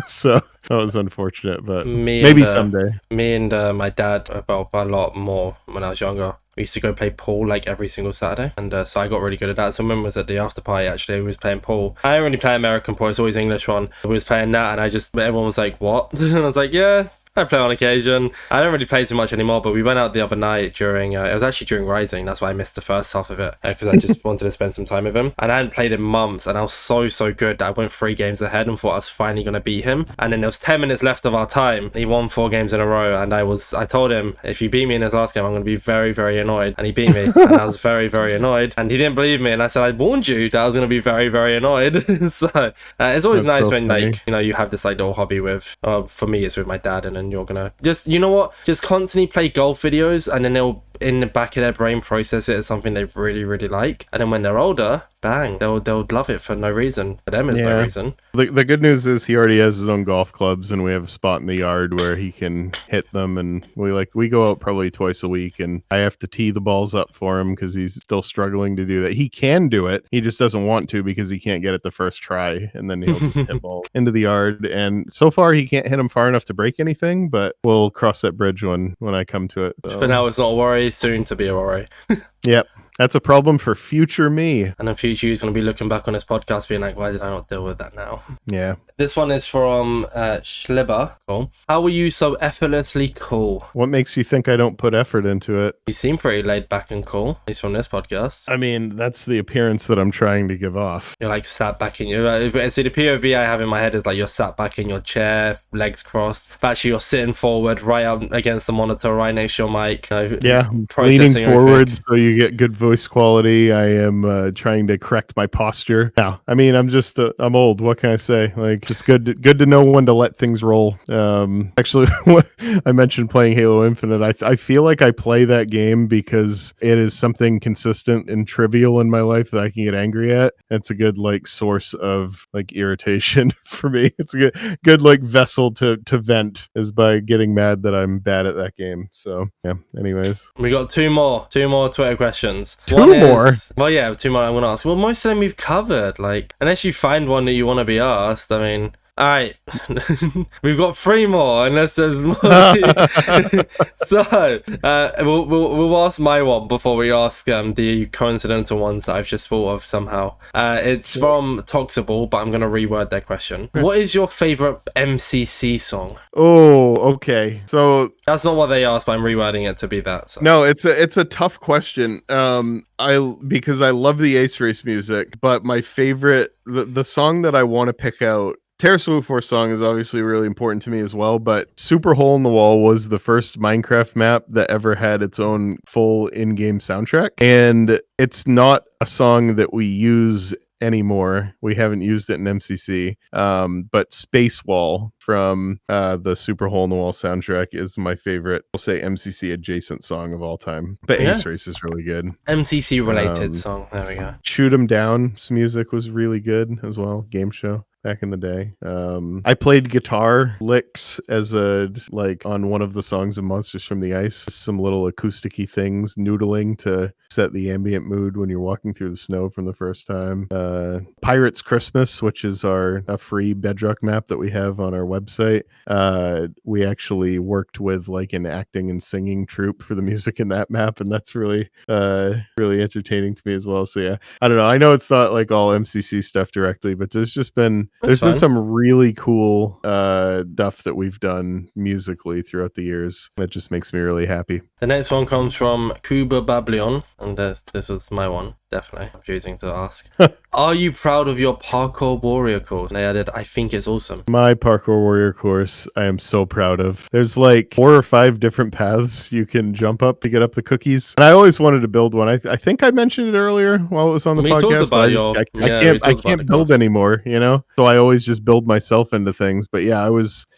So that was unfortunate, but maybe someday. Me and my dad, about a lot more when I was younger, we used to go play pool like every single Saturday, and so I got really good at that. Someone was at the after party, actually, we was playing pool. I don't really play American pool, it's always English one. We was playing that, and everyone was like, what? And I was like, yeah, I play on occasion. I don't really play too much anymore, but we went out the other night during, it was actually during Rising, that's why I missed the first half of it, because I just wanted to spend some time with him. And I hadn't played in months, and I was so good that I went 3 games ahead and thought I was finally going to beat him. And then there was 10 minutes left of our time. He won 4 games in a row, and I told him, if you beat me in this last game, I'm going to be very annoyed. And he beat me, and I was very annoyed. And he didn't believe me, and I said, I warned you that I was going to be very annoyed. So it's always nice when funny. Like, you know, you have this like little hobby with, for me it's with my dad, and then you're gonna just, you know what, just constantly play golf videos, and then in the back of their brain process it as something they really, really like. And then when they're older, bang, they'll love it for no reason. For them, it's no reason. The good news is he already has his own golf clubs, and we have a spot in the yard where he can hit them. And we go out probably twice a week, and I have to tee the balls up for him because he's still struggling to do that. He can do it, he just doesn't want to because he can't get it the first try, and then he'll just hit balls into the yard. And so far, he can't hit them far enough to break anything, but we'll cross that bridge when I come to it. So. But now it's not a worry, soon to be a worry. Yep. That's a problem for future me. And then future you's going to be looking back on this podcast being like, why did I not deal with that now? Yeah. This one is from Schliber. Cool. How were you so effortlessly cool? What makes you think I don't put effort into it? You seem pretty laid back and cool, at least from this podcast. I mean, that's the appearance that I'm trying to give off. You're like sat back in your... See, the POV I have in my head is like you're sat back in your chair, legs crossed. But actually, you're sitting forward right up against the monitor, right next to your mic. Yeah, leaning forward so you get good voice quality. I am trying to correct my posture. Now, I mean, I'm old. What can I say? Like, just good to know when to let things roll. Actually, I mentioned playing Halo Infinite. I feel like I play that game because it is something consistent and trivial in my life that I can get angry at. It's a good like source of like irritation for me. It's a good like vessel to vent is by getting mad that I'm bad at that game. So yeah. Anyways, we got two more Twitter questions. Two more? Well, yeah, two more I'm going to ask. Well, most of them we've covered. Like, unless you find one that you want to be asked, I mean... All right, we've got three more, unless there's more. So, we'll ask my one before we ask the coincidental ones that I've just thought of somehow. It's from Toxable, but I'm going to reword their question. What is your favorite MCC song? Oh, okay. So that's not what they asked, but I'm rewording it to be that. So. No, it's a tough question. Because I love the Ace Race music, but my favorite, the song that I want to pick out. Terra Swoop Force song is obviously really important to me as well, but Super Hole in the Wall was the first Minecraft map that ever had its own full in-game soundtrack, and it's not a song that we use anymore. We haven't used it in MCC, but Space Wall from the Super Hole in the Wall soundtrack is my favorite, I'll say MCC adjacent song of all time, but Ace Race is really good. MCC related song, there we go. Shoot 'Em Down's music was really good as well, game show. Back in the day. I played guitar licks as on one of the songs of Monsters from the Ice. Some little acousticy things, noodling to set the ambient mood when you're walking through the snow from the first time. Pirates Christmas, which is a free Bedrock map that we have on our website. We actually worked with like an acting and singing troupe for the music in that map, and that's really entertaining to me as well. So yeah, I don't know. I know it's not like all MCC stuff directly, but there's been some really cool stuff that we've done musically throughout the years that just makes me really happy. The next one comes from Kuba Bablion, and this was my one. Definitely, I'm choosing to ask. Are you proud of your Parkour Warrior course? And they added, I think it's awesome. My Parkour Warrior course, I am so proud of. There's like 4 or 5 different paths you can jump up to get up the cookies. And I always wanted to build one. I think I mentioned it earlier while it was on the podcast. But I can't build anymore, you know? So I always just build myself into things. But yeah,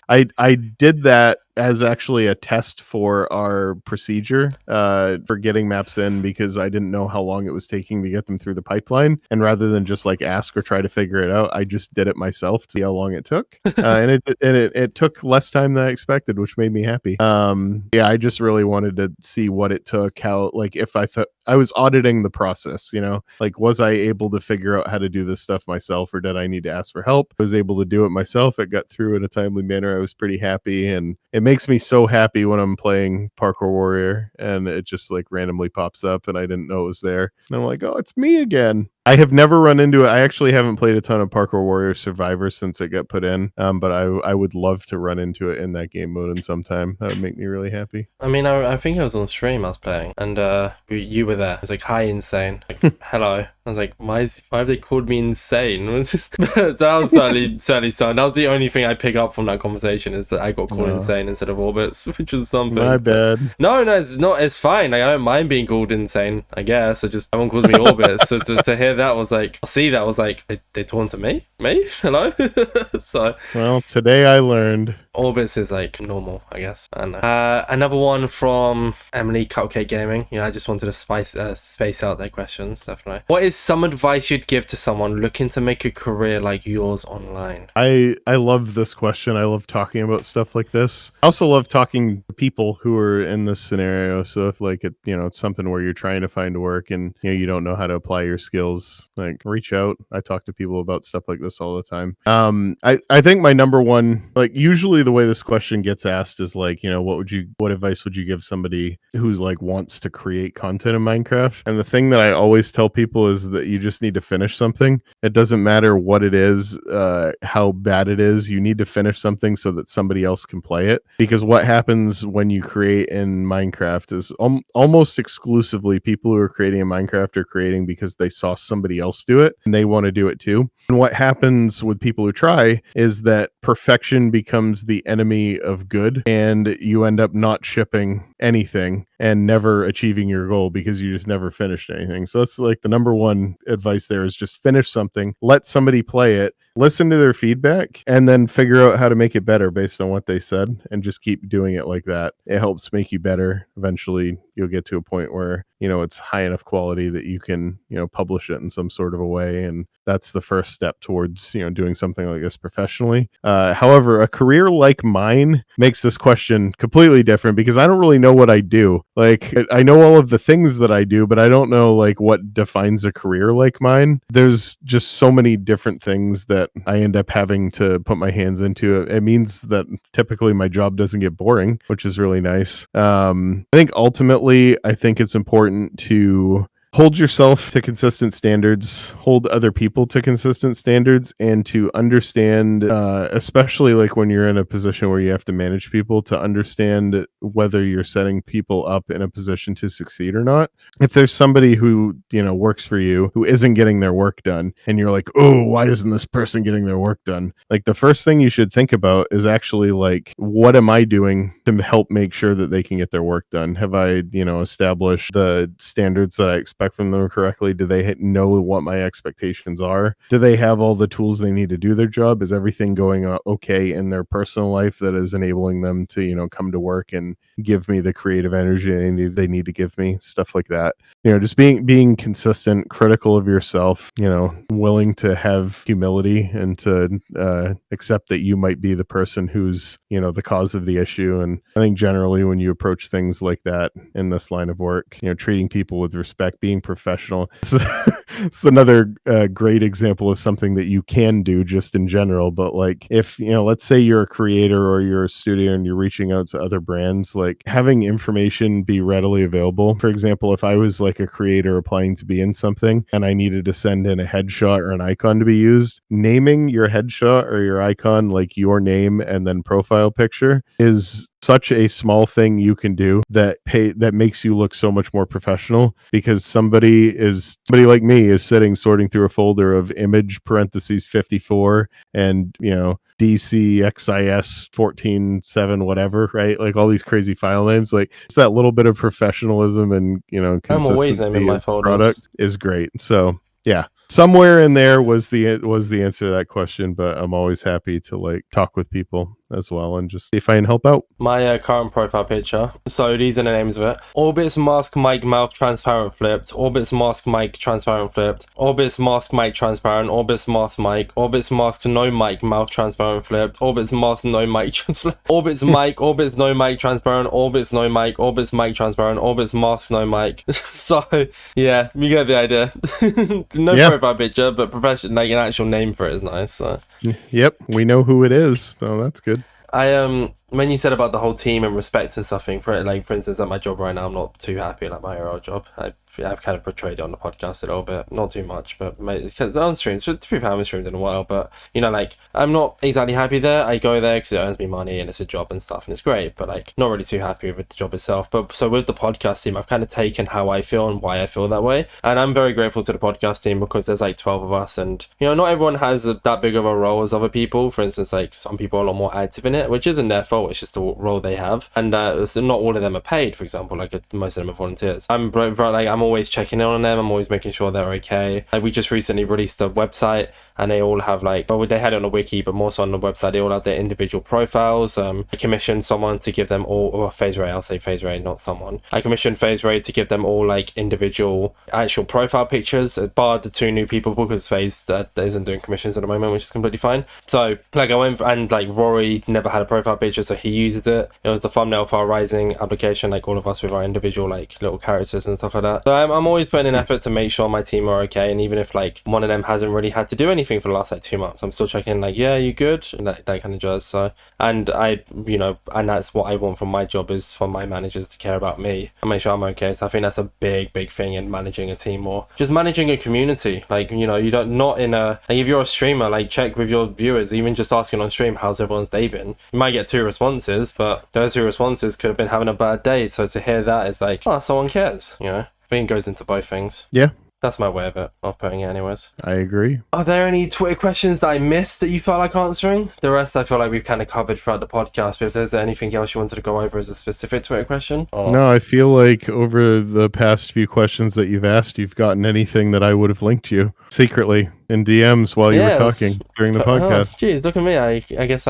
I did that as actually a test for our procedure for getting maps in, because I didn't know how long it was taking to get them through the pipeline, and rather than just like ask or try to figure it out, I just did it myself to see how long it took. And it took less time than I expected, which made me happy. Yeah, I just really wanted to see what it took, how, like, if I was auditing the process, you know, like, was I able to figure out how to do this stuff myself, or did I need to ask for help? I was able to do it myself. It got through in a timely manner. I was pretty happy, and it makes me so happy when I'm playing Parkour Warrior and it just like randomly pops up and I didn't know it was there. And I'm like, oh, it's me again. I have never run into it. I actually haven't played a ton of Parkour Warrior Survivor since it got put in, but I would love to run into it in that game mode in sometime. That would make me really happy. I mean, I think I was on stream I was playing, and you were there. It was like, hi, Insane. Like, hello. I was like, why have they called me Insane? So that was certainly something. That was the only thing I pick up from that conversation, is that I got called Insane instead of Orbits, which is something. My bad. No, it's not. It's fine. Like, I don't mind being called Insane, I guess. Everyone calls me Orbits. So to hear that was like, see that was like, they taunted me? Hello? So. Well, today I learned. Orbits is like normal, I guess. I don't know. Another one from Emily Cupcake Gaming. I just wanted to space out their questions, definitely. What is some advice you'd give to someone looking to make a career like yours online? I love this question. I love talking about stuff like this. I also love talking to people who are in this scenario. So if like it's something where you're trying to find work and you don't know how to apply your skills, like reach out. I talk to people about stuff like this all the time. I think my number one, like usually the way this question gets asked is like, what advice would you give somebody who's like wants to create content in Minecraft? And the thing that I always tell people is that you just need to finish something. It doesn't matter what it is, how bad it is. You need to finish something so that somebody else can play it. Because what happens when you create in Minecraft is almost exclusively people who are creating in Minecraft are creating because they saw somebody else do it and they want to do it too. And what happens with people who try is that perfection becomes the enemy of good, and you end up not shipping anything and never achieving your goal because you just never finished anything. So that's like the number one advice there is just finish something, let somebody play it, listen to their feedback, and then figure out how to make it better based on what they said, and just keep doing it like that. It helps make you better. Eventually you'll get to a point where it's high enough quality that you can publish it in some sort of a way, and that's the first step towards doing something like this professionally. However, a career like mine makes this question completely different because I don't really know what I do. Like, I know all of the things that I do, but I don't know like what defines a career like mine. There's just so many different things that I end up having to put my hands into. It means that typically my job doesn't get boring, which is really nice. I think ultimately, I think it's important to hold yourself to consistent standards, hold other people to consistent standards, and to understand, especially like when you're in a position where you have to manage people, to understand whether you're setting people up in a position to succeed or not. If there's somebody who, works for you who isn't getting their work done, and you're like, oh, why isn't this person getting their work done? Like, the first thing you should think about is actually like, what am I doing to help make sure that they can get their work done? Have I, established the standards that I expect from them correctly? Do they know what my expectations are? Do they have all the tools they need to do their job? Is everything going okay in their personal life that is enabling them to come to work and give me the creative energy they need to give me? Stuff like that. Just being consistent, critical of yourself, willing to have humility and to accept that you might be the person who's the cause of the issue. And I think generally when you approach things like that in this line of work, treating people with respect, being professional. It's another great example of something that you can do just in general. But like, if let's say you're a creator or you're a studio and you're reaching out to other brands, like having information be readily available. For example, if I was like a creator applying to be in something and I needed to send in a headshot or an icon to be used, naming your headshot or your icon like your name and then profile picture is such a small thing you can do that makes you look so much more professional, because somebody like me is sorting through a folder of image parentheses 54 and DCXIS 14.7 whatever, right? Like all these crazy file names. Like, it's that little bit of professionalism and I'm always consistency naming my of folders. product is great. So yeah, somewhere in there was the answer to that question, but I'm always happy to like talk with people as well and just see if I can help out. My current profile picture. So these are the names of it: Orbits mask mic mouth transparent flipped, Orbits mask mic transparent flipped, Orbits mask mic transparent, Orbits mask mic, Orbits mask no mic mouth transparent flipped, Orbits mask no mic transparent, Orbits mic, Orbits no mic transparent, Orbits no mic, Orbits mic transparent, Orbits mask no mic. So yeah, you get the idea. Profile picture, but professional, like an actual name for it is nice. So. Yep, we know who it is, so that's good. When you said about the whole team and respect and stuff for it, like for instance at my job right now, I'm not too happy like my old job. I've kind of portrayed it on the podcast a little bit, not too much, but because on streams, to be fair, I haven't streamed in a while, but like I'm not exactly happy there. I go there because it earns me money and it's a job and stuff and it's great, but like not really too happy with the job itself. But so with the podcast team, I've kind of taken how I feel and why I feel that way, and I'm very grateful to the podcast team because there's like 12 of us, and not everyone has that big of a role as other people. For instance, like some people are a lot more active in it, which isn't their fault. It's just the role they have, and so not all of them are paid. For example, like most of them are volunteers. I'm always checking in on them. I'm always making sure they're okay. Like we just recently released a website and they all have like, well, they had it on a wiki, but more so on the website, they all have their individual profiles. I commissioned someone to give them all, or Phase Ray, I'll say Phase Ray, not someone. I commissioned Phase Ray to give them all like individual actual profile pictures, barred the 2 new people because Phase isn't doing commissions at the moment, which is completely fine. So like I went and like Rory never had a profile picture, so he used it. It was the thumbnail for our Rising application, like all of us with our individual like little characters and stuff like that. So I'm always putting in effort to make sure my team are okay, and even if like one of them hasn't really had to do anything for the last like 2 months, I'm still checking like, yeah, you good, and that kind of jazz. So, and I, you know, and that's what I want from my job, is for my managers to care about me and make sure I'm okay. So I think that's a big thing in managing a team, or just managing a community. Like, you know, you don't, not in a, like if you're a streamer, like check with your viewers, even just asking on stream, how's everyone's day been? You might get 2 responses, but those 2 responses could have been having a bad day. So to hear that is like, oh, someone cares, you know. I think it goes into both things. Yeah. That's my way of putting it anyways. I agree. Are there any Twitter questions that I missed that you felt like answering? The rest I feel like we've kind of covered throughout the podcast, but if there's anything else you wanted to go over as a specific Twitter question? Or... No, I feel like over the past few questions that you've asked, you've gotten anything that I would have linked you secretly in DMs while you were talking during the podcast. Jeez, look at me. I guess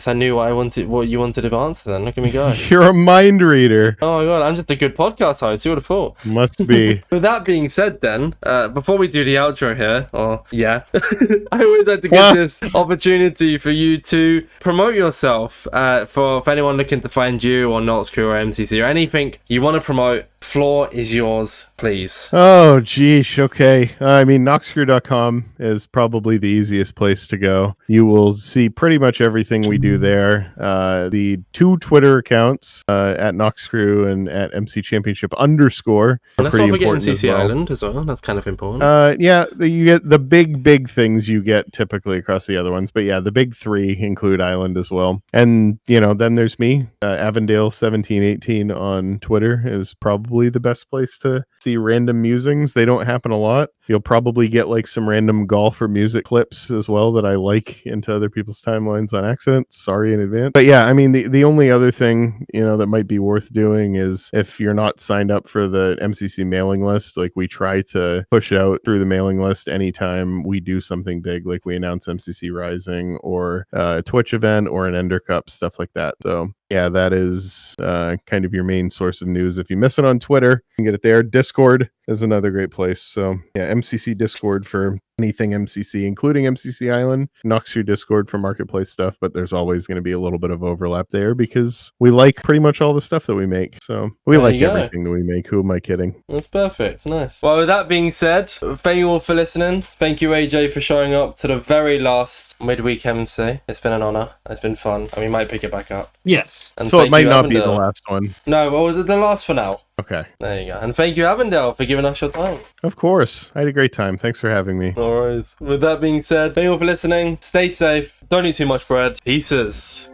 I knew what you wanted to answer then. Look at me go. You're a mind reader. Oh my god, I'm just a good podcast host. You would have thought. Must be. With that being said then, before we do the outro here, I always like to give this opportunity for you to promote yourself for anyone looking to find you or Noxcrew or MCC or anything you want to promote. Floor is yours, please. Oh, geesh. Okay. I mean, Noxcrew.com is probably the easiest place to go. You will see pretty much everything we do there. The 2 Twitter accounts at Noxcrew and at MC Championship _ are let's pretty not forget important MCC as well. Island as well. That's kind of important. Yeah, you get the big things you get typically across the other ones. But yeah, the big 3 include Island as well. And, you know, then there's me. Avondale1718 on Twitter is probably the best place to see random musings. They don't happen a lot. You'll probably get like some random golf or music clips as well that I like into other people's timelines on accident. Sorry in advance. But yeah, I mean, the only other thing, you know, that might be worth doing is if you're not signed up for the MCC mailing list, like we try to push out through the mailing list anytime we do something big, like we announce MCC Rising or a Twitch event or an Ender Cup, stuff like that. So yeah, that is kind of your main source of news. If you miss it on Twitter, you can get it there. Discord is another great place. So yeah, MCC Discord for anything MCC, including MCC Island, Noxcrew Discord for marketplace stuff, but there's always going to be a little bit of overlap there because we like pretty much all the stuff that we make. So we like everything that we make. Who am I kidding? That's perfect. Nice. Well, with that being said, thank you all for listening. Thank you, AJ, for showing up to the very last midweek MC. It's been an honor. It's been fun, and we might pick it back up. Yes. And so it might not be the last one. No, well, the last for now. Okay. There you go. And thank you, Avondale, for giving us your time. Of course. I had a great time. Thanks for having me. No worries. With that being said, thank you all for listening. Stay safe. Don't eat too much bread. Pieces.